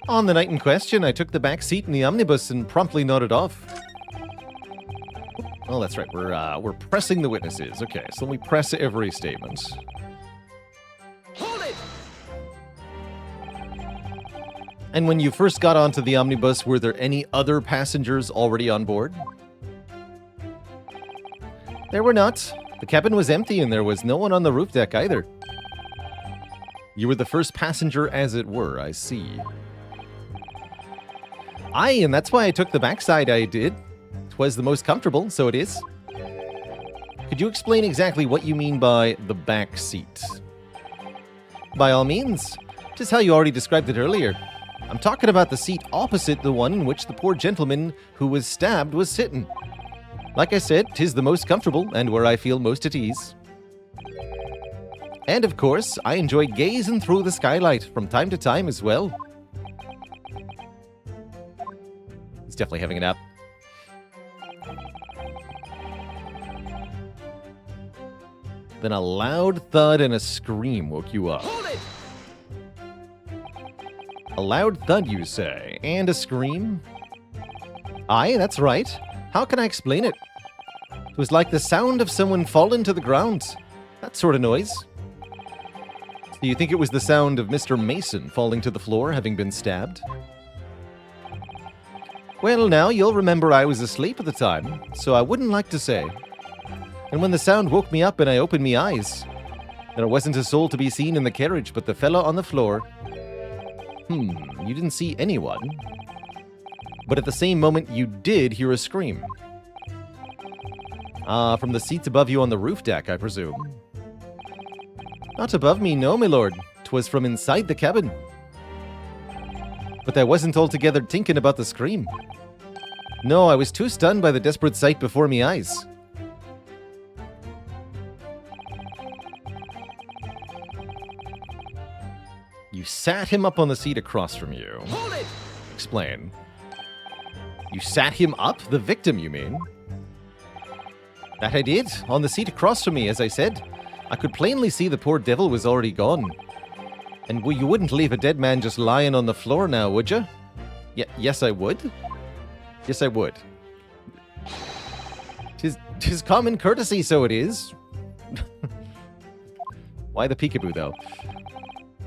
On the night in question, I took the back seat in the omnibus and promptly nodded off. Oh, that's right. We're pressing the witnesses. Okay, so let me press every statement. Hold it! And when you first got onto the omnibus, were there any other passengers already on board? There were not. The cabin was empty and there was no one on the roof deck either. You were the first passenger, as it were, I see. Aye, and that's why I took the backside I did. 'Twas the most comfortable, so it is. Could you explain exactly what you mean by the back seat? By all means. 'Tis how you already described it earlier. I'm talking about the seat opposite the one in which the poor gentleman who was stabbed was sitting. Like I said, 'tis the most comfortable and where I feel most at ease. And of course, I enjoy gazing through the skylight from time to time as well. He's definitely having a nap. Then a loud thud and a scream woke you up. Hold it! A loud thud, you say, and a scream? Aye, that's right. How can I explain it? It was like the sound of someone falling to the ground. That sort of noise. Do you think it was the sound of Mr. Mason falling to the floor, having been stabbed? Well, now, you'll remember I was asleep at the time, so I wouldn't like to say. And when the sound woke me up and I opened me eyes, there wasn't a soul to be seen in the carriage but the fella on the floor. You didn't see anyone. But at the same moment, you did hear a scream. From the seats above you on the roof deck, I presume. Not above me, no, my lord. 'Twas from inside the cabin. But I wasn't altogether thinking about the scream. No, I was too stunned by the desperate sight before me eyes. You sat him up on the seat across from you. Hold it! Explain. You sat him up? The victim, you mean? That I did, on the seat across from me, as I said. I could plainly see the poor devil was already gone. And you wouldn't leave a dead man just lying on the floor now, would you? Yes, I would. Yes, I would. 'Tis common courtesy, so it is. Why the peekaboo, though?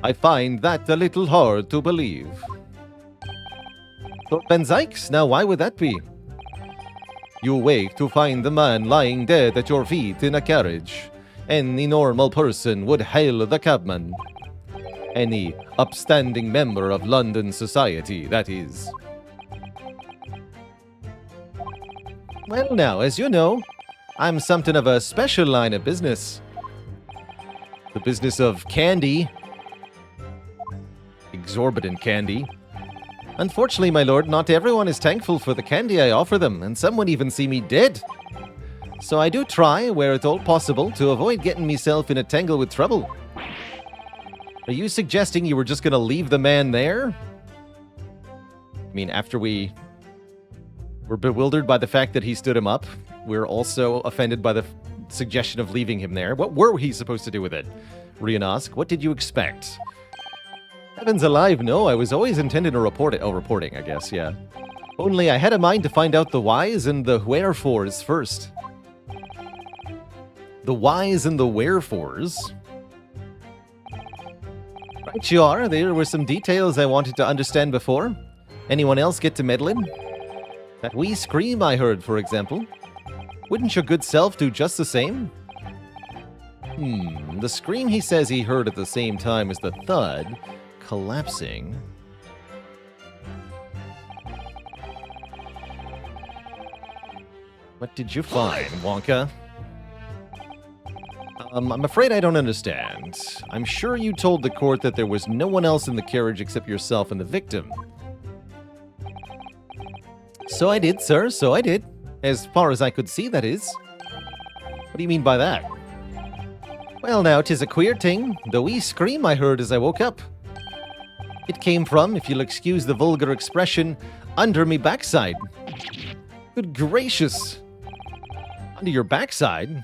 I find that a little hard to believe. Lord Van Zykes, now why would that be? You wake to find the man lying dead at your feet in a carriage. Any normal person would hail the cabman. Any upstanding member of London society, that is. Well now, as you know, I'm something of a special line of business. The business of candy. Exorbitant candy. Unfortunately, my lord, not everyone is thankful for the candy I offer them, and some would even see me dead. So I do try, where at all possible, to avoid getting myself in a tangle with trouble. Are you suggesting you were just going to leave the man there? I mean, after we were bewildered by the fact that he stood him up, we're also offended by the suggestion of leaving him there. What were we supposed to do with it? Rianask, what did you expect? Heavens alive, no, I was always intending to report it. Oh, reporting, I guess, yeah. Only I had a mind to find out the whys and the wherefores first. The whys and the wherefores? Right you are, there were some details I wanted to understand before. Anyone else get to meddling? That wee scream I heard, for example. Wouldn't your good self do just the same? The scream he says he heard at the same time as the thud collapsing. What did you find, Wonka? I'm afraid I don't understand. I'm sure you told the court that there was no one else in the carriage except yourself and the victim. So I did, sir, so I did. As far as I could see, that is. What do you mean by that? Well now, 'tis a queer thing, the wee scream I heard as I woke up. It came from, if you'll excuse the vulgar expression, under me backside. Good gracious. Under your backside?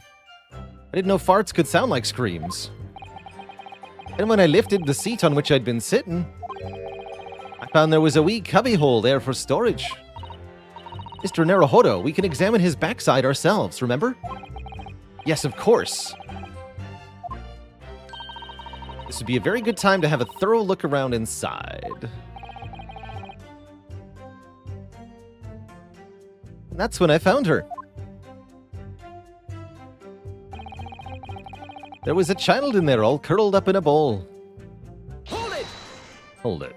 I didn't know farts could sound like screams. And when I lifted the seat on which I'd been sitting, I found there was a wee cubbyhole there for storage. Mr. Naruhodo, we can examine his backside ourselves, remember? Yes, of course. This would be a very good time to have a thorough look around inside. And that's when I found her. There was a child in there all curled up in a ball. Hold it! Hold it.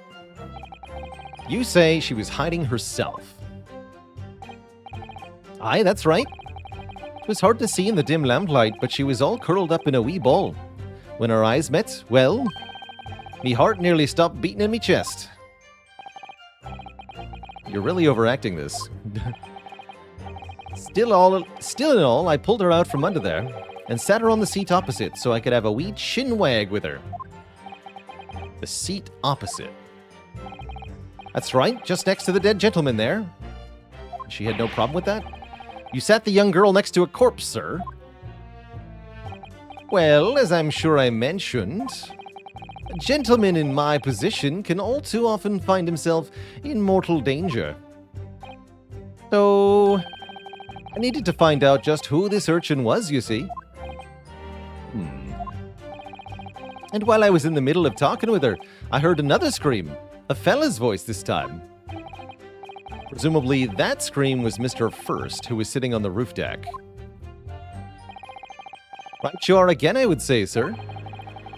You say she was hiding herself. Aye, that's right. It was hard to see in the dim lamplight, but she was all curled up in a wee ball. When our eyes met, well, me heart nearly stopped beating in me chest. You're really overacting this. Still in all, I pulled her out from under there and sat her on the seat opposite so I could have a wee chin wag with her. The seat opposite. That's right, just next to the dead gentleman there. She had no problem with that? You sat the young girl next to a corpse, sir. Well, as I'm sure I mentioned, a gentleman in my position can all too often find himself in mortal danger. So, I needed to find out just who this urchin was, you see. And while I was in the middle of talking with her, I heard another scream. A fella's voice this time. Presumably, that scream was Mr. First, who was sitting on the roof deck. Right you are again, I would say, sir.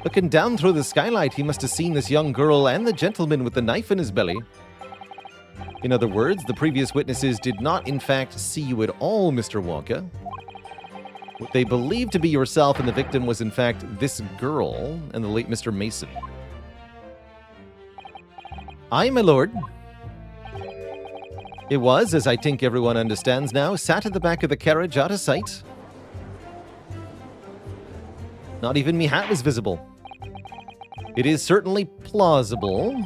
Looking down through the skylight, he must have seen this young girl and the gentleman with the knife in his belly. In other words, the previous witnesses did not, in fact, see you at all, Mr. Wonka. What they believed to be yourself and the victim was, in fact, this girl and the late Mr. Mason. Aye, my lord. It was, as I think everyone understands now, sat at the back of the carriage out of sight. Not even me hat was visible. It is certainly plausible.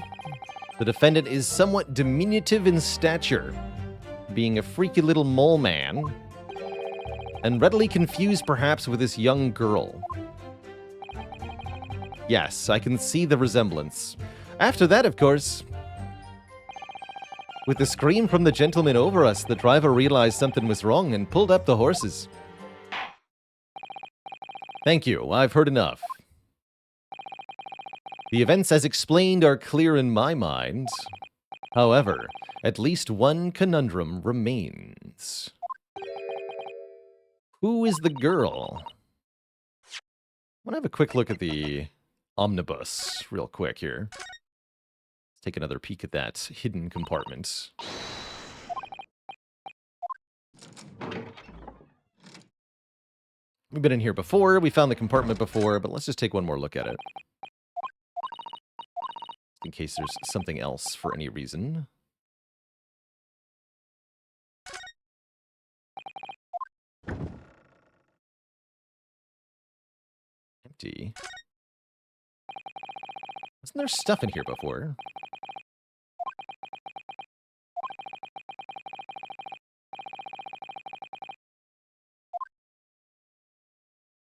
The defendant is somewhat diminutive in stature, being a freaky little mole man, and readily confused perhaps with this young girl. Yes, I can see the resemblance. After that, of course, with the scream from the gentleman over us, the driver realized something was wrong and pulled up the horses. Thank you, I've heard enough. The events as explained are clear in my mind. However, at least one conundrum remains. Who is the girl? I want to have a quick look at the omnibus real quick here. Let's take another peek at that hidden compartment. We've been in here before, we found the compartment before, but let's just take one more look at it. In case there's something else for any reason. Empty. Wasn't there stuff in here before?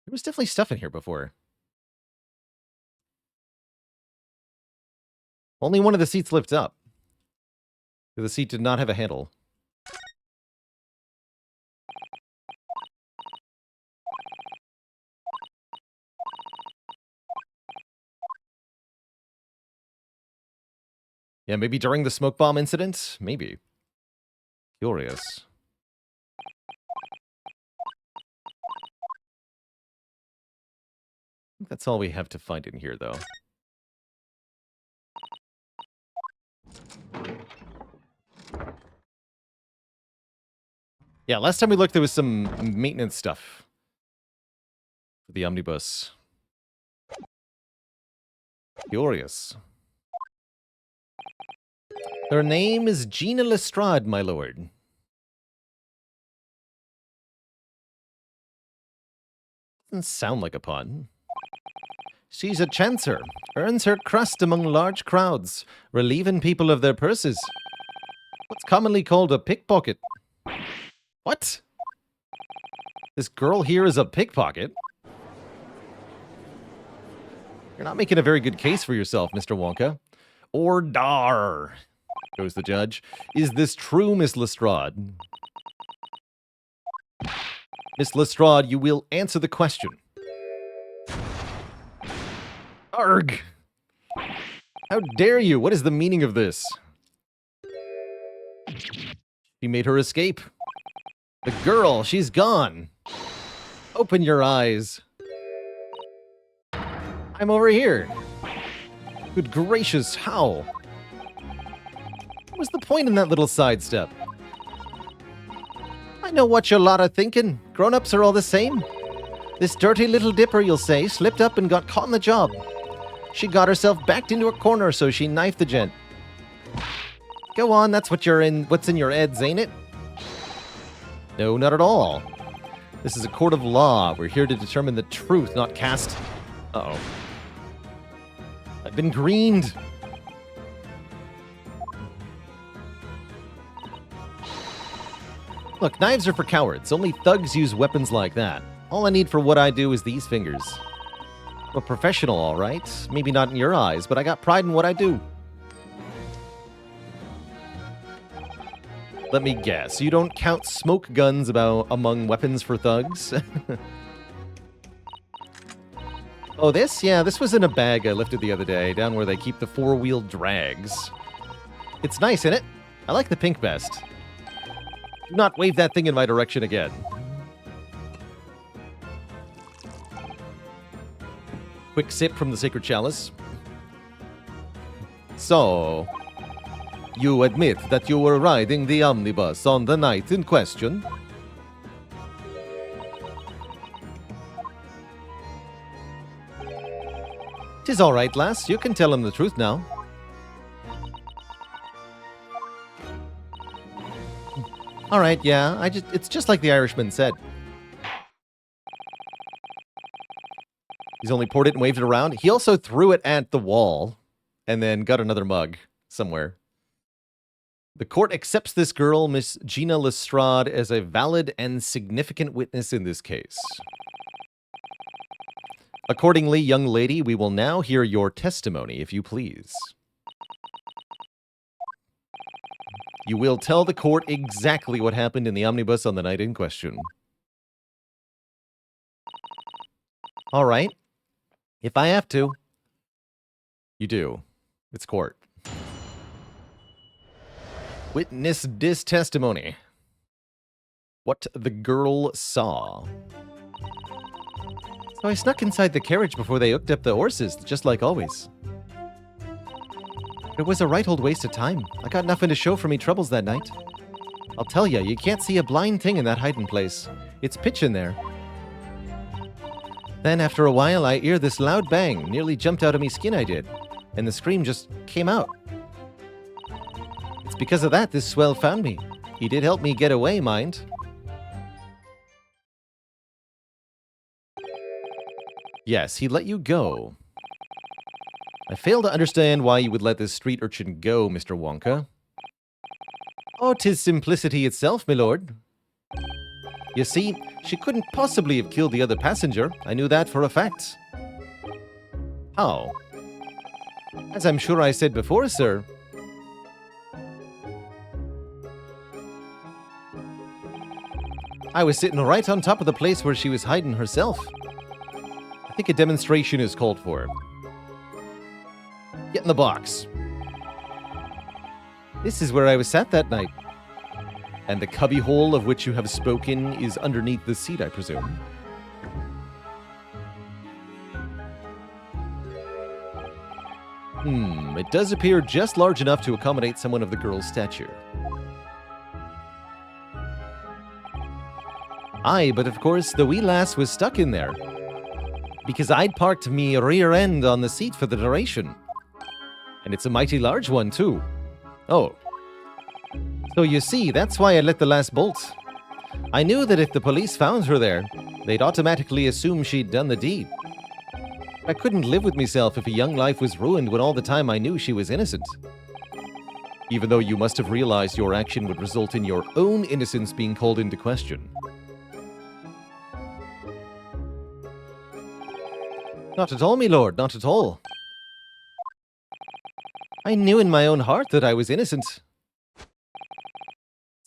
There was definitely stuff in here before. Only one of the seats lifts up. The seat did not have a handle. Yeah, maybe during the smoke bomb incident? Maybe. Curious. I think that's all we have to find in here, though. Yeah, last time we looked, there was some maintenance stuff for the omnibus. Curious. Her name is Gina Lestrade, my lord. Doesn't sound like a pun. She's a chancer, earns her crust among large crowds, relieving people of their purses. What's commonly called a pickpocket. What? This girl here is a pickpocket? You're not making a very good case for yourself, Mr. Wonka. Or dar, goes the judge. Is this true, Miss Lestrade? Miss Lestrade, you will answer the question. Arg! How dare you? What is the meaning of this? She made her escape. The girl, she's gone. Open your eyes. I'm over here. Good gracious, how? What was the point in that little sidestep? I know what you're lot of thinking. Grown-ups are all the same. This dirty little dipper, you'll say, slipped up and got caught in the job. She got herself backed into a corner, so she knifed the gent. Go on, that's what's in your heads, ain't it? No, not at all. This is a court of law. We're here to determine the truth, not cast... Uh-oh. I've been greened. Look, knives are for cowards. Only thugs use weapons like that. All I need for what I do is these fingers. I'm a professional, all right. Maybe not in your eyes, but I got pride in what I do. Let me guess. You don't count smoke guns among weapons for thugs? Oh, this? Yeah, this was in a bag I lifted the other day, down where they keep the four-wheeled drags. It's nice, isn't it? I like the pink best. Do not wave that thing in my direction again. Quick sip from the sacred chalice. So, you admit that you were riding the omnibus on the night in question? "'Tis all right, lass. You can tell him the truth now." All right, yeah. It's just like the Irishman said. He's only poured it and waved it around. He also threw it at the wall and then got another mug somewhere. The court accepts this girl, Miss Gina Lestrade, as a valid and significant witness in this case. Accordingly, young lady, we will now hear your testimony, if you please. You will tell the court exactly what happened in the omnibus on the night in question. All right. If I have to. You do. It's court. Witness this testimony. What the girl saw. So I snuck inside the carriage before they hooked up the horses, just like always. It was a right old waste of time. I got nothing to show for me troubles that night. I'll tell ya, you can't see a blind thing in that hiding place. It's pitch in there. Then after a while, I hear this loud bang. Nearly jumped out of me skin, I did. And the scream just came out. It's because of that this swell found me. He did help me get away, mind. Yes, he let you go. I fail to understand why you would let this street urchin go, Mr. Wonka. Oh, 'tis simplicity itself, my lord. You see, she couldn't possibly have killed the other passenger. I knew that for a fact. How? As I'm sure I said before, sir. I was sitting right on top of the place where she was hiding herself. I think a demonstration is called for. Get in the box. This is where I was sat that night. And the cubbyhole of which you have spoken is underneath the seat, I presume. It does appear just large enough to accommodate someone of the girl's stature. Aye, but of course, the wee lass was stuck in there. Because I'd parked me rear end on the seat for the duration. And it's a mighty large one, too. Oh. So you see, that's why I let the lass bolt. I knew that if the police found her there, they'd automatically assume she'd done the deed. I couldn't live with myself if a young life was ruined when all the time I knew she was innocent. Even though you must have realized your action would result in your own innocence being called into question. Not at all, my lord, not at all. I knew in my own heart that I was innocent.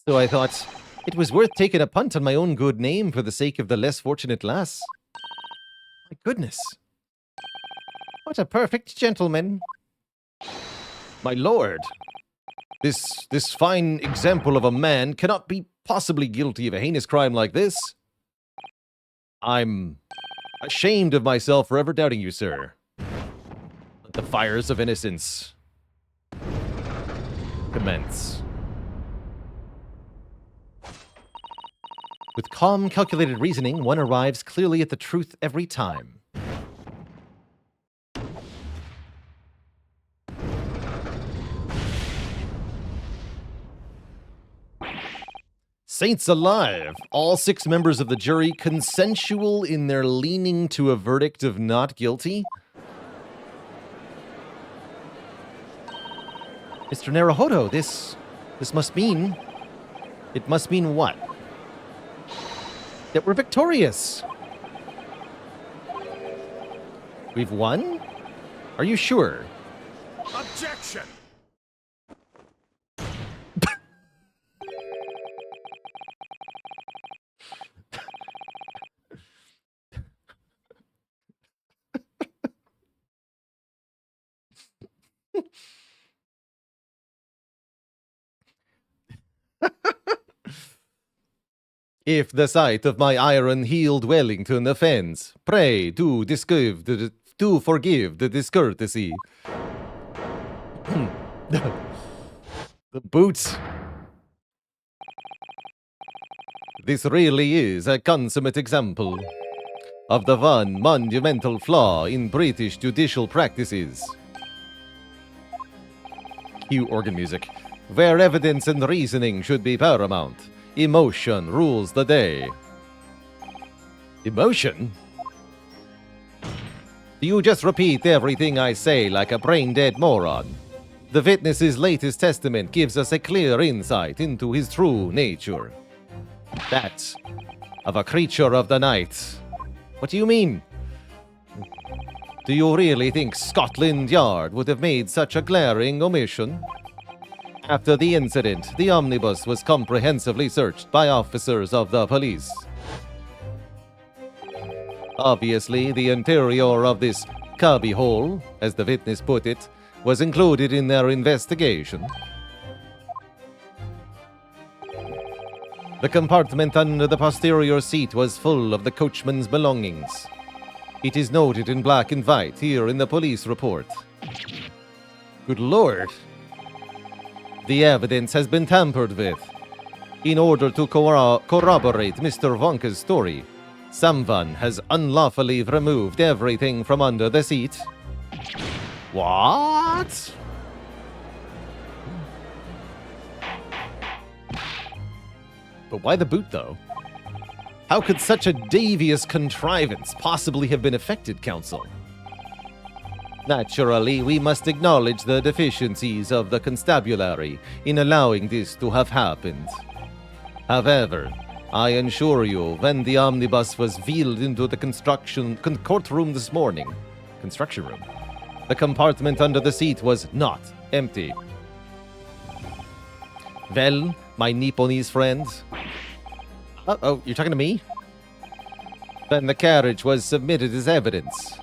So I thought, it was worth taking a punt on my own good name for the sake of the less fortunate lass. My goodness. What a perfect gentleman. My lord, this fine example of a man cannot be possibly guilty of a heinous crime like this. I'm ashamed of myself for ever doubting you, sir. Let the fires of innocence commence. With calm, calculated reasoning, one arrives clearly at the truth every time. Saints alive! All 6 members of the jury consensual in their leaning to a verdict of not guilty? Mr. Naruhodo, this must mean... It must mean what? That we're victorious. We've won? Are you sure? Objection! If the sight of my iron-heeled Wellington offends, pray do forgive the discourtesy. The boots. This really is a consummate example of the one monumental flaw in British judicial practices. Cue organ music. Where evidence and reasoning should be paramount, emotion rules the day. Emotion? Do you just repeat everything I say like a brain-dead moron? The witness's latest testament gives us a clear insight into his true nature. That of a creature of the night. What do you mean? Do you really think Scotland Yard would have made such a glaring omission? After the incident, the omnibus was comprehensively searched by officers of the police. Obviously, the interior of this cubbyhole, as the witness put it, was included in their investigation. The compartment under the posterior seat was full of the coachman's belongings. It is noted in black and white here in the police report. Good Lord! The evidence has been tampered with. In order to corroborate Mr. Wonka's story, someone has unlawfully removed everything from under the seat. What? But why the boot, though? How could such a devious contrivance possibly have been effected, counsel? Naturally, we must acknowledge the deficiencies of the constabulary in allowing this to have happened. However, I assure you, when the omnibus was wheeled into the courtroom this morning, construction room, the compartment under the seat was not empty. Well, my Nipponese friends. Oh, you're talking to me? Then the carriage was submitted as evidence.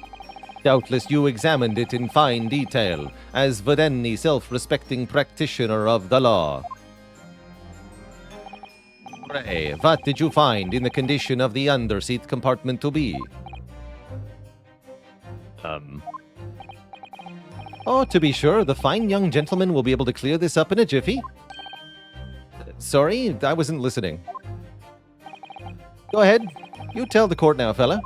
Doubtless you examined it in fine detail, as would any self-respecting practitioner of the law. Pray, what did you find in the condition of the underseat compartment to be? Oh, to be sure, the fine young gentleman will be able to clear this up in a jiffy. Sorry, I wasn't listening. Go ahead. You tell the court now, fella.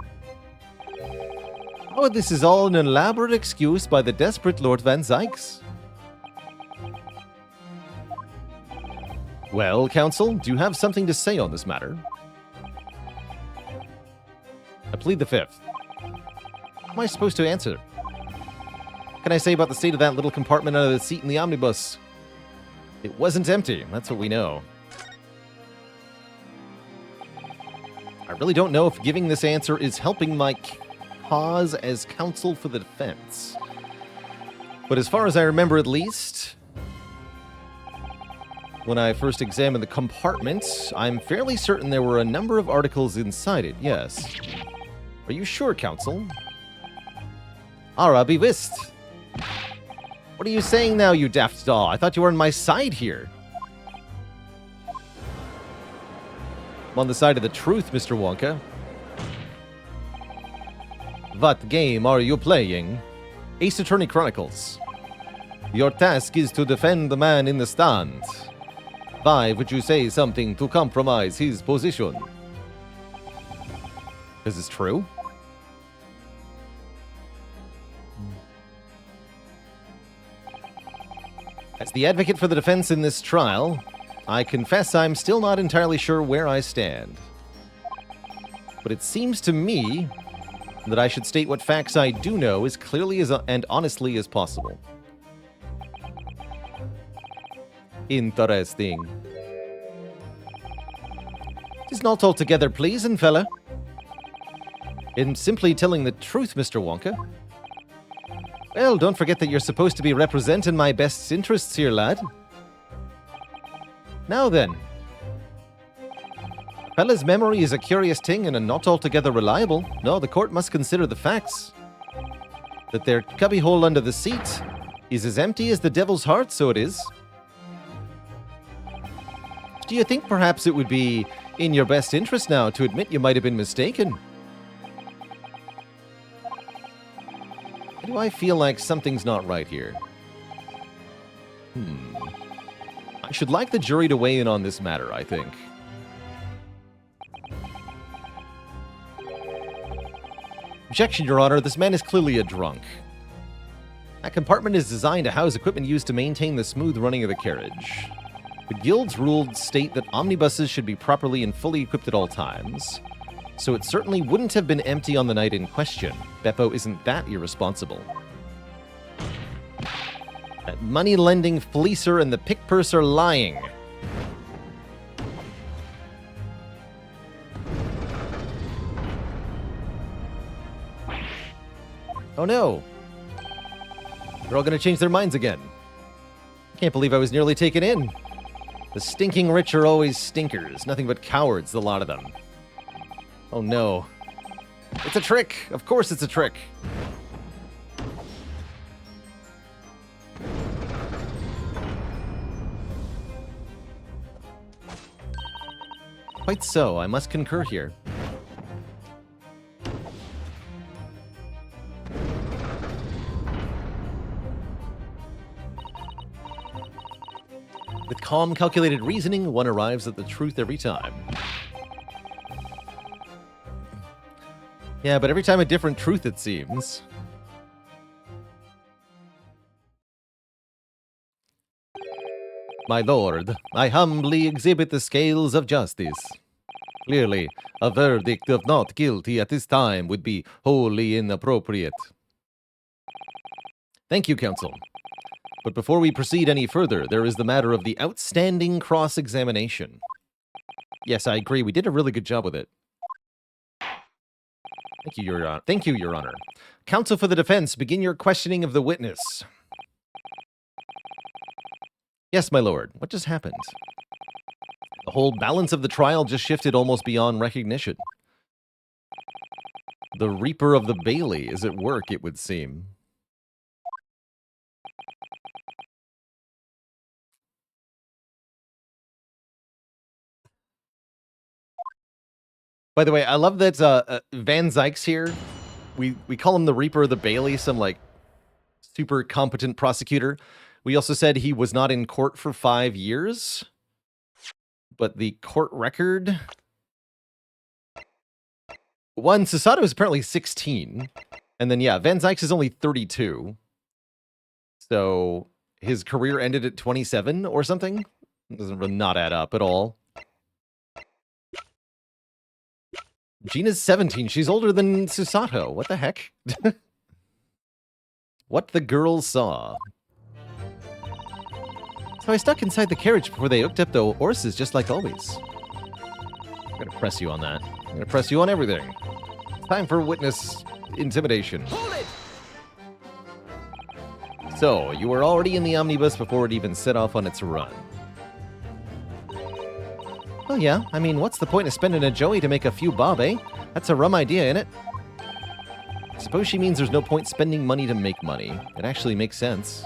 Oh, this is all an elaborate excuse by the desperate Lord Van Zykes. Well, counsel, do you have something to say on this matter? I plead the fifth. How am I supposed to answer? What can I say about the state of that little compartment under the seat in the omnibus? It wasn't empty, that's what we know. I really don't know if giving this answer is helping my cause as counsel for the defense. But as far as I remember at least, when I first examined the compartment, I'm fairly certain there were a number of articles inside it, yes. Are you sure, counsel? Ara be whist. What are you saying now, you daft doll? I thought you were on my side here. I'm on the side of the truth, Mr. Wonka. What game are you playing? Ace Attorney Chronicles. Your task is to defend the man in the stand. Why would you say something to compromise his position? Because it's true. As the advocate for the defense in this trial, I confess I'm still not entirely sure where I stand. But it seems to me that I should state what facts I do know as clearly and honestly as possible. Interesting. It's not altogether pleasing, fella. In simply telling the truth, Mr. Wonka. Well, don't forget that you're supposed to be representing my best interests here, lad. Now then. A fella's memory is a curious thing and not altogether reliable. No, the court must consider the facts. That their cubbyhole under the seat is as empty as the devil's heart, so it is. Do you think perhaps it would be in your best interest now to admit you might have been mistaken? Why do I feel like something's not right here? I should like the jury to weigh in on this matter, I think. Objection, Your Honor. This man is clearly a drunk. That compartment is designed to house equipment used to maintain the smooth running of the carriage. The Guild's rules state that omnibuses should be properly and fully equipped at all times, so it certainly wouldn't have been empty on the night in question. Beppo isn't that irresponsible. That money-lending fleecer and the pick-purse are lying. Oh no! They're all gonna change their minds again. Can't believe I was nearly taken in. The stinking rich are always stinkers. Nothing but cowards, the lot of them. Oh no. It's a trick! Of course it's a trick! Quite so, I must concur here. With calm, calculated reasoning, one arrives at the truth every time. Yeah, but every time a different truth, it seems. My lord, I humbly exhibit the scales of justice. Clearly, a verdict of not guilty at this time would be wholly inappropriate. Thank you, counsel. But before we proceed any further, there is the matter of the outstanding cross-examination. Yes, I agree. We did a really good job with it. Thank you, Your Honor. Thank you, Your Honor. Counsel for the defense, begin your questioning of the witness. Yes, my lord. What just happened? The whole balance of the trial just shifted almost beyond recognition. The Reaper of the Bailey is at work, it would seem. By the way, I love that Van Zyk's here. We call him the Reaper of the Bailey, some like super competent prosecutor. We also said he was not in court for 5 years, but the court record. One, Susato is apparently 16, and then yeah, Van Zyk's is only 32. So his career ended at 27 or something. It doesn't really not add up at all. Gina's 17. She's older than Susato. What the heck? What the girls saw. So I stuck inside the carriage before they hooked up the horses, just like always. I'm gonna press you on that. I'm gonna press you on everything. It's time for witness intimidation. Hold it! So, you were already in the omnibus before it even set off on its run. Well, yeah. I mean, what's the point of spending a joey to make a few bob, eh? That's a rum idea, innit? Suppose she means there's no point spending money to make money. It actually makes sense.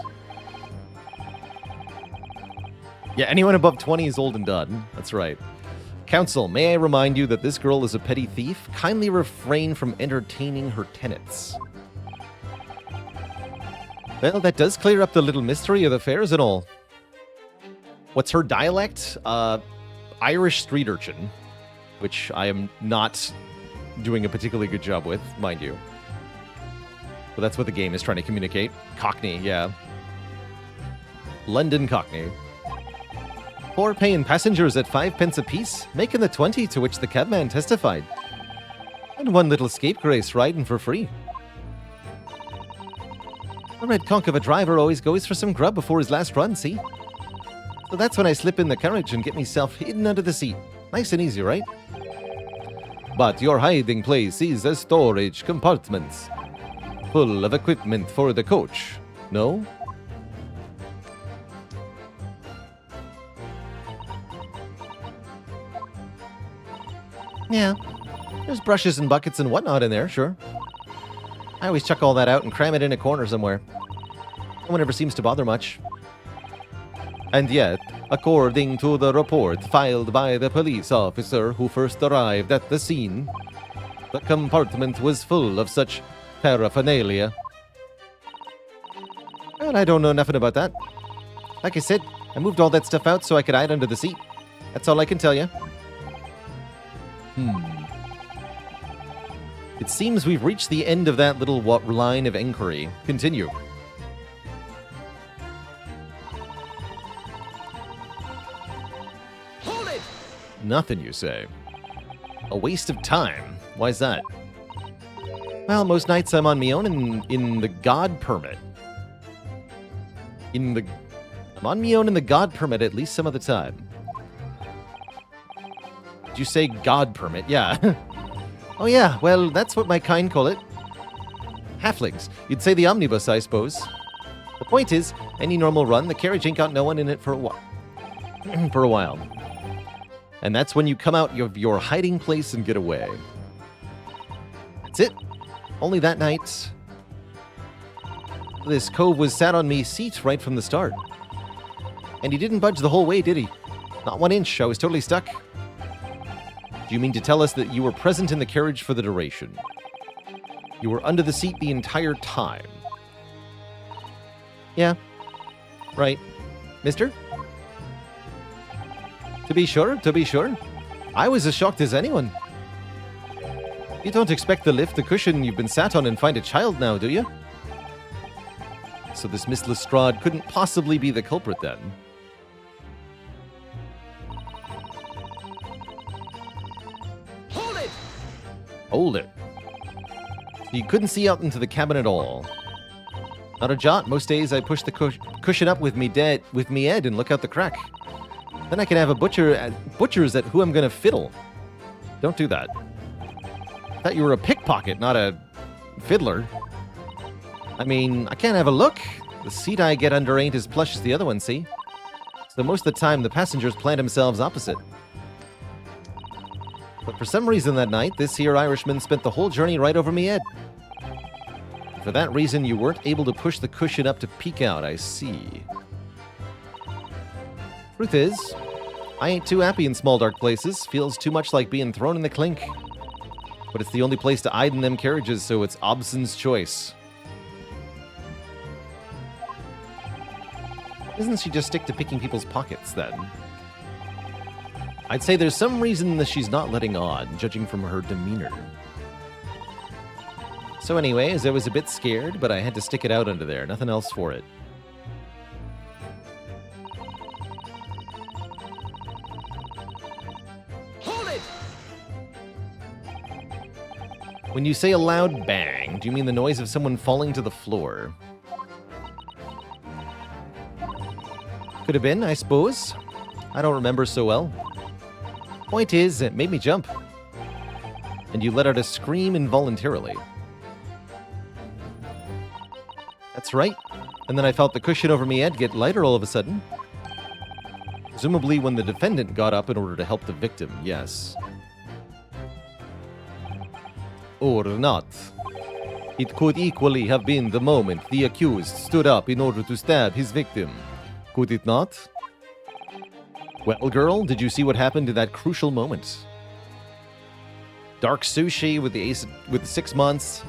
Yeah, anyone above 20 is old and done. That's right. Counsel, may I remind you that this girl is a petty thief? Kindly refrain from entertaining her tenants. Well, that does clear up the little mystery of the fares and all. What's her dialect? Irish street urchin, which I am not doing a particularly good job with, mind you. But that's what the game is trying to communicate. Cockney, yeah. London Cockney. 4 paying passengers at 5 pence apiece, making the 20 to which the cabman testified. And 1 little scapegrace riding for free. A red conch of a driver always goes for some grub before his last run, see? So that's when I slip in the carriage and get myself hidden under the seat. Nice and easy, right? But your hiding place is a storage compartment, full of equipment for the coach, no? Yeah, there's brushes and buckets and whatnot in there, sure. I always chuck all that out and cram it in a corner somewhere. No one ever seems to bother much. And yet, according to the report filed by the police officer who first arrived at the scene, the compartment was full of such paraphernalia. And I don't know nothing about that. Like I said, I moved all that stuff out so I could hide under the seat. That's all I can tell you. It seems we've reached the end of that little line of inquiry. Continue. Hold it! Nothing, you say. A waste of time. Why's that? Well, most nights I'm on my own in the God permit. I'm on my own in the God permit at least some of the time. Did you say God permit? Yeah. Oh yeah, well, that's what my kind call it. Halflings. You'd say the omnibus, I suppose. The point is, any normal run, the carriage ain't got no one in it for a while. For a while. And that's when you come out of your hiding place and get away. That's it. Only that night, this cove was sat on me seat right from the start. And he didn't budge the whole way, did he? Not 1 inch. I was totally stuck. Do you mean to tell us that you were present in the carriage for the duration? You were under the seat the entire time? Yeah. Right. Mister? To be sure, to be sure. I was as shocked as anyone. You don't expect to lift the cushion you've been sat on and find a child now, do you? So this Miss Lestrade couldn't possibly be the culprit then. Hold it. You couldn't see out into the cabin at all. Not a jot. Most days I push the cushion up with me head and look out the crack. Then I can have a butcher's at who I'm gonna fiddle. Don't do that. I thought you were a pickpocket, not a fiddler. I mean, I can't have a look. The seat I get under ain't as plush as the other one, see? So most of the time the passengers plant themselves opposite. But for some reason that night, this here Irishman spent the whole journey right over me head. For that reason, you weren't able to push the cushion up to peek out, I see. Truth is, I ain't too happy in small dark places. Feels too much like being thrown in the clink. But it's the only place to hide in them carriages, so it's Obson's choice. Doesn't she just stick to picking people's pockets, then? I'd say there's some reason that she's not letting on, judging from her demeanor. So anyways, I was a bit scared, but I had to stick it out under there. Nothing else for it. Hold it! When you say a loud bang, do you mean the noise of someone falling to the floor? Could have been, I suppose. I don't remember so well. Point is, it made me jump. And you let out a scream involuntarily. That's right. And then I felt the cushion over me head get lighter all of a sudden. Presumably when the defendant got up in order to help the victim, yes. Or not. It could equally have been the moment the accused stood up in order to stab his victim. Could it not? Well, girl, did you see what happened in that crucial moment? Dark Sushi with the 6 months.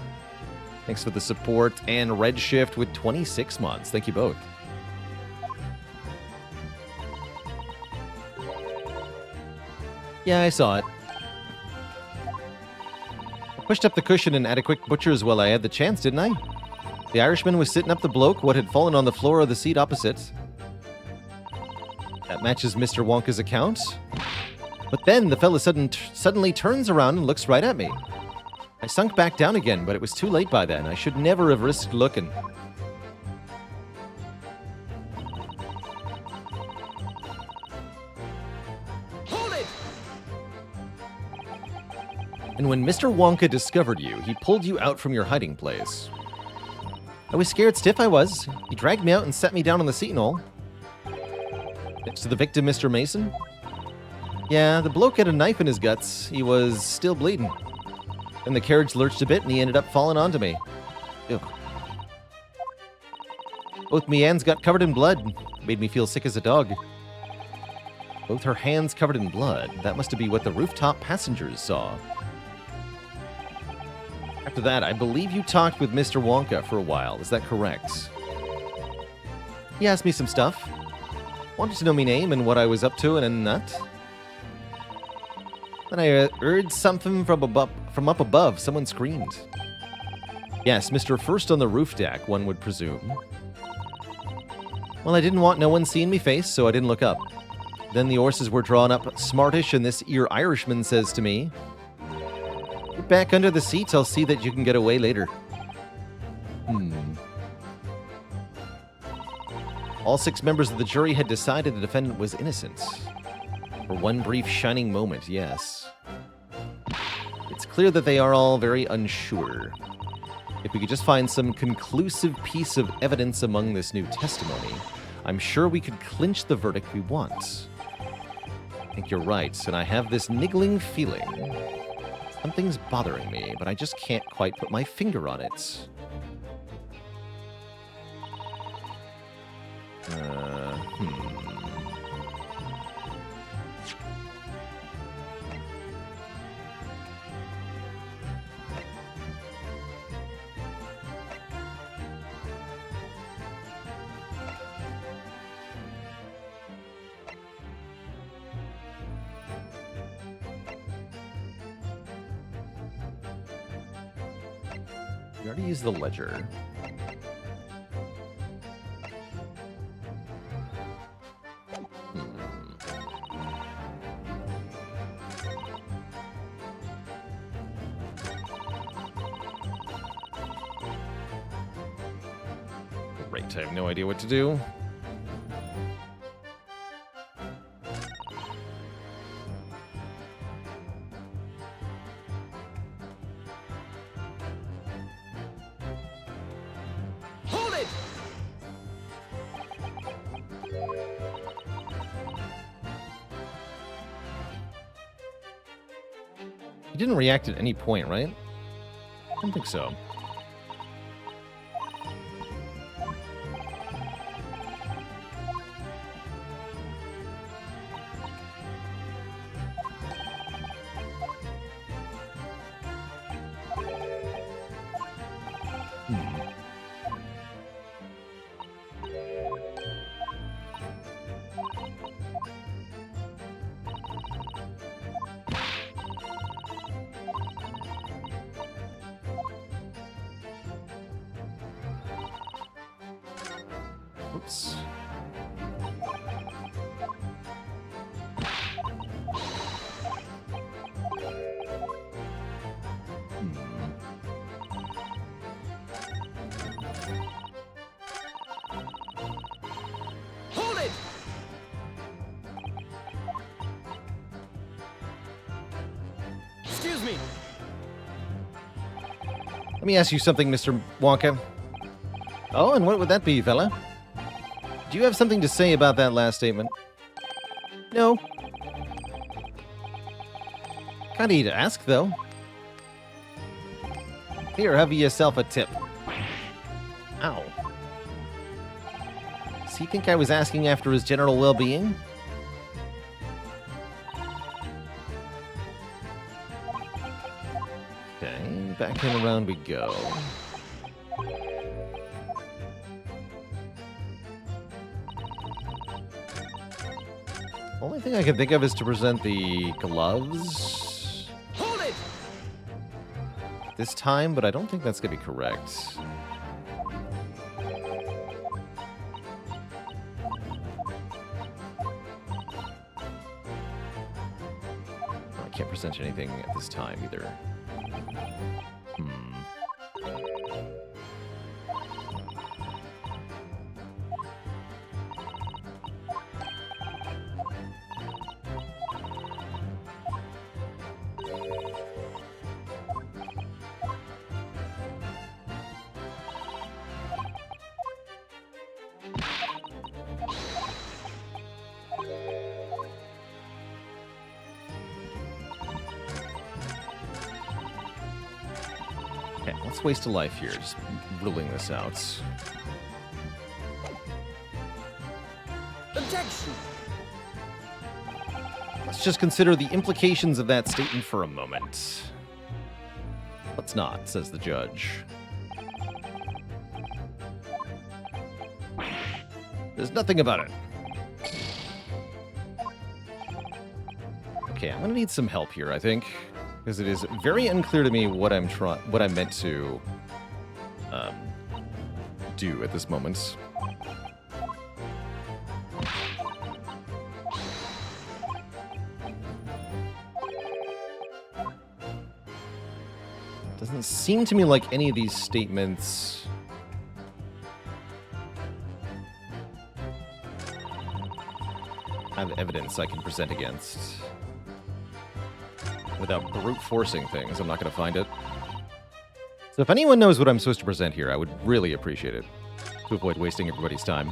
Thanks for the support. And Redshift with 26 months. Thank you both. Yeah, I saw it. Pushed up the cushion and had a quick butcher's while I had the chance, didn't I? The Irishman was sitting up the bloke what had fallen on the floor of the seat opposite. That matches Mr. Wonka's account. But then the fella suddenly turns around and looks right at me. I sunk back down again, but it was too late by then. I should never have risked looking. Hold it! And when Mr. Wonka discovered you, he pulled you out from your hiding place. I was scared stiff, I was. He dragged me out and set me down on the seat and all. Next to the victim, Mr. Mason. Yeah, the bloke had a knife in his guts. He was still bleeding. Then the carriage lurched a bit and he ended up falling onto me. Ew. Both me hands got covered in blood. Made me feel sick as a dog. Both her hands covered in blood. That must have been what the rooftop passengers saw. After that, I believe you talked with Mr. Wonka for a while. Is that correct? He asked me some stuff. Wanted to know me name and what I was up to and a nut. Then I heard something from up above. Someone screamed. Yes, Mr. First on the roof deck, one would presume. Well, I didn't want no one seeing me face, so I didn't look up. Then the horses were drawn up smartish, and this ear Irishman says to me, "Get back under the seat, I'll see that you can get away later." All 6 members of the jury had decided the defendant was innocent. For one brief shining moment, yes. It's clear that they are all very unsure. If we could just find some conclusive piece of evidence among this new testimony, I'm sure we could clinch the verdict we want. I think you're right, and I have this niggling feeling. Something's bothering me, but I just can't quite put my finger on it. We already used the ledger. Great, I have no idea what to do. He didn't react at any point, right? I don't think so. Oops. Hold it! Excuse me. Let me ask you something, Mr. Wonka. Oh, and what would that be, fella? Do you have something to say about that last statement? No. Kinda need to ask, though. Here, have yourself a tip. Ow. Does he think I was asking after his general well-being? Okay, back and around we go. Only thing I can think of is to present the gloves. Hold it! this time, but I don't think that's going to be correct. I can't present anything at this time either. Okay, let's waste a life here, just ruling this out. Objection! Let's just consider the implications of that statement for a moment. Let's not, says the judge. There's nothing about it. Okay, I'm gonna need some help here, I think, because it is very unclear to me what I'm meant to do at this moment. Doesn't seem to me like any of these statements have evidence I can present against. Without brute forcing things, I'm not going to find it. So if anyone knows what I'm supposed to present here, I would really appreciate it, to avoid wasting everybody's time.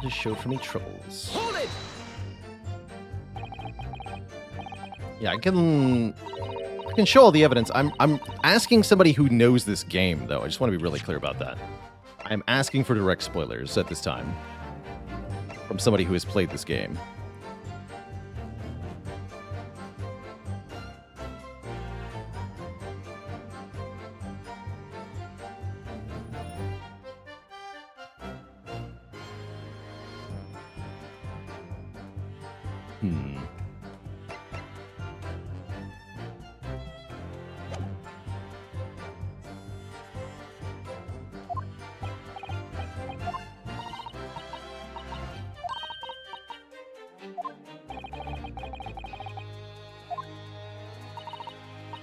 Just showed for me troubles. Hold it! Yeah, I can show all the evidence. I'm asking somebody who knows this game, though. I just want to be really clear about that. I'm asking for direct spoilers at this time from somebody who has played this game.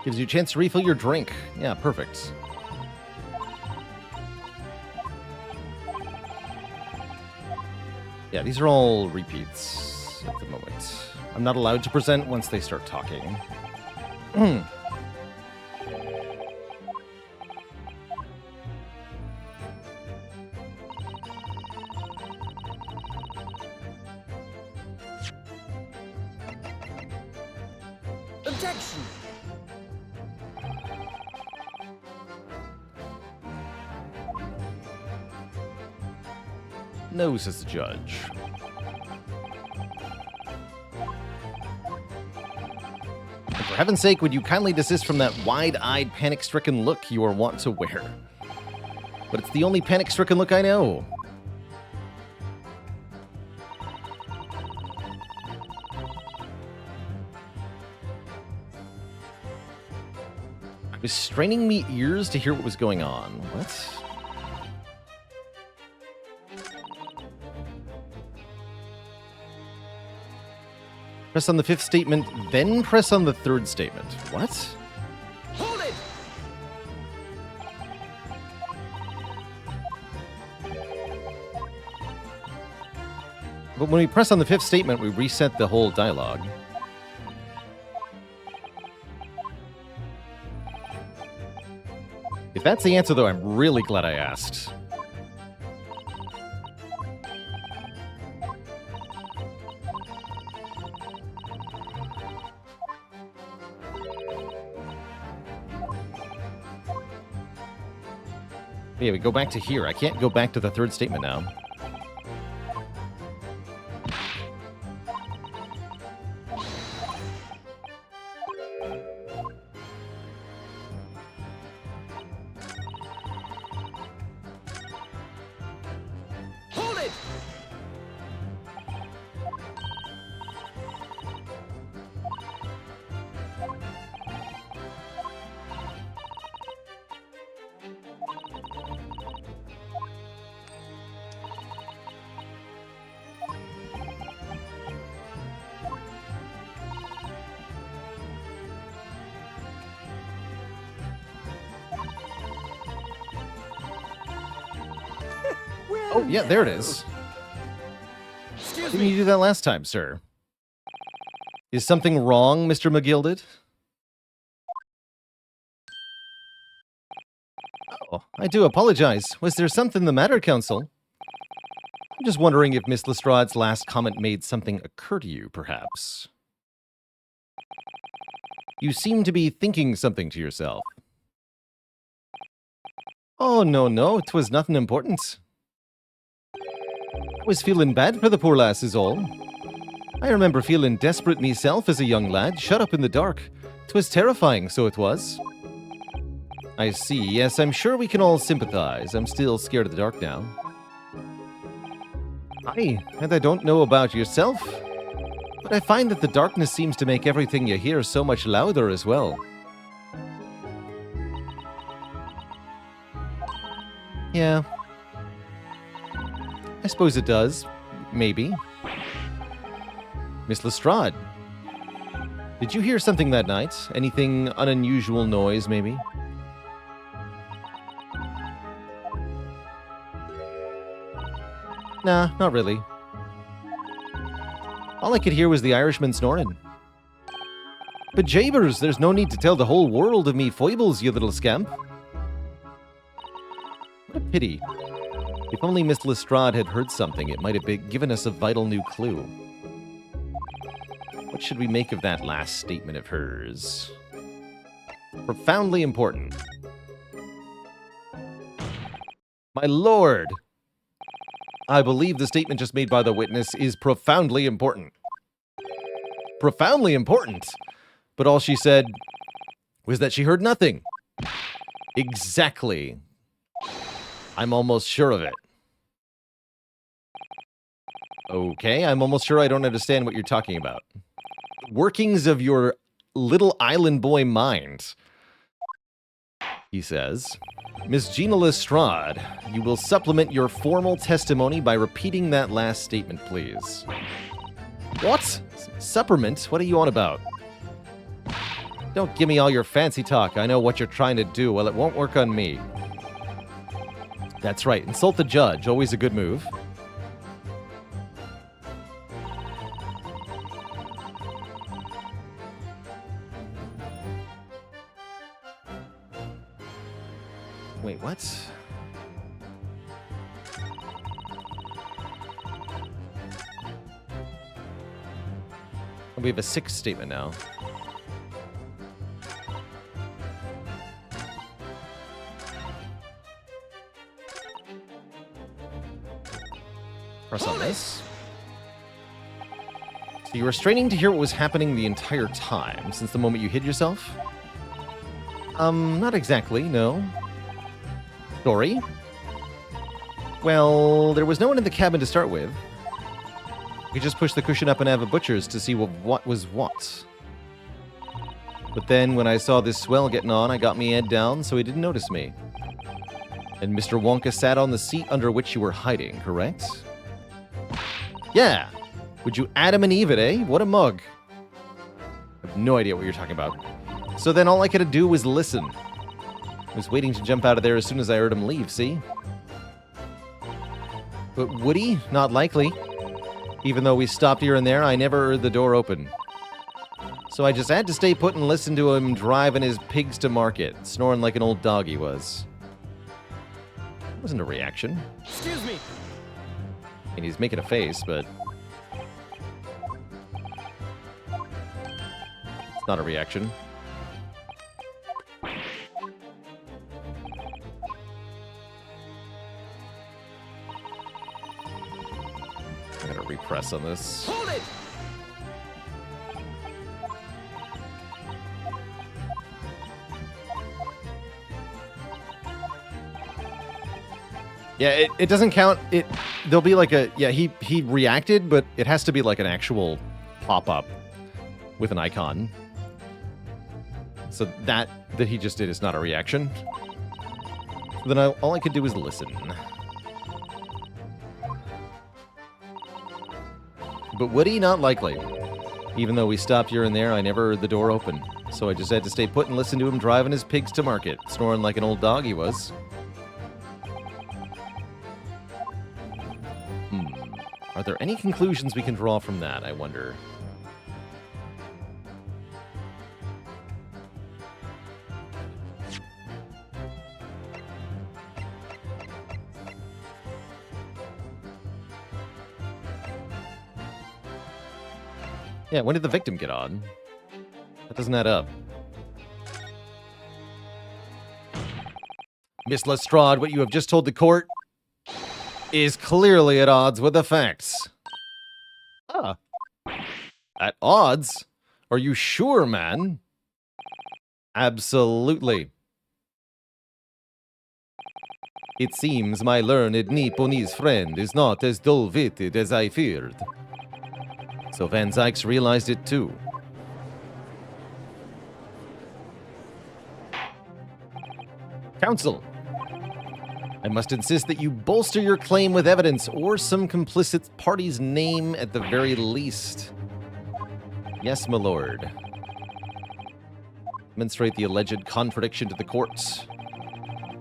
Gives you a chance to refill your drink. Yeah, perfect. Yeah, these are all repeats at the moment. I'm not allowed to present once they start talking. Objection! No, says the judge. And for heaven's sake, would you kindly desist from that wide-eyed, panic-stricken look you are wont to wear? But it's the only panic-stricken look I know. I was straining me ears to hear what was going on. What? Press on the fifth statement, then press on the third statement. What? Hold it! But when we press on the fifth statement, we reset the whole dialogue. If that's the answer, though, I'm really glad I asked. Yeah, we go back to here. I can't go back to the third statement now. Oh, yeah, there it is. Excuse Didn't you me. do that last time, sir? Is something wrong, Mr. McGilded? Oh, I do apologize. Was there something the matter, Counsel? I'm just wondering if Miss Lestrade's last comment made something occur to you, perhaps. You seem to be thinking something to yourself. Oh, no, 'twas nothing important. I was feeling bad for the poor lass is all. I remember feeling desperate myself as a young lad, shut up in the dark. 'Twas terrifying, so it was. I see, yes, I'm sure we can all sympathize. I'm still scared of the dark now. Aye, and I don't know about yourself, but I find that the darkness seems to make everything you hear so much louder as well. Yeah. I suppose it does. Maybe. Miss Lestrade, did you hear something that night? Anything unusual noise, maybe? Nah, not really. All I could hear was the Irishman snoring. But Jabers, there's no need to tell the whole world of me foibles, you little scamp. What a pity. If only Miss Lestrade had heard something, it might have given us a vital new clue. What should we make of that last statement of hers? Profoundly important. My lord! I believe the statement just made by the witness is profoundly important. Profoundly important? But all she said was that she heard nothing. Exactly. I'm almost sure of it. Okay, I'm almost sure I don't understand what you're talking about. Workings of your little island boy mind. He says, Miss Gina Lestrade, you will supplement your formal testimony by repeating that last statement, please. What? Supplement? What are you on about? Don't give me all your fancy talk. I know what you're trying to do. Well, it won't work on me. That's right. Insult the judge. Always a good move. Wait, what? We have a sixth statement now. Press on this. So you were straining to hear what was happening the entire time, since the moment you hid yourself? Not exactly, no. Story? Well, there was no one in the cabin to start with. We just pushed the cushion up and have a butcher's to see what was what. But then, when I saw this swell getting on, I got me head down, so he didn't notice me. And Mr. Wonka sat on the seat under which you were hiding, correct? Yeah! Would you Adam and Eve it, eh? What a mug. I have no idea what you're talking about. So then all I could do was listen. I was waiting to jump out of there as soon as I heard him leave, see? But would he? Not likely. Even though we stopped here and there, I never heard the door open. So I just had to stay put and listen to him driving his pigs to market, snoring like an old dog he was. It wasn't a reaction. Excuse me. I mean, he's making a face, but... it's not a reaction. I gotta repress on this. Hold it. Yeah, it doesn't count. There'll be like a... yeah, he reacted, but it has to be like an actual pop-up with an icon. So that he just did is not a reaction. Then all I could do is listen. But would he? Not likely. Even though we stopped here and there, I never heard the door open. So I just had to stay put and listen to him driving his pigs to market, snoring like an old dog he was. there any conclusions we can draw from that, I wonder? Yeah, when did the victim get on? That doesn't add up. Miss Lestrade, what you have just told the court is clearly at odds with the facts. Ah. At odds? Are you sure, man? Absolutely. It seems my learned Nipponese friend is not as dull-witted as I feared. So Van Zykes realized it too. Counsel, I must insist that you bolster your claim with evidence or some complicit party's name at the very least. Yes, my lord. Demonstrate the alleged contradiction to the court.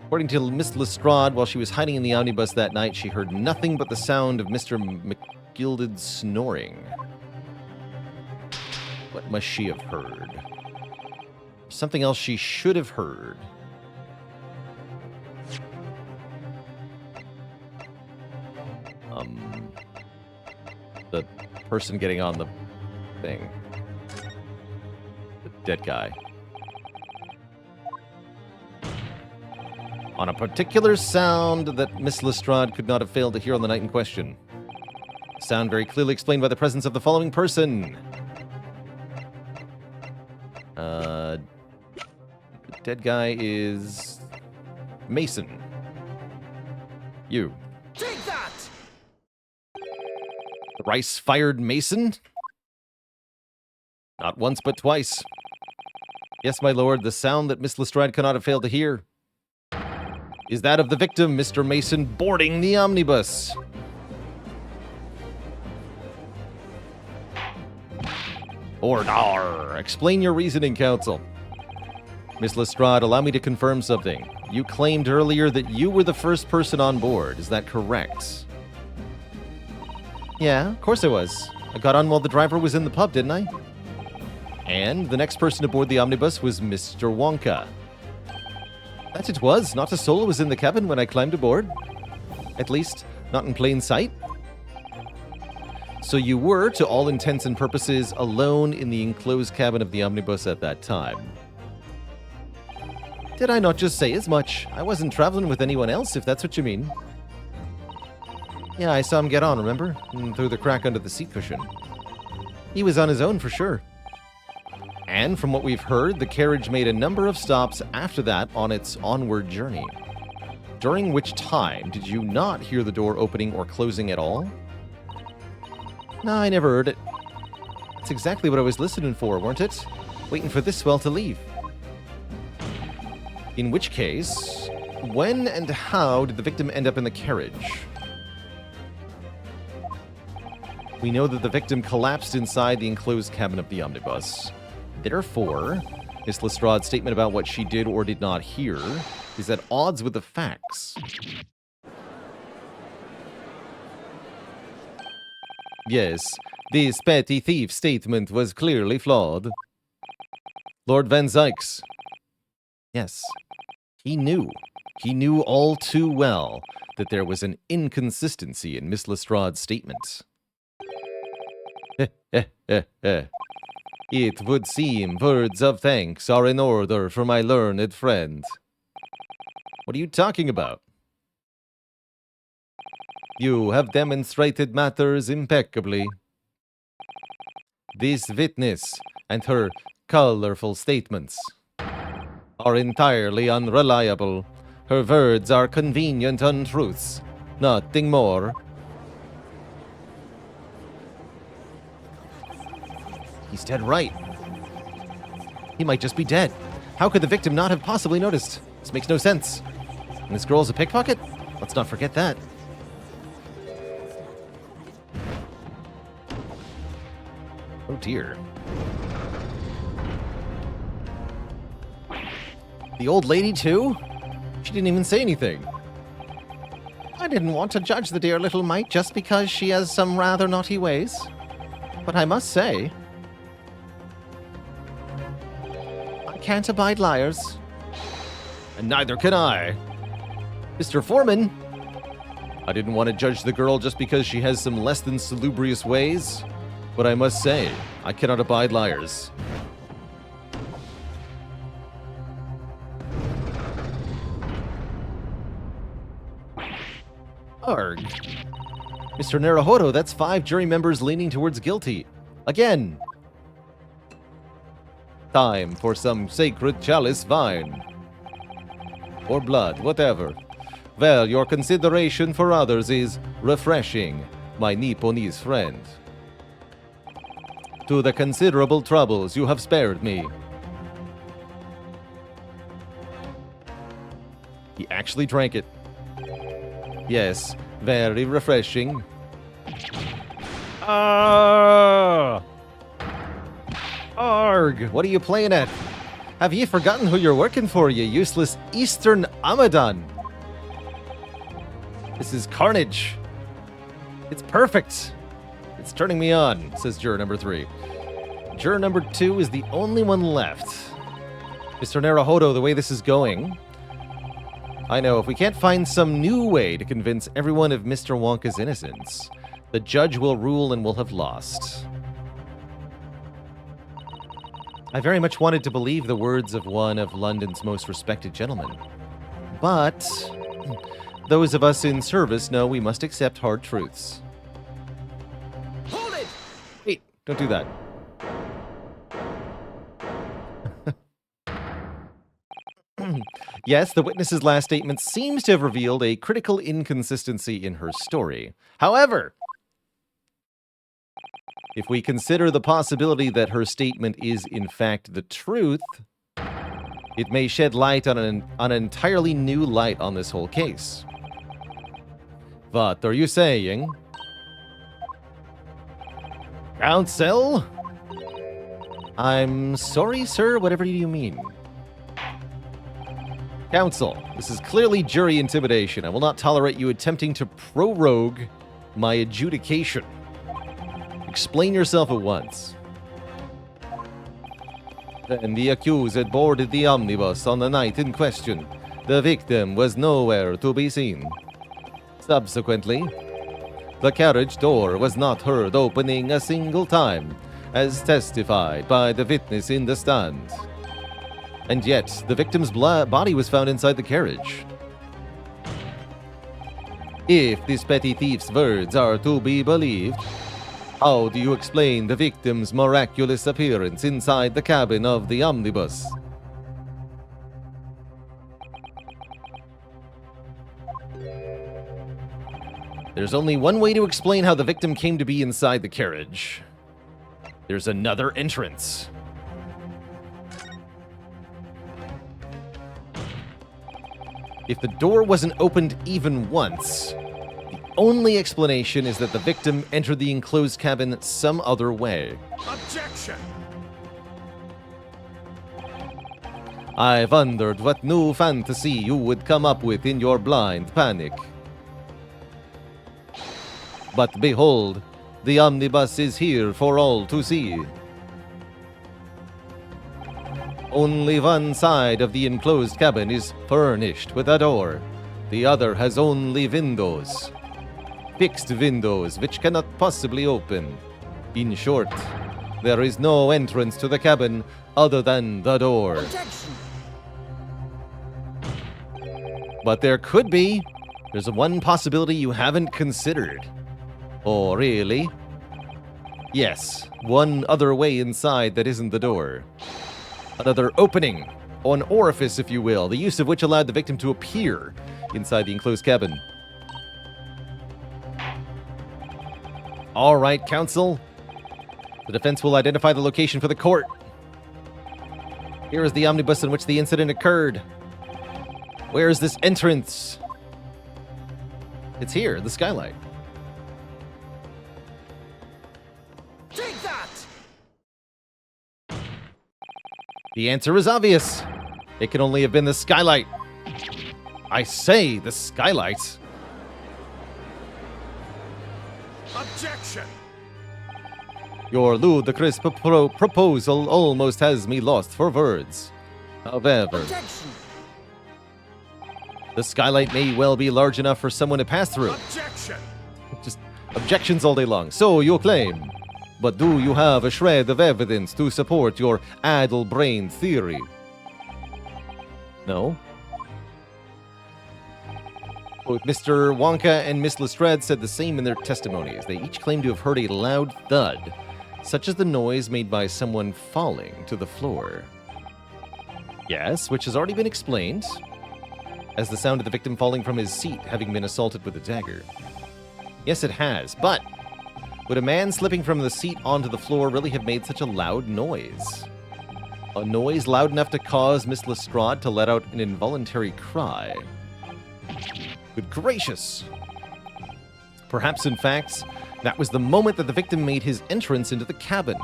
According to Miss Lestrade, while she was hiding in the omnibus that night, she heard nothing but the sound of Mr. McGilded snoring. What must she have heard? Something else she should have heard. The person getting on the thing. The dead guy. On a particular sound that Miss Lestrade could not have failed to hear on the night in question. Sound very clearly explained by the presence of the following person. The dead guy is Mason. You. Take that! Thrice-fired Mason? Not once, but twice. Yes, my lord, the sound that Miss Lestrade cannot have failed to hear is that of the victim, Mr. Mason, boarding the omnibus. Order. Explain your reasoning, counsel. Miss Lestrade, allow me to confirm something. You claimed earlier that you were the first person on board. Is that correct? Yeah, of course I was. I got on while the driver was in the pub, didn't I? And the next person aboard the omnibus was Mr. Wonka. That it was. Not a soul was in the cabin when I climbed aboard. At least, not in plain sight. So you were, to all intents and purposes, alone in the enclosed cabin of the omnibus at that time. Did I not just say as much? I wasn't traveling with anyone else, if that's what you mean. Yeah, I saw him get on, remember? Through the crack under the seat cushion. He was on his own for sure. And from what we've heard, the carriage made a number of stops after that on its onward journey. During which time did you not hear the door opening or closing at all? No, I never heard it. That's exactly what I was listening for, weren't it? Waiting for this swell to leave. In which case, when and how did the victim end up in the carriage? We know that the victim collapsed inside the enclosed cabin of the omnibus. Therefore, Miss Lestrade's statement about what she did or did not hear is at odds with the facts. Yes, this petty thief statement was clearly flawed. Lord Van Zykes. Yes, he knew. He knew all too well that there was an inconsistency in Miss Lestrade's statement. It would seem words of thanks are in order for my learned friend. What are you talking about? You have demonstrated matters impeccably. This witness and her colorful statements are entirely unreliable. Her words are convenient untruths, nothing more. He's dead right. He might just be dead. How could the victim not have possibly noticed? This makes no sense. And this girl's a pickpocket? Let's not forget that. Oh dear. The old lady too? She didn't even say anything. I didn't want to judge the dear little mite just because she has some rather naughty ways. But I must say, I can't abide liars. And neither can I. Mr. Foreman, I didn't want to judge the girl just because she has some less than salubrious ways. But I must say, I cannot abide liars. Arg. Mr. Naruhodo, that's 5 jury members leaning towards guilty. Again. Time for some sacred chalice wine. Or blood, whatever. Well, your consideration for others is refreshing, my Nipponese friend. To the considerable troubles you have spared me. He actually drank it. Yes, very refreshing. Arg! What are you playing at? Have you forgotten who you're working for, you useless Eastern Amadan? This is carnage. It's perfect. It's turning me on, says juror number 3. Juror number 2 is the only one left. Mr. Naruhodo, the way this is going, I know, if we can't find some new way to convince everyone of Mr. Wonka's innocence, the judge will rule and will have lost. I very much wanted to believe the words of one of London's most respected gentlemen. But those of us in service know we must accept hard truths. Hold it! Wait, don't do that. Yes, the witness's last statement seems to have revealed a critical inconsistency in her story. However, if we consider the possibility that her statement is in fact the truth, it may shed light on an entirely new light on this whole case. What are you saying? Counsel? I'm sorry, sir, whatever do you mean? Counsel, this is clearly jury intimidation. I will not tolerate you attempting to prorogue my adjudication. Explain yourself at once. Then the accused had boarded the omnibus on the night in question. The victim was nowhere to be seen. Subsequently, the carriage door was not heard opening a single time, as testified by the witness in the stand. And yet, the victim's body was found inside the carriage. If this petty thief's words are to be believed, how do you explain the victim's miraculous appearance inside the cabin of the omnibus? There's only one way to explain how the victim came to be inside the carriage. There's another entrance. If the door wasn't opened even once, the only explanation is that the victim entered the enclosed cabin some other way. Objection! I wondered what new fantasy you would come up with in your blind panic. But behold, the omnibus is here for all to see. Only one side of the enclosed cabin is furnished with a door. The other has only windows. Fixed windows which cannot possibly open. In short, there is no entrance to the cabin other than the door. Objection! But there could be. There's one possibility you haven't considered. Oh, really? Yes, one other way inside that isn't the door. Another opening, or an orifice, if you will, the use of which allowed the victim to appear inside the enclosed cabin. All right, counsel. The defense will identify the location for the court. Here is the omnibus in which the incident occurred. Where is this entrance? It's here, the skylight. Take that! The answer is obvious. It can only have been the skylight. I say the skylight. Objection! Your ludicrous proposal almost has me lost for words. However, Objection! the skylight may well be large enough for someone to pass through. Objection! Just objections all day long. So you claim. But do you have a shred of evidence to support your addle-brained theory? No? Both Mr. Wonka and Miss Lestrade said the same in their testimonies. They each claimed to have heard a loud thud, such as the noise made by someone falling to the floor. Yes, which has already been explained, as the sound of the victim falling from his seat having been assaulted with a dagger. Yes, it has, but would a man slipping from the seat onto the floor really have made such a loud noise? A noise loud enough to cause Miss Lestrade to let out an involuntary cry. Good gracious! Perhaps, in fact, that was the moment that the victim made his entrance into the cabin.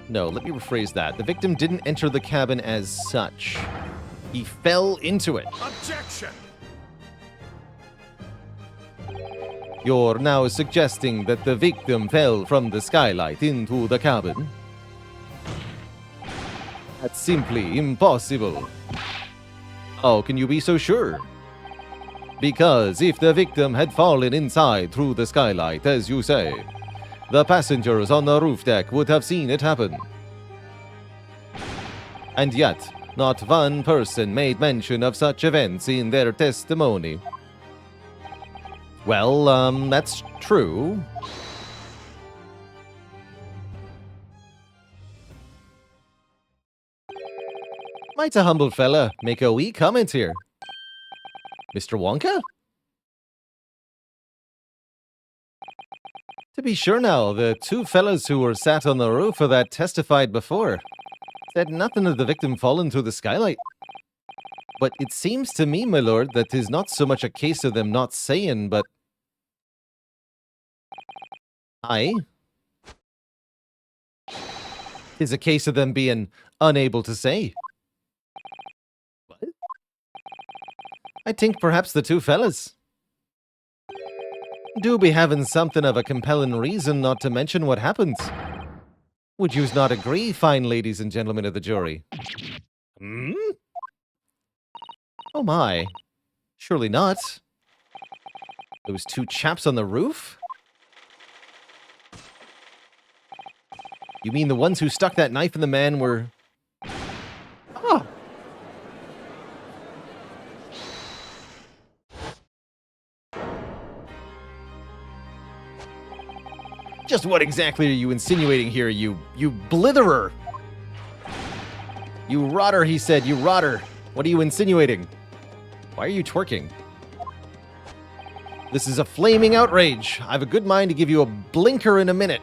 No, let me rephrase that. The victim didn't enter the cabin as such. He fell into it. Objection! You're now suggesting that the victim fell from the skylight into the cabin? That's simply impossible. How can you be so sure? Because if the victim had fallen inside through the skylight, as you say, the passengers on the roof deck would have seen it happen. And yet, not one person made mention of such events in their testimony. Well, that's true. Might a humble fella make a wee comment here? Mr. Wonka? To be sure now, the two fellas who were sat on the roof of that testified before said nothing of the victim falling through the skylight. But it seems to me, my lord, that 'tis not so much a case of them not saying, but... Aye? 'Tis a case of them being unable to say. What? I think perhaps the two fellas do be having something of a compelling reason not to mention what happened. Would yous not agree, fine ladies and gentlemen of the jury? Hmm? Oh my. Surely not. Those two chaps on the roof? You mean the ones who stuck that knife in the man were... Oh. Just what exactly are you insinuating here, you blitherer? You rotter, he said, you rotter. What are you insinuating? Why are you twerking? This is a flaming outrage. I have a good mind to give you a blinker in a minute.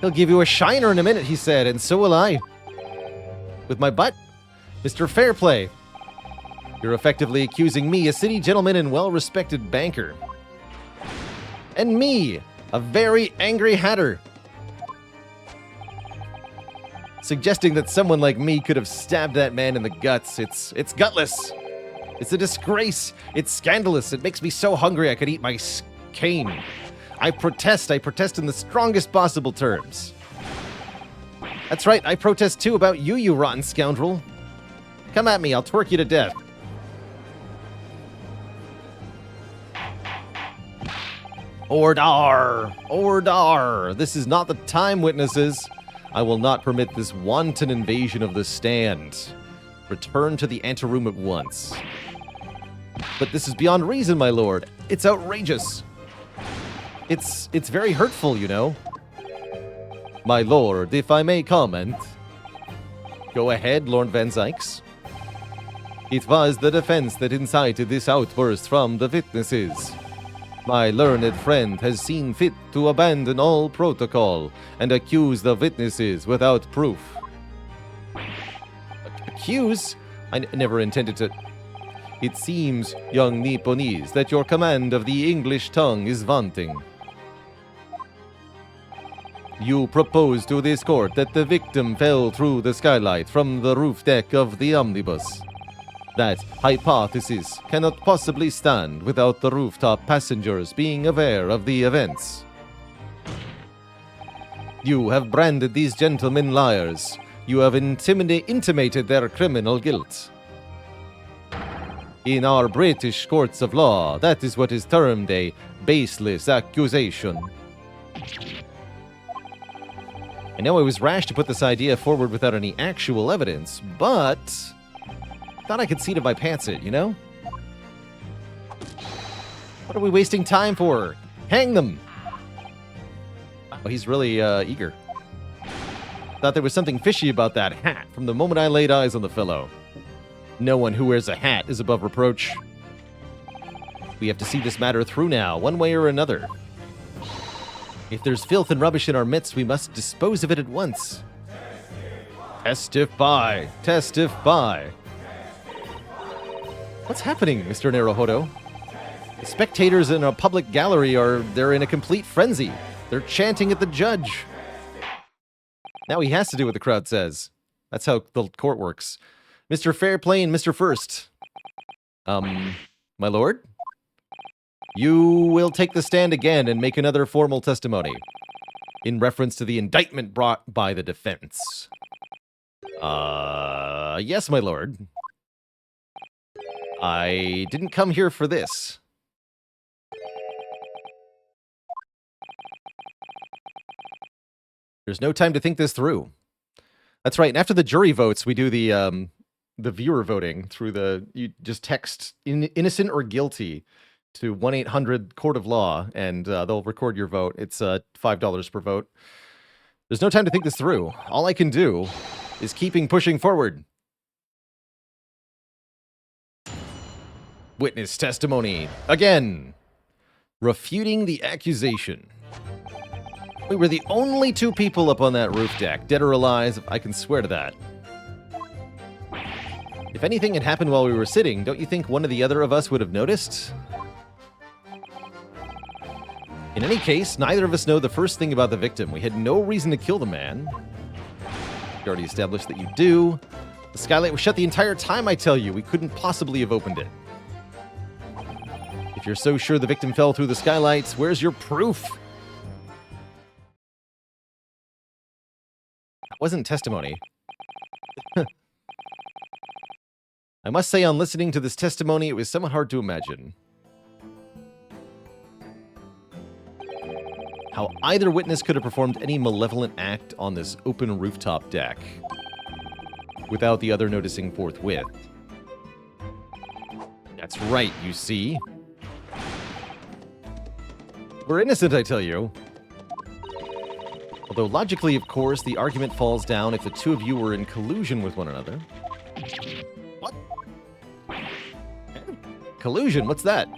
He'll give you a shiner in a minute, he said, and so will I. With my butt? Mr. Fairplay. You're effectively accusing me, a city gentleman and well-respected banker. And me, a very angry hatter. Suggesting that someone like me could have stabbed that man in the guts. It's gutless. It's a disgrace. It's scandalous. It makes me so hungry I could eat my cane. I protest in the strongest possible terms. That's right, I protest too about you, you rotten scoundrel. Come at me, I'll twerk you to death. Ordar! Ordar! This is not the time, witnesses. I will not permit this wanton invasion of the stand. Return to the anteroom at once. But this is beyond reason, my lord. It's outrageous. It's very hurtful, you know. My lord, if I may comment. Go ahead, Lord Van Zykes. It was the defense that incited this outburst from the witnesses. My learned friend has seen fit to abandon all protocol and accuse the witnesses without proof. Accuse? I never intended to... It seems, young Nipponese, that your command of the English tongue is wanting. You propose to this court that the victim fell through the skylight from the roof deck of the omnibus. That hypothesis cannot possibly stand without the rooftop passengers being aware of the events. You have branded these gentlemen liars. You have intimated their criminal guilt. In our British courts of law, that is what is termed a baseless accusation. I know I was rash to put this idea forward without any actual evidence, but thought I could see to my pants it, you know? What are we wasting time for? Hang them! Oh, he's really eager. Thought there was something fishy about that hat from the moment I laid eyes on the fellow. No one who wears a hat is above reproach. We have to see this matter through now, one way or another. If there's filth and rubbish in our midst, we must dispose of it at once. Testify! Testify! What's happening, Mr. Naruhodo? The spectators in a public gallery they're in a complete frenzy. They're chanting at the judge. Now he has to do what the crowd says. That's how the court works. Mr. Fairplay and Mr. First. My lord? You will take the stand again and make another formal testimony in reference to the indictment brought by the defense. Yes, my lord. I didn't come here for this. There's no time to think this through. That's right. And after the jury votes, we do the viewer voting through you just text innocent or guilty to 1-800-COURT-OF-LAW, and they'll record your vote. It's $5 per vote. There's no time to think this through. All I can do is keeping pushing forward. Witness testimony. Again. Refuting the accusation. We were the only two people up on that roof deck, dead or alive. I can swear to that. If anything had happened while we were sitting, don't you think one or the other of us would have noticed? In any case, neither of us know the first thing about the victim. We had no reason to kill the man. We already established that you do. The skylight was shut the entire time, I tell you. We couldn't possibly have opened it. If you're so sure the victim fell through the skylights, where's your proof? That wasn't testimony. I must say, on listening to this testimony, it was somewhat hard to imagine how either witness could have performed any malevolent act on this open rooftop deck without the other noticing forthwith. That's right, you see. We're innocent, I tell you. Although logically, of course, the argument falls down if the two of you were in collusion with one another. What? Collusion? What's that?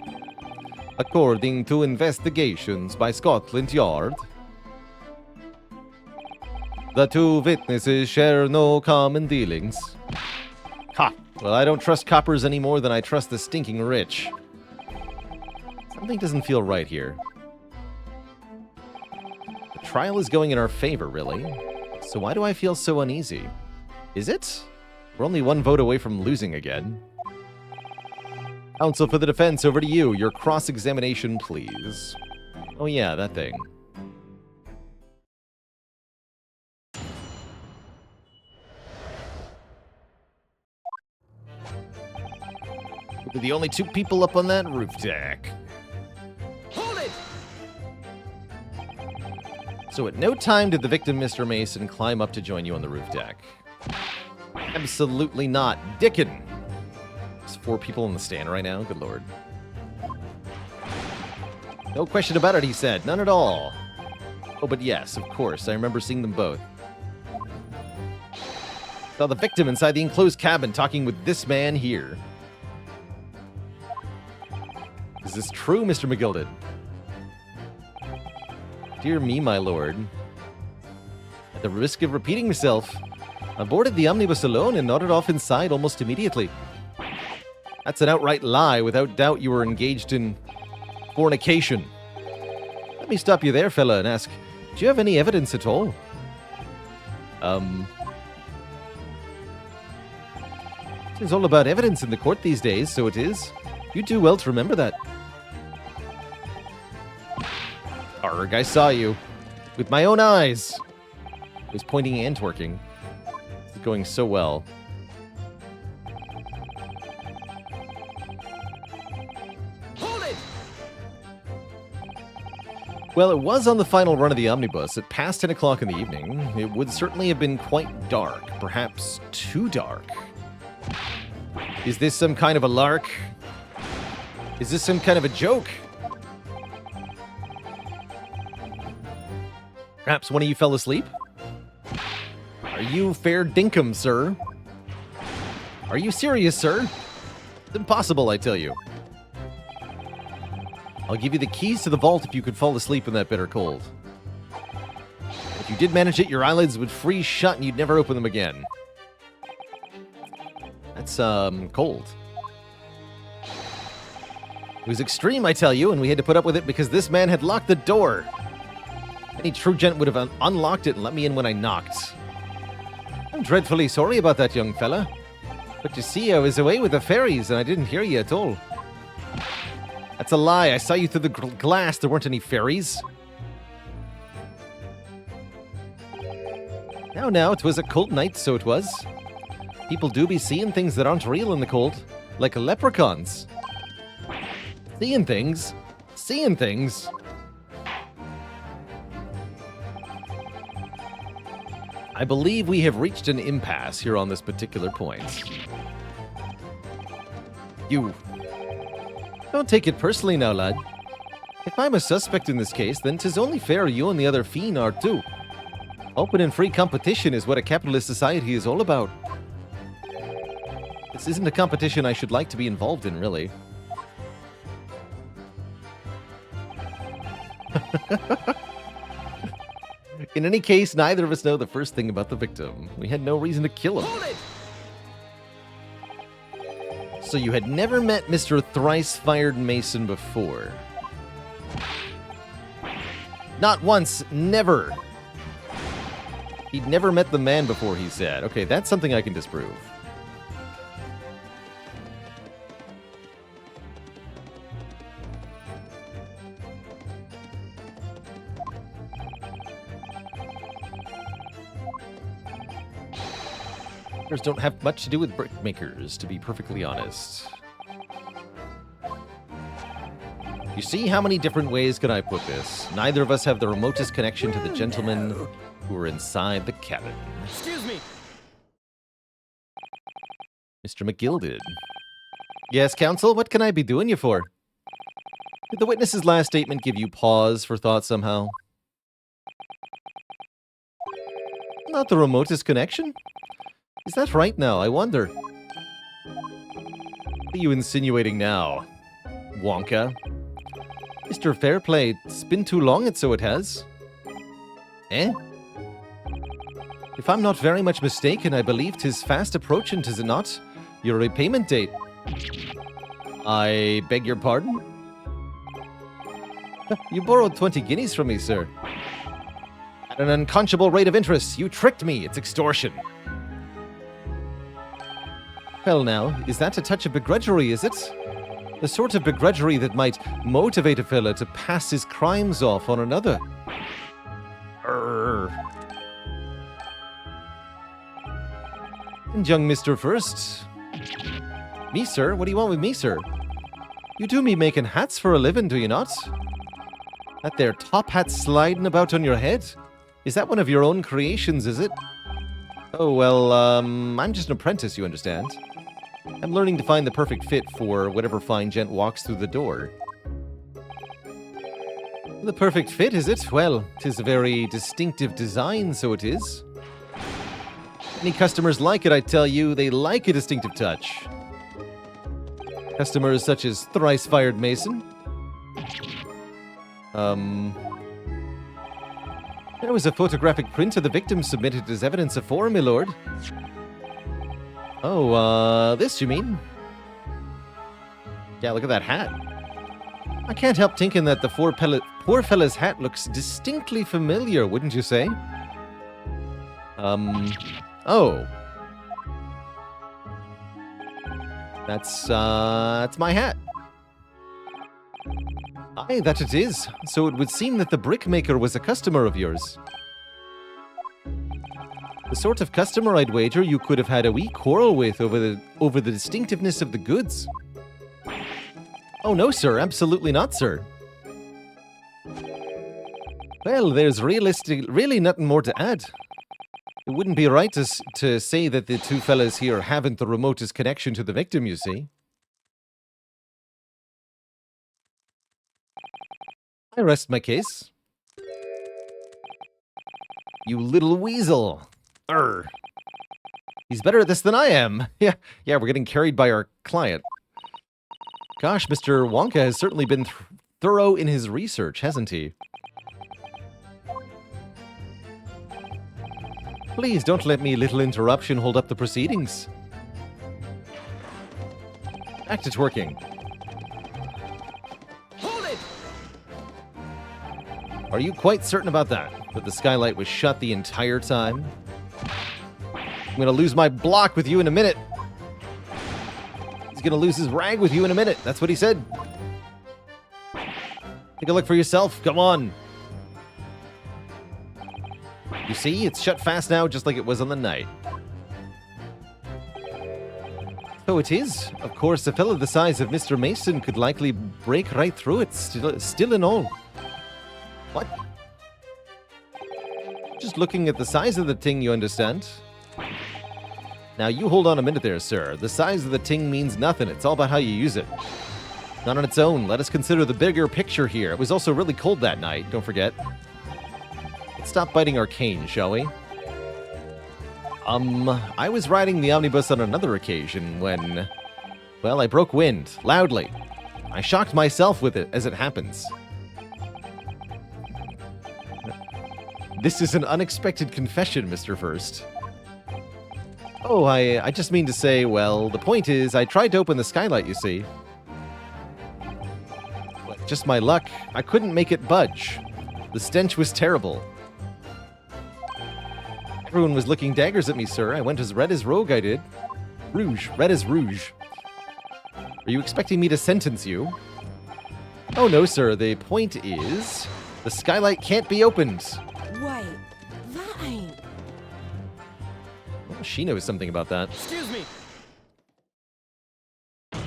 According to investigations by Scotland Yard, the two witnesses share no common dealings. Ha! Well, I don't trust coppers any more than I trust the stinking rich. Something doesn't feel right here. The trial is going in our favor, really. So why do I feel so uneasy? Is it? We're only one vote away from losing again. Counsel for the defense, over to you. Your cross-examination, please. Oh yeah, that thing. We're the only two people up on that roof deck. Hold it! So at no time did the victim, Mr. Mason, climb up to join you on the roof deck. Absolutely not. Dickon! There's 4 people in the stand right now. Good lord. No question about it, he said. None at all. Oh, but yes, of course. I remember seeing them both. Saw the victim inside the enclosed cabin talking with this man here. Is this true, Mr. McGilded? Dear me, my lord. At the risk of repeating myself, I boarded the omnibus alone and nodded off inside almost immediately. That's an outright lie. Without doubt, you were engaged in fornication. Let me stop you there, fella, and ask, do you have any evidence at all? It's all about evidence in the court these days, so it is. You do well to remember that. Arg, I saw you. With my own eyes. I was pointing and twerking. It's going so well. Hold it! Well, it was on the final run of the omnibus at past 10 o'clock in the evening. It would certainly have been quite dark, perhaps too dark. Is this some kind of a lark? Is this some kind of a joke? Perhaps one of you fell asleep? Are you fair dinkum, sir? Are you serious, sir? It's impossible, I tell you. I'll give you the keys to the vault if you could fall asleep in that bitter cold. If you did manage it, your eyelids would freeze shut and you'd never open them again. That's, cold. It was extreme, I tell you, and we had to put up with it because this man had locked the door. Any true gent would have unlocked it and let me in when I knocked. I'm dreadfully sorry about that, young fella. But you see, I was away with the fairies and I didn't hear you at all. That's a lie. I saw you through the glass. There weren't any fairies. Now, it was a cold night, so it was. People do be seeing things that aren't real in the cold, like leprechauns. Seeing things. Seeing things. I believe we have reached an impasse here on this particular point. You. Don't take it personally now, lad. If I'm a suspect in this case, then 'tis only fair you and the other fiend are too. Open and free competition is what a capitalist society is all about. This isn't a competition I should like to be involved in, really. In any case, neither of us know the first thing about the victim. We had no reason to kill him. Hold it! So you had never met Mr. Thrice-Fired Mason before? Not once, never. He'd never met the man before, he said. Okay, that's something I can disprove. Don't have much to do with brickmakers, to be perfectly honest. You see, how many different ways can I put this? Neither of us have the remotest connection to the gentlemen who are inside the cabin. Excuse me. Mr. McGill did. Yes, counsel, what can I be doing you for? Did the witness's last statement give you pause for thought somehow? Not the remotest connection? Is that right now? I wonder. What are you insinuating now, Wonka? Mr. Fairplay, it's been too long, and so it has. Eh? If I'm not very much mistaken, I believe 'tis fast approaching, 'tis it not? Your repayment date. I beg your pardon? You borrowed 20 guineas from me, sir. At an unconscionable rate of interest. You tricked me. It's extortion. Well now, is that a touch of begrudgery, is it? The sort of begrudgery that might motivate a fella to pass his crimes off on another. And young Mr. First. Me, sir? What do you want with me, sir? You do me making hats for a living, do you not? That there top hat sliding about on your head? Is that one of your own creations, is it? Oh, well, I'm just an apprentice, you understand. I'm learning to find the perfect fit for whatever fine gent walks through the door. The perfect fit, is it? Well, 'tis a very distinctive design, so it is. Any customers like it, I tell you, they like a distinctive touch. Customers such as Thrice-Fired Mason. There was a photographic print of the victim submitted as evidence afore, my lord. Oh, this you mean? Yeah, look at that hat. I can't help thinking that the poor fella's hat looks distinctly familiar, wouldn't you say? Oh. That's my hat. Aye, that it is. So it would seem that the brickmaker was a customer of yours. The sort of customer I'd wager you could have had a wee quarrel with over the distinctiveness of the goods. Oh no, sir, absolutely not, sir. Well, there's really nothing more to add. It wouldn't be right to say that the two fellas here haven't the remotest connection to the victim, you see. I rest my case. You little weasel. Arr. He's better at this than I am. Yeah, we're getting carried by our client. Gosh, Mr. Wonka has certainly been thorough in his research, hasn't he? Please don't let me little interruption hold up the proceedings. Back to twerking. Hold it! Are you quite certain about that? That the skylight was shut the entire time? I'm gonna lose my block with you in a minute. He's gonna lose his rag with you in a minute. That's what he said. Take a look for yourself. Come on. You see, it's shut fast now, just like it was on the night. So it is. Of course, a fellow the size of Mr. Mason could likely break right through it, still and all. What? Just looking at the size of the ting, you understand? Now, you hold on a minute there, sir. The size of the ting means nothing. It's all about how you use it. Not on its own. Let us consider the bigger picture here. It was also really cold that night, don't forget. Let's stop biting our cane, shall we? I was riding the omnibus on another occasion when, well, I broke wind, loudly. I shocked myself with it, as it happens. This is an unexpected confession, Mr. First. Oh, I just mean to say, well, the point is, I tried to open the skylight, you see. But just my luck, I couldn't make it budge. The stench was terrible. Everyone was looking daggers at me, sir. I went as red as rogue, I did. Rouge, red as rouge. Are you expecting me to sentence you? Oh, no, sir. The point is, the skylight can't be opened. Wait, that ain't... Well, she knows something about that. Excuse me. Do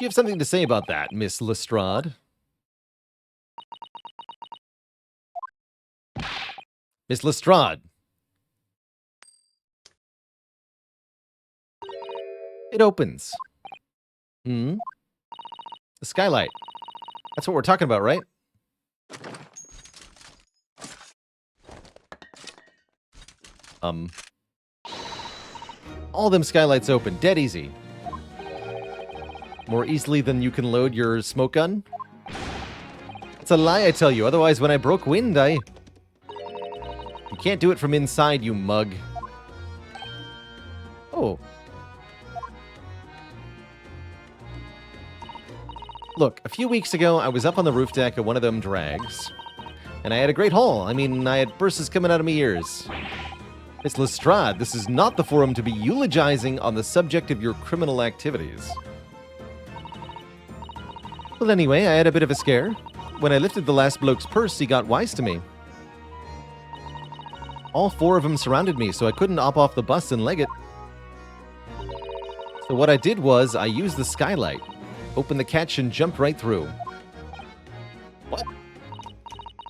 you have something to say about that, Miss Lestrade? Miss Lestrade. It opens. The skylight. That's what we're talking about, right? All them skylights open, dead easy. More easily than you can load your smoke gun? It's a lie, I tell you. Otherwise, when I broke wind, You can't do it from inside, you mug. Oh. Look, a few weeks ago, I was up on the roof deck of one of them drags. And I had a great haul. I mean, I had bursts coming out of my ears. Miss Lestrade, this is not the forum to be eulogizing on the subject of your criminal activities. Well, anyway, I had a bit of a scare. When I lifted the last bloke's purse, he got wise to me. All four of them surrounded me, so I couldn't hop off the bus and leg it. So what I did was, I used the skylight, opened the catch, and jumped right through. What?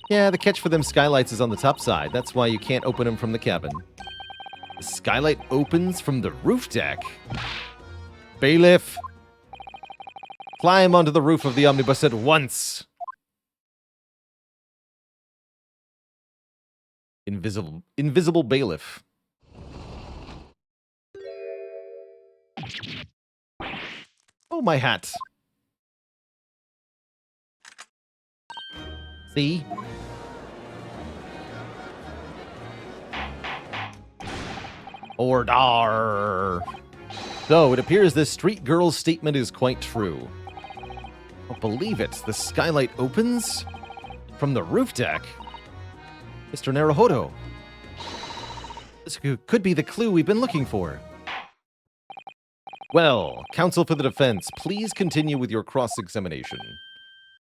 Yeah, the catch for them skylights is on the top side. That's why you can't open them from the cabin. The skylight opens from the roof deck. Bailiff! Climb onto the roof of the omnibus at once! Invisible bailiff. Oh, my hat. See? Ordar. So, it appears this street girl's statement is quite true. I don't believe it. The skylight opens from the roof deck. Mr. Naruhodo. This could be the clue we've been looking for. Well, counsel for the defense, please continue with your cross-examination.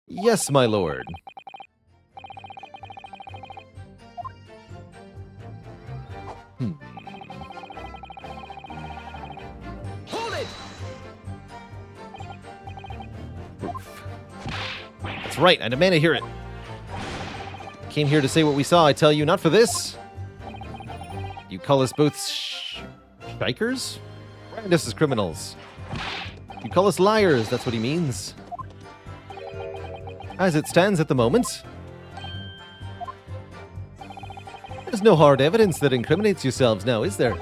Yes, my lord. Hold it! Proof. That's right, I demand to hear it. Came here to say what we saw, I tell you, not for this. You call us both shikers? Brand us as criminals. You call us liars, that's what he means. As it stands at the moment, there's no hard evidence that incriminates yourselves now, is there?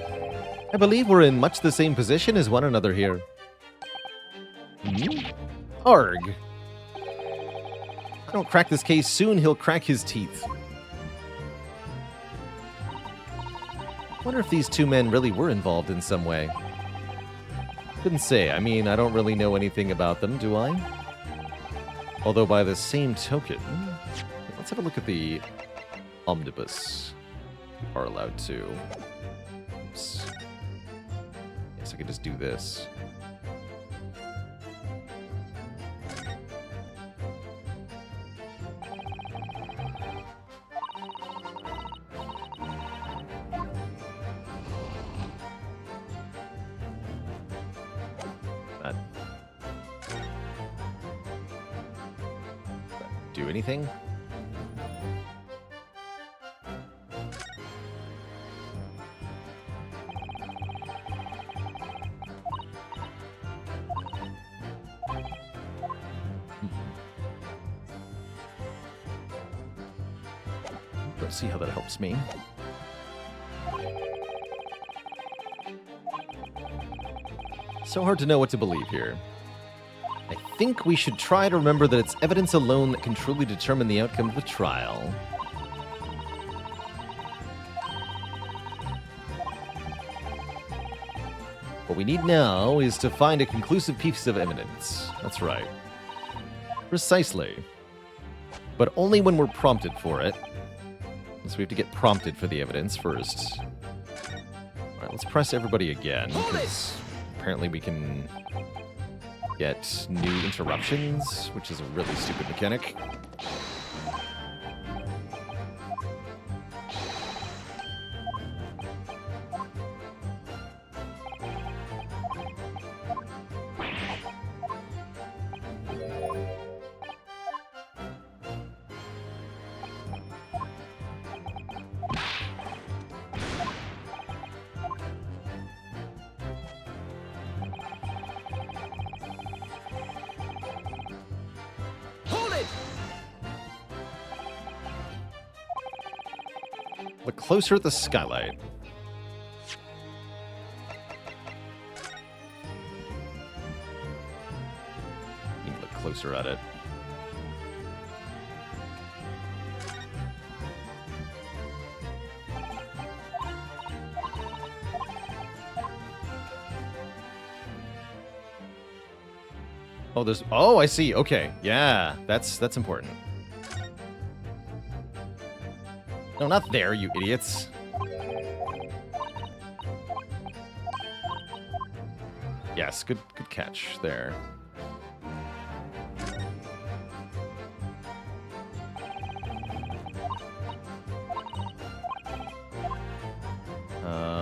I believe we're in much the same position as one another here. Arg. If I don't crack this case soon, he'll crack his teeth. Wonder if these two men really were involved in some way. Couldn't say. I mean, I don't really know anything about them, do I? Although by the same token, let's have a look at the omnibus. We are allowed to. Oops. Guess I could just do this. Do anything? Let's see how that helps me. So hard to know what to believe here. I think we should try to remember that it's evidence alone that can truly determine the outcome of the trial. What we need now is to find a conclusive piece of evidence. That's right. Precisely. But only when we're prompted for it. So we have to get prompted for the evidence first. Alright, let's press everybody again, because apparently we can get new interruptions, which is a really stupid mechanic. Look closer at the skylight. You can look closer at it. Oh, there's... Oh, I see. Okay. Yeah, that's important. No, not there, you idiots. Yes, good catch there.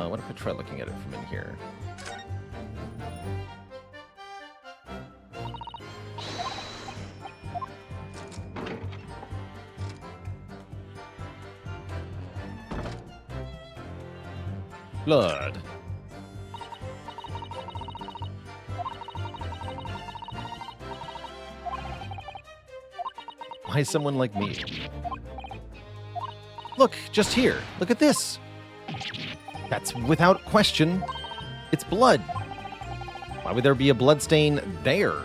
What if I try looking at it from in here? Blood. Why someone like me? Look, just here. Look at this. That's without question. It's blood. Why would there be a blood stain there?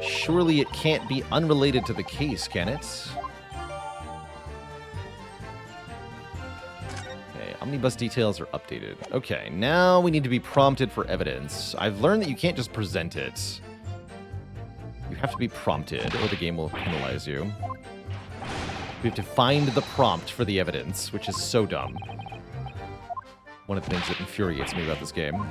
Surely it can't be unrelated to the case, can it? Omnibus details are updated. Okay, now we need to be prompted for evidence. I've learned that you can't just present it. You have to be prompted, or the game will penalize you. We have to find the prompt for the evidence, which is so dumb. One of the things that infuriates me about this game.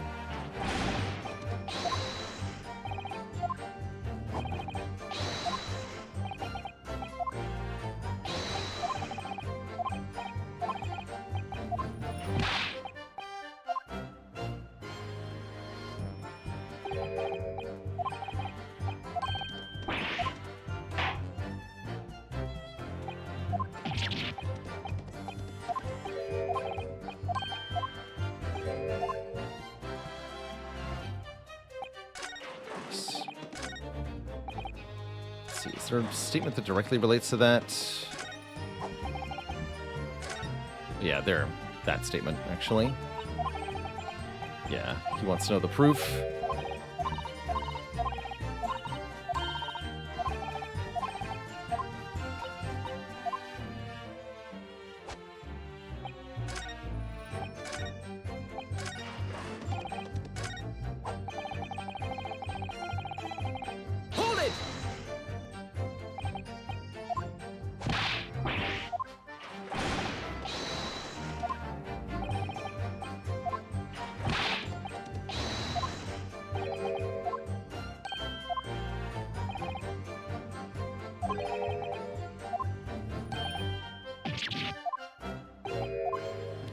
see, is there a statement that directly relates to that? Yeah, there. That statement, actually. Yeah, he wants to know the proof. Hold it!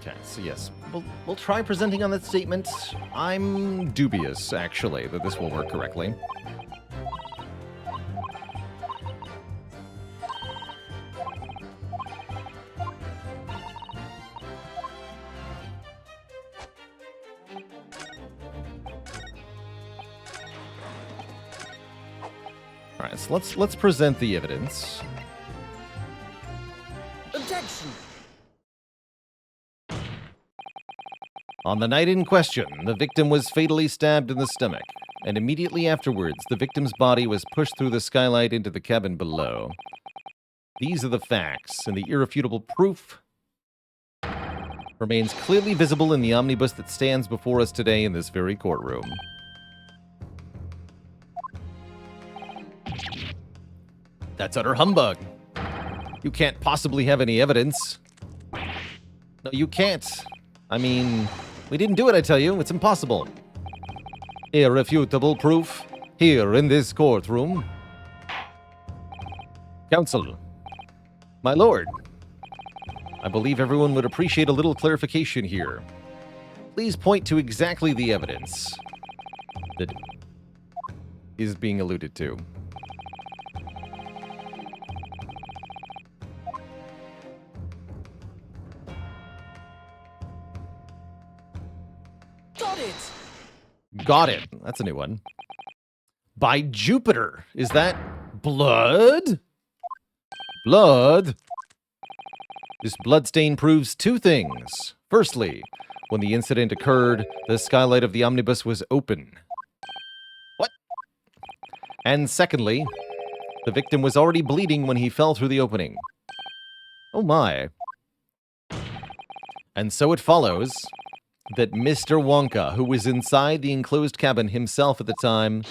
Okay, so yes, we'll try presenting on that statement. I'm dubious, actually, that this will work correctly. All right, so let's present the evidence. Objection! On the night in question, the victim was fatally stabbed in the stomach, and immediately afterwards, the victim's body was pushed through the skylight into the cabin below. These are the facts, and the irrefutable proof remains clearly visible in the omnibus that stands before us today in this very courtroom. That's utter humbug. You can't possibly have any evidence. No, you can't. I mean, we didn't do it, I tell you. It's impossible. Irrefutable proof here in this courtroom. Counsel. My lord. I believe everyone would appreciate a little clarification here. Please point to exactly the evidence that is being alluded to. Got it! Got it. That's a new one. By Jupiter. Is that blood? Blood? This bloodstain proves two things. Firstly, when the incident occurred, the skylight of the omnibus was open. What? And secondly, the victim was already bleeding when he fell through the opening. Oh my. And so it follows that Mr. Wonka, who was inside the enclosed cabin himself at the time,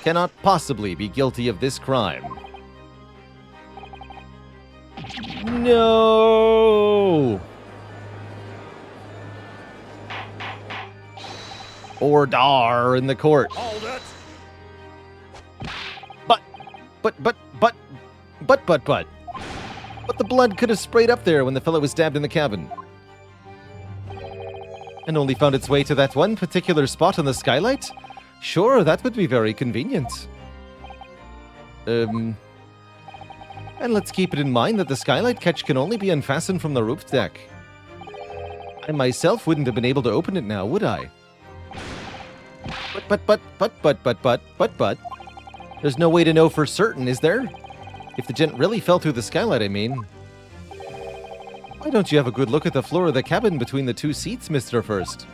cannot possibly be guilty of this crime. No! Order in the court. Hold it! But the blood could have sprayed up there when the fellow was stabbed in the cabin. And only found its way to that one particular spot on the skylight? Sure, that would be very convenient. And let's keep it in mind that the skylight catch can only be unfastened from the roof deck. I myself wouldn't have been able to open it now, would I? But. There's no way to know for certain, is there? If the gent really fell through the skylight, I mean. Why don't you have a good look at the floor of the cabin between the two seats, Mr. First?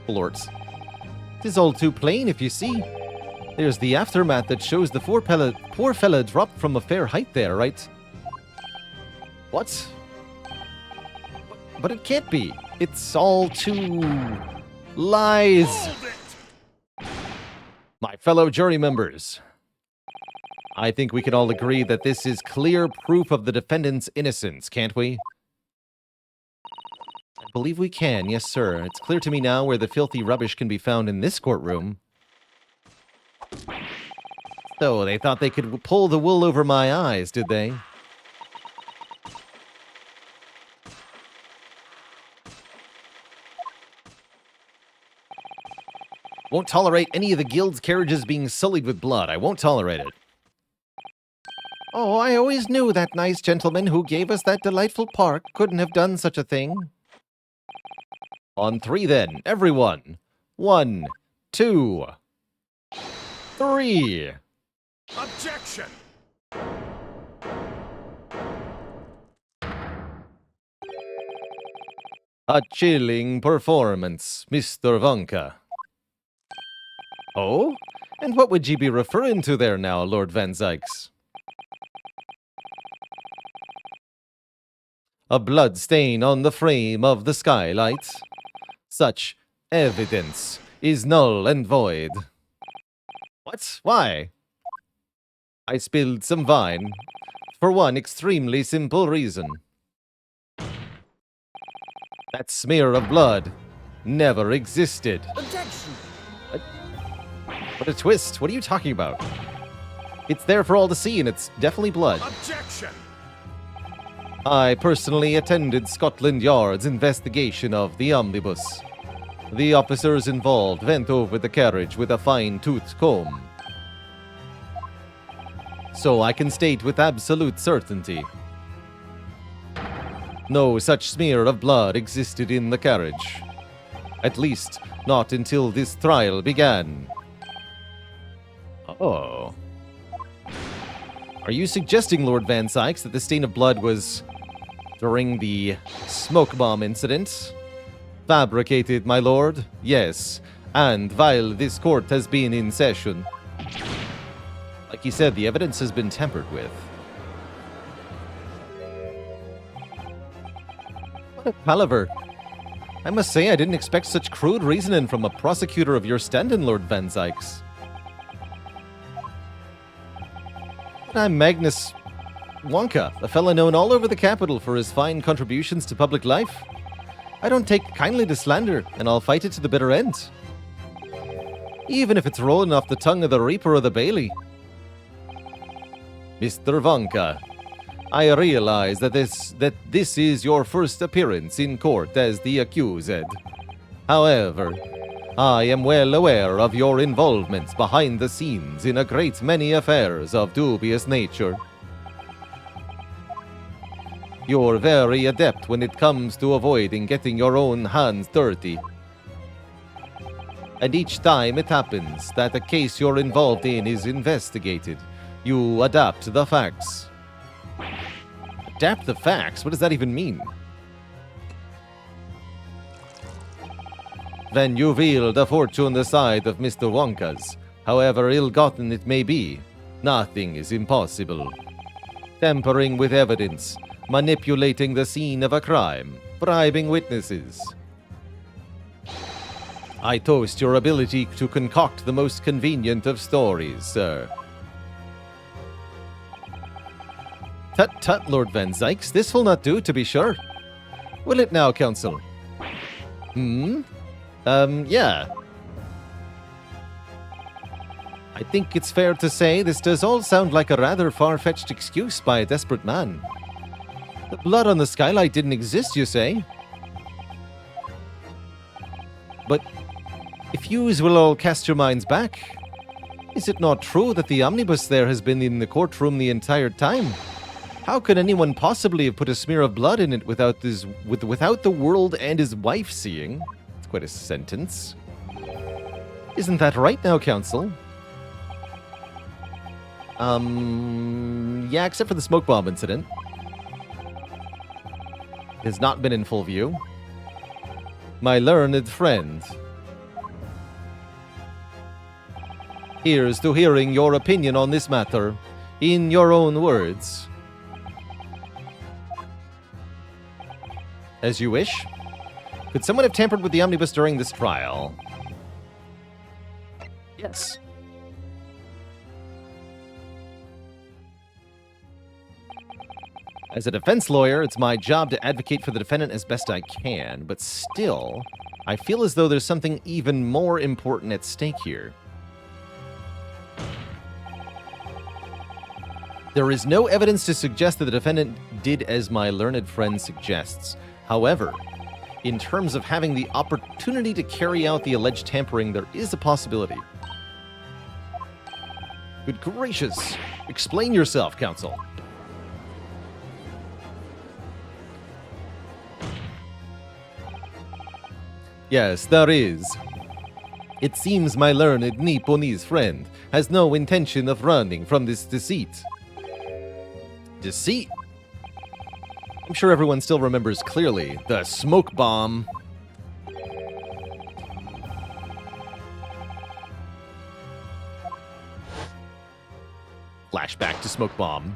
Splorts. 'Tis all too plain, if you see. There's the aftermath that shows the poor fella dropped from a fair height there, right? What? But it can't be. It's all too... lies. Hold it! My fellow jury members, I think we can all agree that this is clear proof of the defendant's innocence, can't we? I believe we can, yes sir. It's clear to me now where the filthy rubbish can be found in this courtroom. So, they thought they could pull the wool over my eyes, did they? Won't tolerate any of the guild's carriages being sullied with blood. I won't tolerate it. Oh, I always knew that nice gentleman who gave us that delightful park couldn't have done such a thing. On three, then, everyone. 1, 2, 3. Objection! A chilling performance, Mr. Wonka. Oh? And what would ye be referring to there now, Lord Van Zykes? A blood stain on the frame of the skylight? Such evidence is null and void. What? Why? I spilled some wine. For one extremely simple reason. That smear of blood never existed. Objection! What a twist. What are you talking about? It's there for all to see, and it's definitely blood. Objection! I personally attended Scotland Yard's investigation of the omnibus. The officers involved went over the carriage with a fine-toothed comb. So I can state with absolute certainty, no such smear of blood existed in the carriage. At least, not until this trial began. Oh. Are you suggesting, Lord Van Zykes, that the stain of blood was during the smoke bomb incident? Fabricated, my lord? Yes. And while this court has been in session. Like you said, the evidence has been tampered with. What a palaver. I must say, I didn't expect such crude reasoning from a prosecutor of your standing, Lord Van Zykes. But I'm Magnus Wonka, a fella known all over the capital for his fine contributions to public life. I don't take kindly to slander, and I'll fight it to the bitter end. Even if it's rolling off the tongue of the Reaper or the Bailey. Mr. Wonka, I realize that this is your first appearance in court as the accused. However, I am well aware of your involvement behind the scenes in a great many affairs of dubious nature. You're very adept when it comes to avoiding getting your own hands dirty. And each time it happens that a case you're involved in is investigated, you adapt the facts. Adapt the facts? What does that even mean? Then you wield a fortune the side of Mr. Wonka's. However ill-gotten it may be, nothing is impossible. Tampering with evidence, manipulating the scene of a crime, bribing witnesses. I toast your ability to concoct the most convenient of stories, sir. Tut tut, Lord Van Zykes, this will not do, to be sure. Will it now, counsel? Yeah. I think it's fair to say this does all sound like a rather far-fetched excuse by a desperate man. The blood on the skylight didn't exist, you say? But if yous will all cast your minds back, is it not true that the omnibus there has been in the courtroom the entire time? How could anyone possibly have put a smear of blood in it without the world and his wife seeing? It's quite a sentence. Isn't that right now, counsel? Yeah, except for the smoke bomb incident. It has not been in full view. My learned friend. Here's to hearing your opinion on this matter, in your own words. As you wish. Could someone have tampered with the omnibus during this trial? Yes. As a defense lawyer, it's my job to advocate for the defendant as best I can, but still, I feel as though there's something even more important at stake here. There is no evidence to suggest that the defendant did as my learned friend suggests. However, in terms of having the opportunity to carry out the alleged tampering, there is a possibility. Good gracious! Explain yourself, counsel. Yes, there is. It seems my learned Nipponese friend has no intention of running from this deceit. Deceit? I'm sure everyone still remembers clearly the smoke bomb. Flashback to smoke bomb.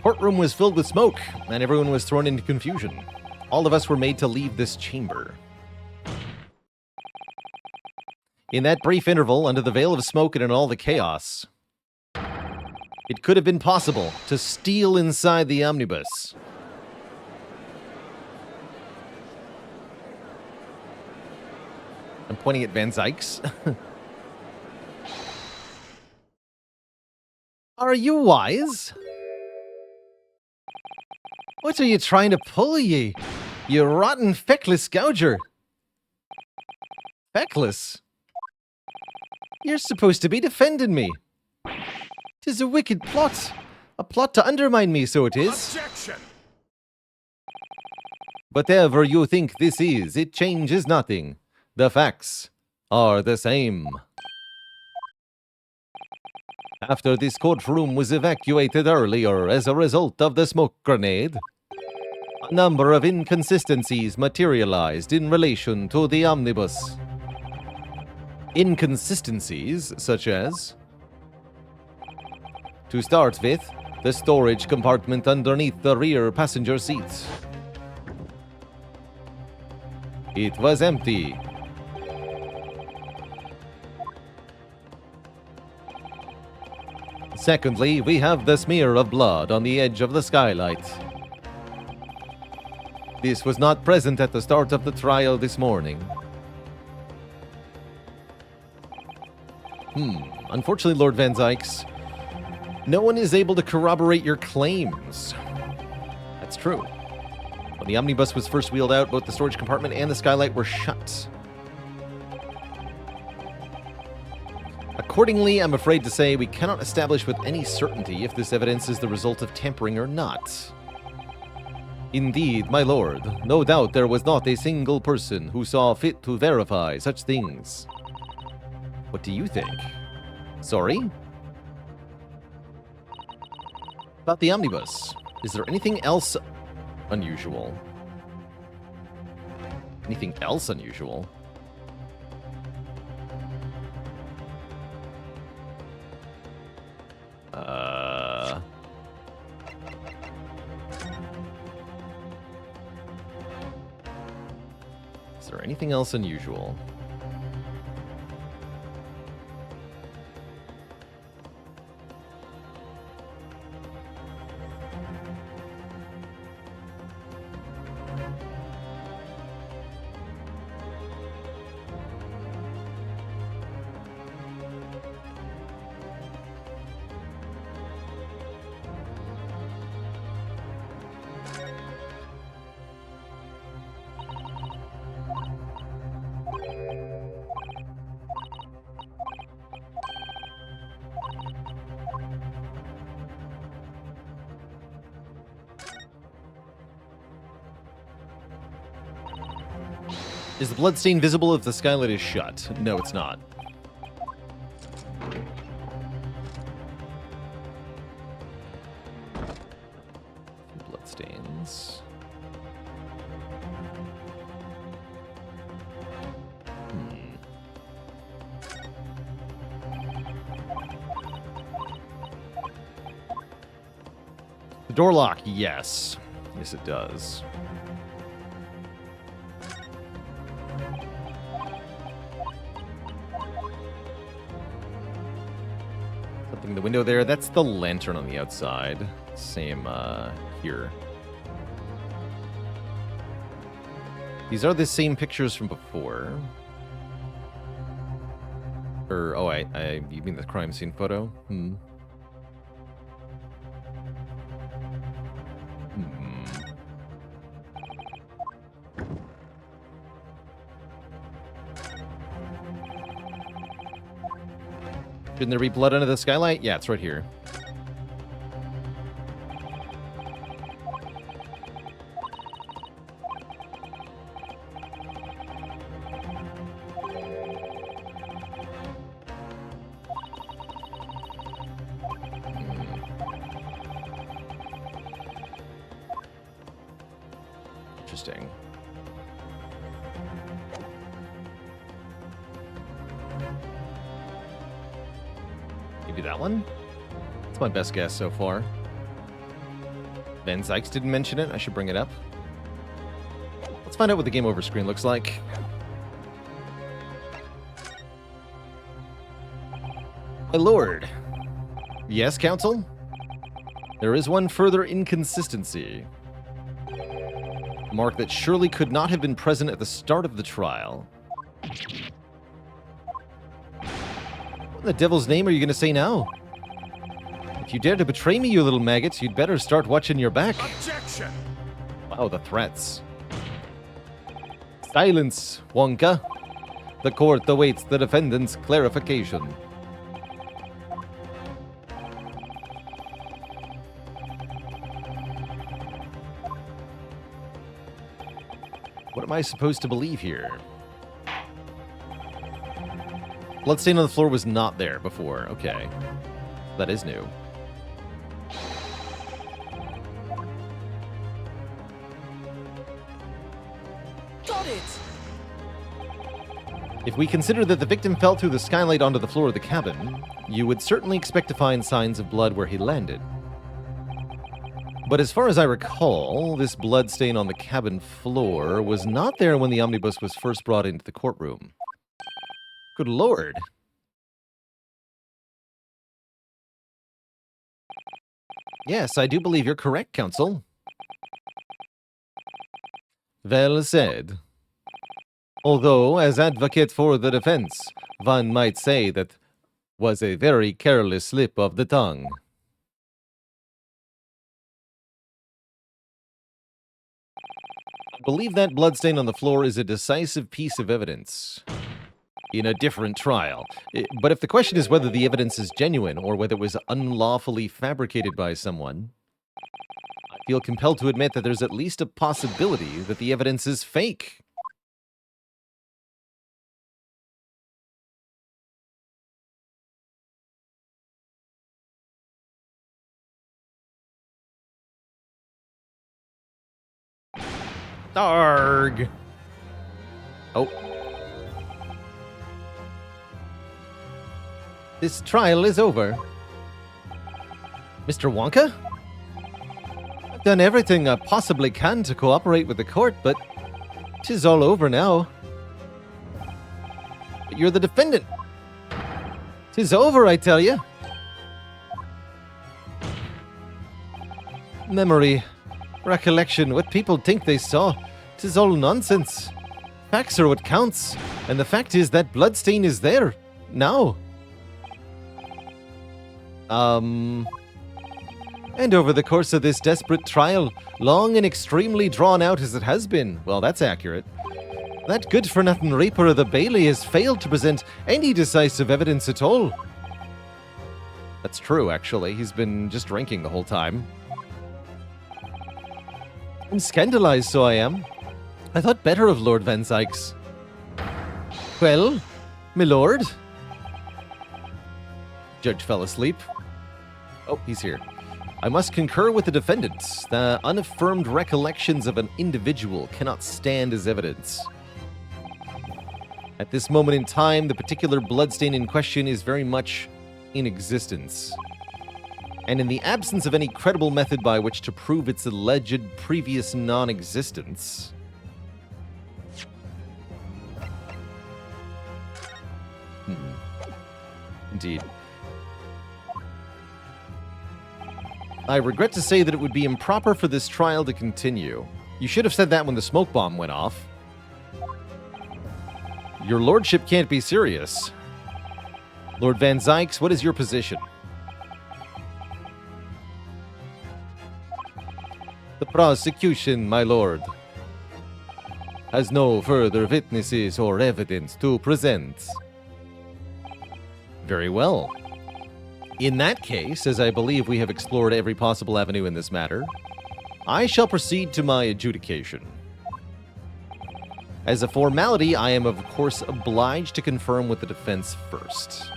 Courtroom was filled with smoke, and everyone was thrown into confusion. All of us were made to leave this chamber. In that brief interval, under the veil of smoke and in all the chaos, it could have been possible to steal inside the omnibus. I'm pointing at Van Zykes. Are you wise? What are you trying to pull, ye? You rotten, feckless gouger. Feckless? You're supposed to be defending me. 'Tis a wicked plot. A plot to undermine me, so it is. Objection! Whatever you think this is, it changes nothing. The facts are the same. After this courtroom was evacuated earlier as a result of the smoke grenade, a number of inconsistencies materialized in relation to the omnibus. Inconsistencies such as, to start with, the storage compartment underneath the rear passenger seat. It was empty. Secondly, we have the smear of blood on the edge of the skylight. This was not present at the start of the trial this morning. Unfortunately, Lord Van Zykes, no one is able to corroborate your claims. That's true. When the omnibus was first wheeled out, both the storage compartment and the skylight were shut. Accordingly, I'm afraid to say we cannot establish with any certainty if this evidence is the result of tampering or not. Indeed, my lord, no doubt there was not a single person who saw fit to verify such things. What do you think? Sorry? About the omnibus, is there anything else unusual? Anything else unusual? Is there anything else unusual? Is the bloodstain visible if the skylight is shut? No, it's not. Bloodstains. The door lock, yes. Yes, it does. Something in the window there. That's the lantern on the outside. Same here. These are the same pictures from before. Or, oh, you mean the crime scene photo? Shouldn't there be blood under the skylight? Yeah, it's right here. Interesting. Maybe that one? That's my best guess so far. Van Zykes didn't mention it. I should bring it up. Let's find out what the game over screen looks like. My lord. Yes, counsel? There is one further inconsistency. A mark that surely could not have been present at the start of the trial. What in the devil's name are you going to say now? If you dare to betray me, you little maggots, you'd better start watching your back. Objection! Wow, the threats. Silence, Wonka. The court awaits the defendant's clarification. What am I supposed to believe here? Bloodstain on the floor was not there before. Okay. That is new. Got it! If we consider that the victim fell through the skylight onto the floor of the cabin, you would certainly expect to find signs of blood where he landed. But as far as I recall, this blood stain on the cabin floor was not there when the omnibus was first brought into the courtroom. Good lord. Yes, I do believe you're correct, counsel. Well said. Although, as advocate for the defense, one might say that was a very careless slip of the tongue. I believe that bloodstain on the floor is a decisive piece of evidence in a different trial. But if the question is whether the evidence is genuine or whether it was unlawfully fabricated by someone, I feel compelled to admit that there's at least a possibility that the evidence is fake. Arg! Oh. This trial is over. Mr. Wonka? I've done everything I possibly can to cooperate with the court, but 'tis all over now. But you're the defendant. 'Tis over, I tell you. Memory, recollection, what people think they saw, 'tis all nonsense. Facts are what counts, and the fact is that bloodstain is there, now. And over the course of this desperate trial, long and extremely drawn out as it has been, well, that's accurate, that good-for-nothing Reaper of the Bailey has failed to present any decisive evidence at all. That's true, actually. He's been just drinking the whole time. I'm scandalized, so I am. I thought better of Lord Van Zykes. Well, my lord? Judge fell asleep. Oh, he's here. I must concur with the defendant. The unaffirmed recollections of an individual cannot stand as evidence. At this moment in time, the particular bloodstain in question is very much in existence. And in the absence of any credible method by which to prove its alleged previous non-existence... Indeed. I regret to say that it would be improper for this trial to continue. You should have said that when the smoke bomb went off. Your lordship can't be serious. Lord Van Zykes, what is your position? The prosecution, my lord, has no further witnesses or evidence to present. Very well. In that case, as I believe we have explored every possible avenue in this matter, I shall proceed to my adjudication. As a formality, I am of course obliged to confirm with the defense first.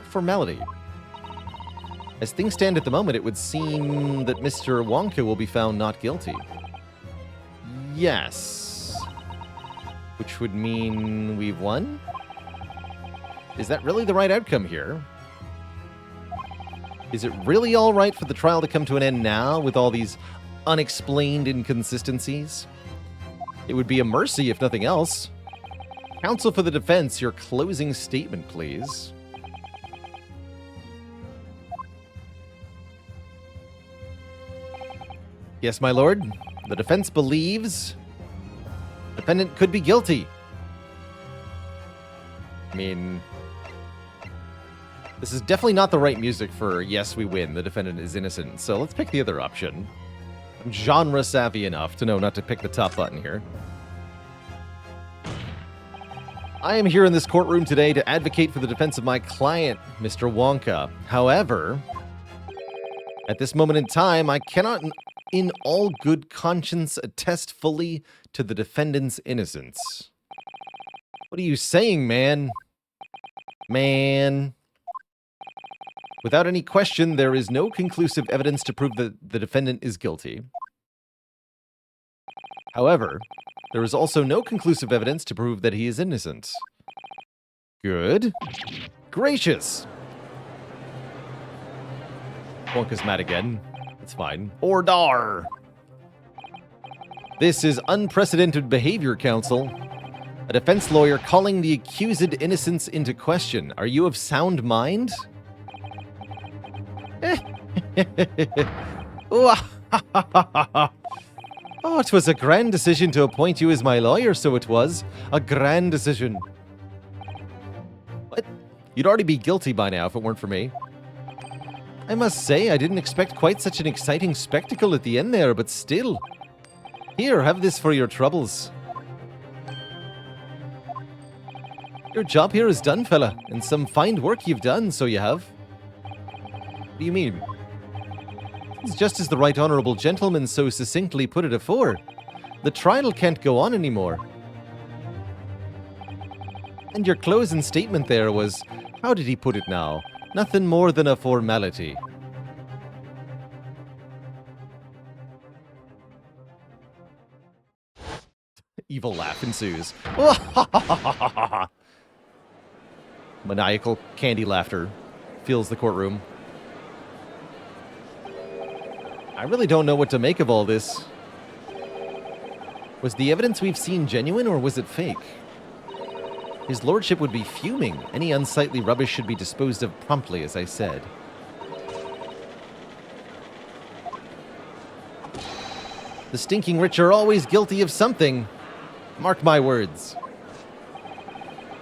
Formality. As things stand at the moment, it would seem that Mr. Wonka will be found not guilty. Yes. Which would mean we've won? Is that really the right outcome here? Is it really all right for the trial to come to an end now with all these unexplained inconsistencies? It would be a mercy if nothing else. Counsel for the defense, your closing statement, please. Yes, my lord. The defense believes the defendant could be guilty. I mean, this is definitely not the right music for yes, we win, the defendant is innocent. So let's pick the other option. I'm genre savvy enough to know not to pick the top button here. I am here in this courtroom today to advocate for the defense of my client, Mr. Wonka. However, at this moment in time, I cannot in all good conscience attest fully to the defendant's innocence. What are you saying, man? Man. Without any question, there is no conclusive evidence to prove that the defendant is guilty. However, there is also no conclusive evidence to prove that he is innocent. Good. Gracious. Wonka's mad again. It's fine. Ordar. This is unprecedented behavior, counsel. A defense lawyer calling the accused innocence into question. Are you of sound mind? Oh, it was a grand decision to appoint you as my lawyer, so it was. A grand decision. What? You'd already be guilty by now if it weren't for me. I must say, I didn't expect quite such an exciting spectacle at the end there, but still. Here, have this for your troubles. Your job here is done, fella, and some fine work you've done, so you have. What do you mean? It's just as the right honourable gentleman so succinctly put it afore. The trial can't go on anymore. And your closing statement there was, how did he put it now? Nothing more than a formality. Evil laugh ensues. Maniacal candy laughter fills the courtroom. I really don't know what to make of all this. Was the evidence we've seen genuine, or was it fake? His lordship would be fuming. Any unsightly rubbish should be disposed of promptly, as I said. The stinking rich are always guilty of something. Mark my words.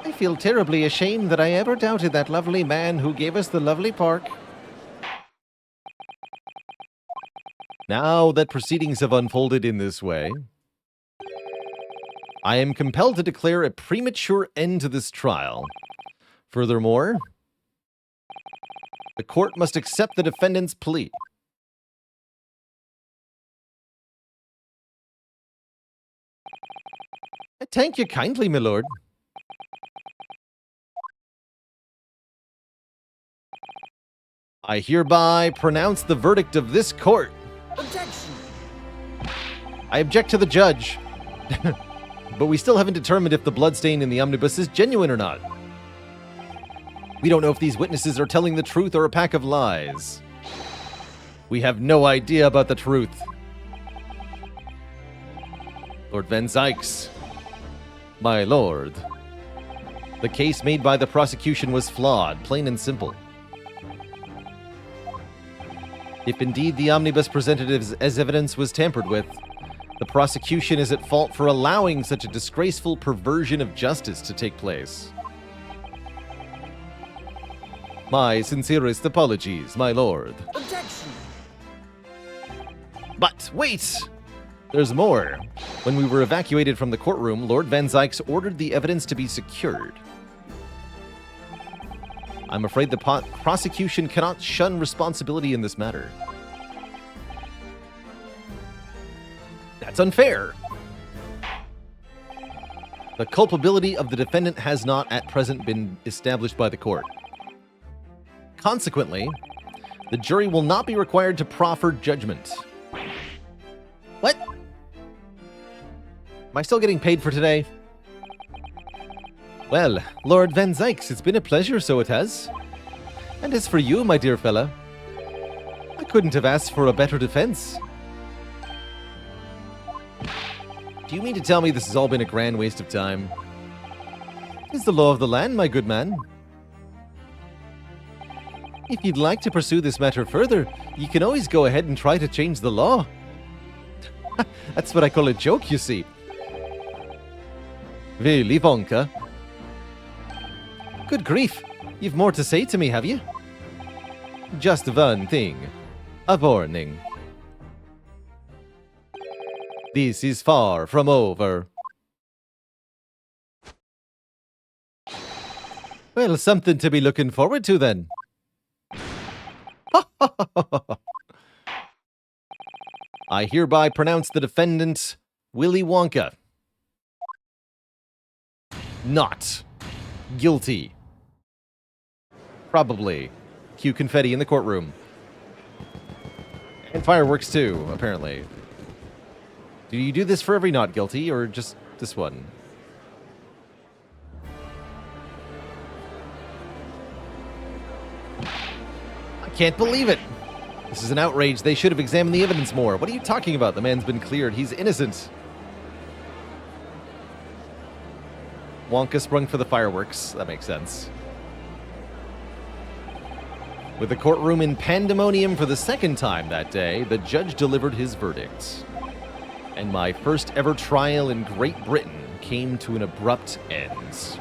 I feel terribly ashamed that I ever doubted that lovely man who gave us the lovely park. Now that proceedings have unfolded in this way, I am compelled to declare a premature end to this trial. Furthermore, the court must accept the defendant's plea. I thank you kindly, my lord. I hereby pronounce the verdict of this court. Objection! I object to the judge. But we still haven't determined if the bloodstain in the omnibus is genuine or not. We don't know if these witnesses are telling the truth or a pack of lies. We have no idea about the truth. Lord Van Zykes, my lord, the case made by the prosecution was flawed, plain and simple. If indeed the omnibus presented as evidence was tampered with, the prosecution is at fault for allowing such a disgraceful perversion of justice to take place. My sincerest apologies, my lord. Objection! But wait! There's more. When we were evacuated from the courtroom, Lord Van Zykes ordered the evidence to be secured. I'm afraid the prosecution cannot shun responsibility in this matter. That's unfair. The culpability of the defendant has not at present been established by the court. Consequently, the jury will not be required to proffer judgment. What? Am I still getting paid for today? Well, Lord Van Zykes, it's been a pleasure, so it has. And as for you, my dear fella, I couldn't have asked for a better defense. Do you mean to tell me this has all been a grand waste of time? It's the law of the land, my good man. If you'd like to pursue this matter further, you can always go ahead and try to change the law. That's what I call a joke, you see. Willy Wonka. Good grief, you've more to say to me, have you? Just one thing. A warning. This is far from over. Well, something to be looking forward to then. I hereby pronounce the defendant, Willy Wonka, not guilty. Probably. Cue confetti in the courtroom. And fireworks too, apparently. Do you do this for every not guilty, or just this one? I can't believe it! This is an outrage. They should have examined the evidence more. What are you talking about? The man's been cleared. He's innocent. Wonka sprung for the fireworks. That makes sense. With the courtroom in pandemonium for the second time that day, the judge delivered his verdict. And my first ever trial in Great Britain came to an abrupt end,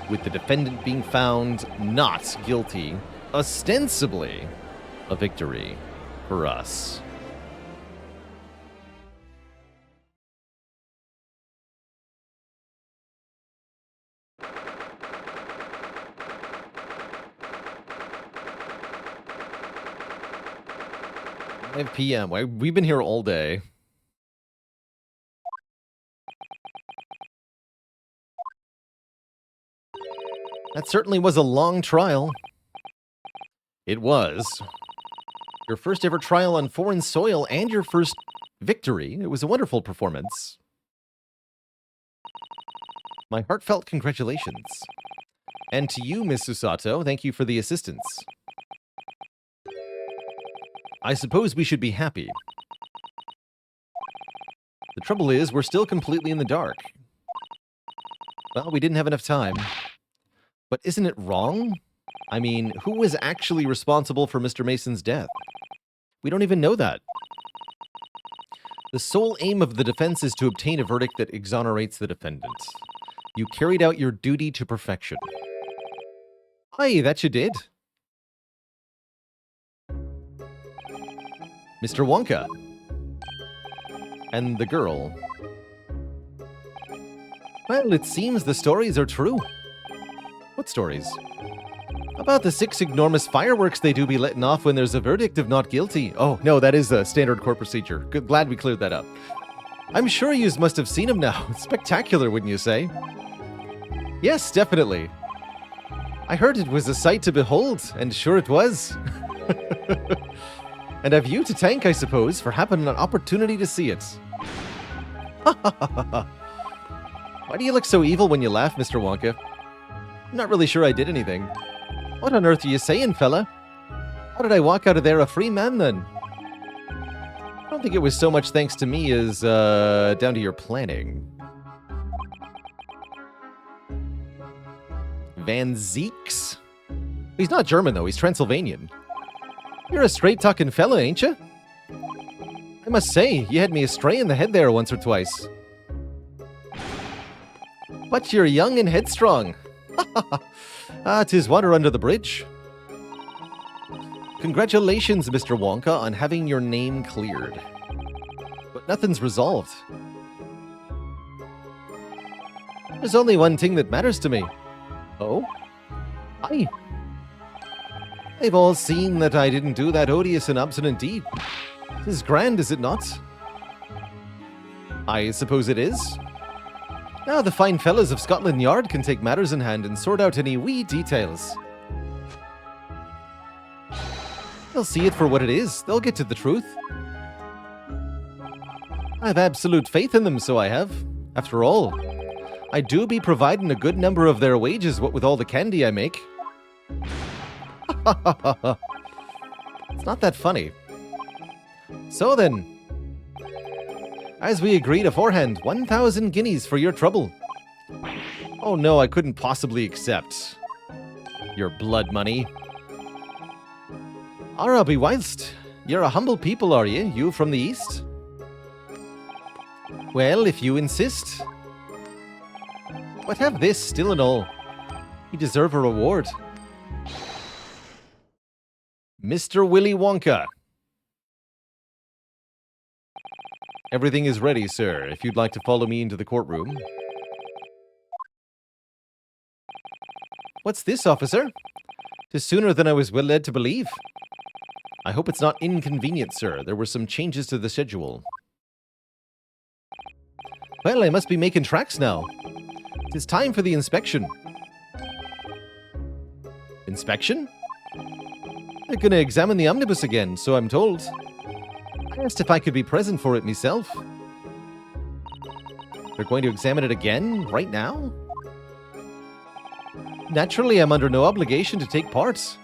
with the defendant being found not guilty, ostensibly a victory for us. Five p.m. We've been here all day. That certainly was a long trial. It was. Your first ever trial on foreign soil and your first victory. It was a wonderful performance. My heartfelt congratulations. And to you, Miss Susato, thank you for the assistance. I suppose we should be happy. The trouble is, we're still completely in the dark. Well, we didn't have enough time. But isn't it wrong? I mean, who was actually responsible for Mr. Mason's death? We don't even know that. The sole aim of the defense is to obtain a verdict that exonerates the defendant. You carried out your duty to perfection. Aye, that you did. Mr. Wonka. And the girl. Well, it seems the stories are true. What stories? About the 6 enormous fireworks they do be letting off when there's a verdict of not guilty. Oh, no, that is a standard court procedure. Good, glad we cleared that up. I'm sure yous must have seen them now. It's spectacular, wouldn't you say? Yes, definitely. I heard it was a sight to behold, and sure it was. And have you to thank, I suppose, for having an opportunity to see it. Why do you look so evil when you laugh, Mr. Wonka? I'm not really sure I did anything. What on earth are you saying, fella? How did I walk out of there a free man, then? I don't think it was so much thanks to me as, down to your planning. Van Zeeks? He's not German, though. He's Transylvanian. You're a straight-talking fella, ain't you? I must say, you had me astray in the head there once or twice. But you're young and headstrong. Ah, 'tis water under the bridge. Congratulations, Mr. Wonka, on having your name cleared. But nothing's resolved. There's only one thing that matters to me. Oh? Aye. They've all seen that I didn't do that odious and obstinate deed. 'Tis grand, is it not? I suppose it is. Now the fine fellows of Scotland Yard can take matters in hand and sort out any wee details. They'll see it for what it is. They'll get to the truth. I have absolute faith in them, so I have. After all, I do be providing a good number of their wages, what with all the candy I make. It's not that funny. So then, as we agreed aforehand, 1,000 guineas for your trouble. Oh no, I couldn't possibly accept your blood money. I'll be whilst. You're a humble people, are you? You from the east? Well, if you insist. But have this, still and all. You deserve a reward. Mr. Willy Wonka. Everything is ready, sir, if you'd like to follow me into the courtroom. What's this, officer? 'Tis sooner than I was well led to believe. I hope it's not inconvenient, sir. There were some changes to the schedule. Well, I must be making tracks now. 'Tis time for the inspection. Inspection? They're gonna examine the omnibus again, so I'm told. I asked if I could be present for it myself. They're going to examine it again, right now? Naturally, I'm under no obligation to take part.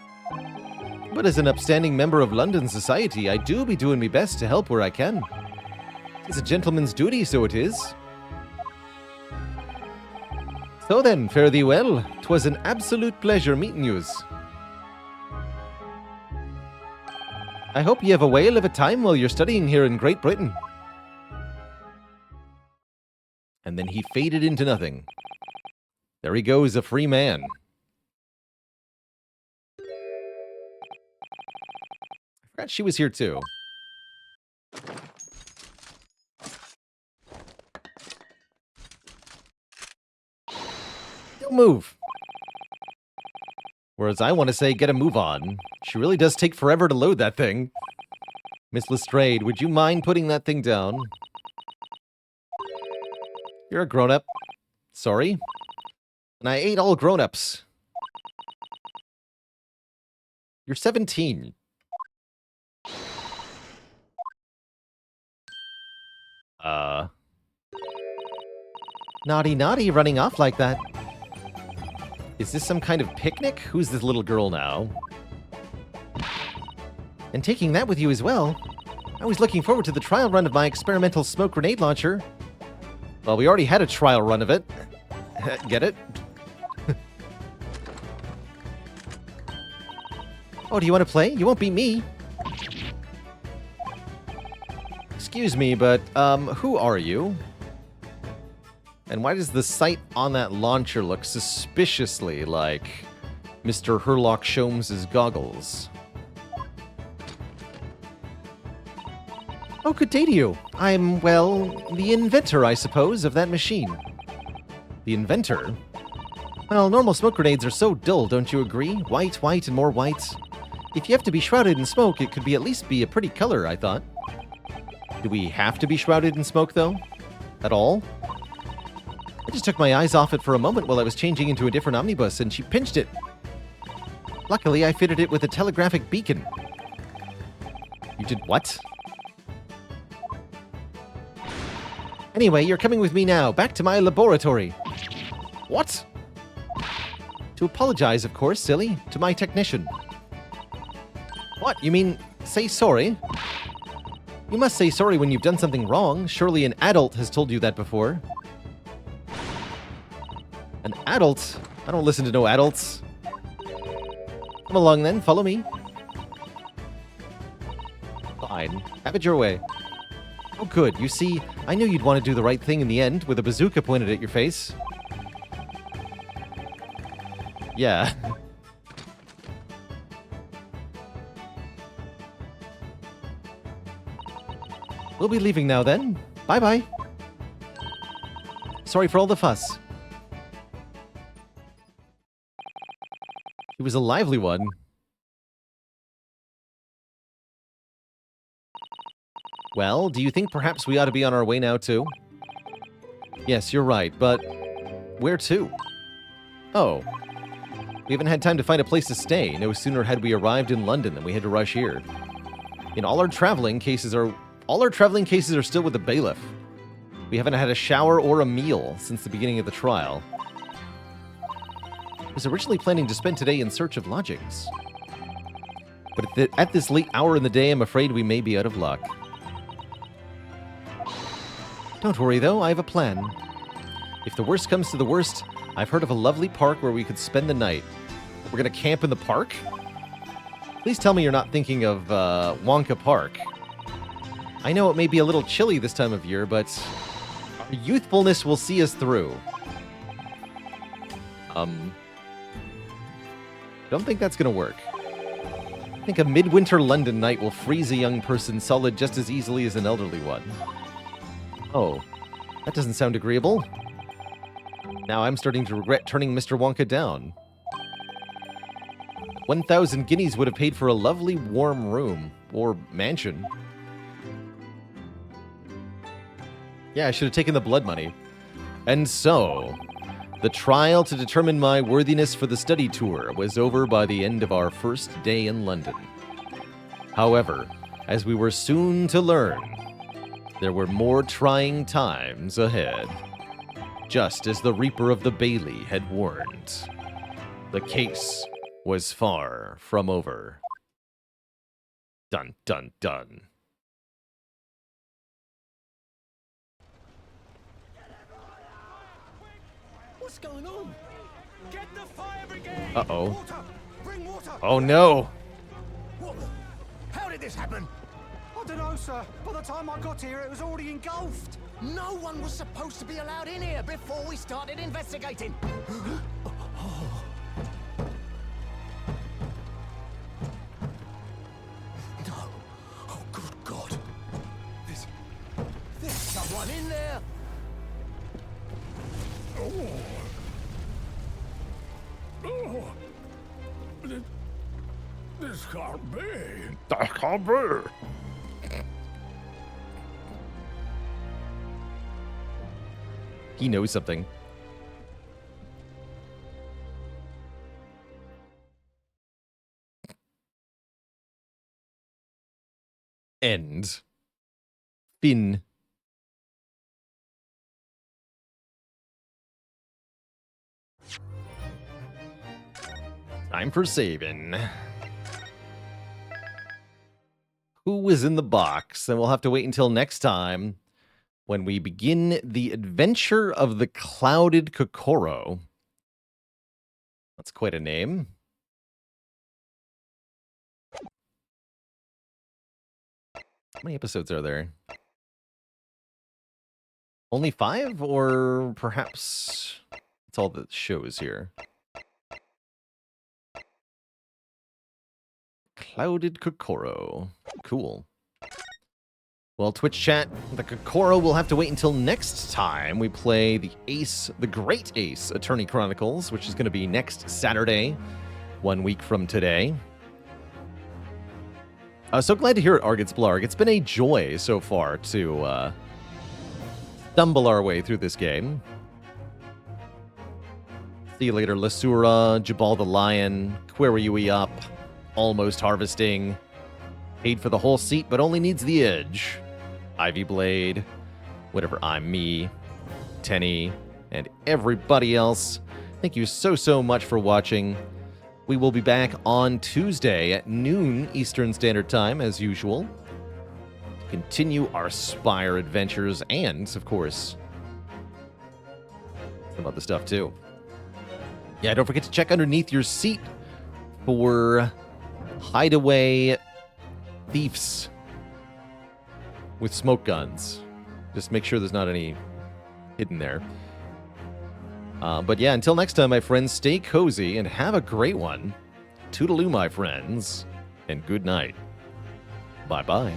But as an upstanding member of London society, I do be doing my best to help where I can. It's a gentleman's duty, so it is. So then, fare thee well. 'Twas an absolute pleasure meeting yous. I hope you have a whale of a time while you're studying here in Great Britain. And then he faded into nothing. There he goes, a free man. I forgot she was here too. Don't move. Whereas I want to say, get a move on. She really does take forever to load that thing. Miss Lestrade, would you mind putting that thing down? You're a grown-up. Sorry. And I ate all grown-ups. You're 17. Naughty, naughty, running off like that. Is this some kind of picnic? Who's this little girl now? And taking that with you as well. I was looking forward to the trial run of my experimental smoke grenade launcher. Well, we already had a trial run of it. Get it? Oh, do you want to play? You won't beat me. Excuse me, but, who are you? And why does the sight on that launcher look suspiciously like Mr. Herlock Sholmes' goggles? Oh, good day to you. I'm, well, the inventor, I suppose, of that machine. The inventor? Well, normal smoke grenades are so dull, don't you agree? White, white, and more white. If you have to be shrouded in smoke, it could be at least be a pretty color, I thought. Do we have to be shrouded in smoke, though? At all? I just took my eyes off it for a moment while I was changing into a different omnibus, and she pinched it. Luckily, I fitted it with a telegraphic beacon. You did what? Anyway, you're coming with me now, back to my laboratory. What? To apologize, of course, silly, to my technician. What? You mean, say sorry? You must say sorry when you've done something wrong. Surely an adult has told you that before. An adult? I don't listen to no adults. Come along then, follow me. Fine, have it your way. Oh good, you see, I knew you'd want to do the right thing in the end, with a bazooka pointed at your face. Yeah. We'll be leaving now then. Bye-bye. Sorry for all the fuss. It was a lively one. Well, do you think perhaps we ought to be on our way now, too? Yes, you're right, but where to? Oh. We haven't had time to find a place to stay. No sooner had we arrived in London than we had to rush here. And all our traveling cases are still with the bailiff. We haven't had a shower or a meal since the beginning of the trial. I was originally planning to spend today in search of lodgings. But at this late hour in the day, I'm afraid we may be out of luck. Don't worry, though. I have a plan. If the worst comes to the worst, I've heard of a lovely park where we could spend the night. We're going to camp in the park? Please tell me you're not thinking of Wonka Park. I know it may be a little chilly this time of year, but our youthfulness will see us through. Don't think that's going to work. I think a midwinter London night will freeze a young person solid just as easily as an elderly one. Oh, that doesn't sound agreeable. Now I'm starting to regret turning Mr. Wonka down. 1,000 guineas would have paid for a lovely warm room, or mansion. Yeah, I should have taken the blood money. And so, the trial to determine my worthiness for the study tour was over by the end of our first day in London. However, as we were soon to learn, there were more trying times ahead. Just as the Reaper of the Bailey had warned, the case was far from over. Dun, dun, dun. What's going on? Get the fire brigade! Uh-oh. Water! Bring water! Oh, no! What the? How did this happen? I don't know, sir. By the time I got here, it was already engulfed. No one was supposed to be allowed in here before we started investigating. No. Oh, good God. There's someone in there. This can't be. That can't be. He knows something. End. Fin. Time for saving. Who was in the box? And we'll have to wait until next time when we begin the adventure of the Clouded Kokoro. That's quite a name. How many episodes are there? Only 5? Or perhaps it's all that shows here. Clouded Kokoro. Cool. Well, Twitch chat, the Kokoro will have to wait until next time we play the Ace, the Great Ace Attorney Chronicles, which is going to be next Saturday, 1 week from today. So glad to hear it, Argits Blarg. It's been a joy so far to stumble our way through this game. See you later, Lasura, Jabal the Lion, Queryui up, Almost Harvesting, paid for the whole seat but only needs the edge. Ivy Blade, whatever I'm me, Tenny, and everybody else. Thank you so much for watching. We will be back on Tuesday at noon Eastern Standard Time, as usual, to continue our Spire adventures and, of course, some other stuff too. Yeah, don't forget to check underneath your seat for hideaway thieves with smoke guns. Just make sure there's not any hidden there. But yeah, until next time, my friends, stay cozy and have a great one. Toodaloo, my friends, and good night. Bye-bye.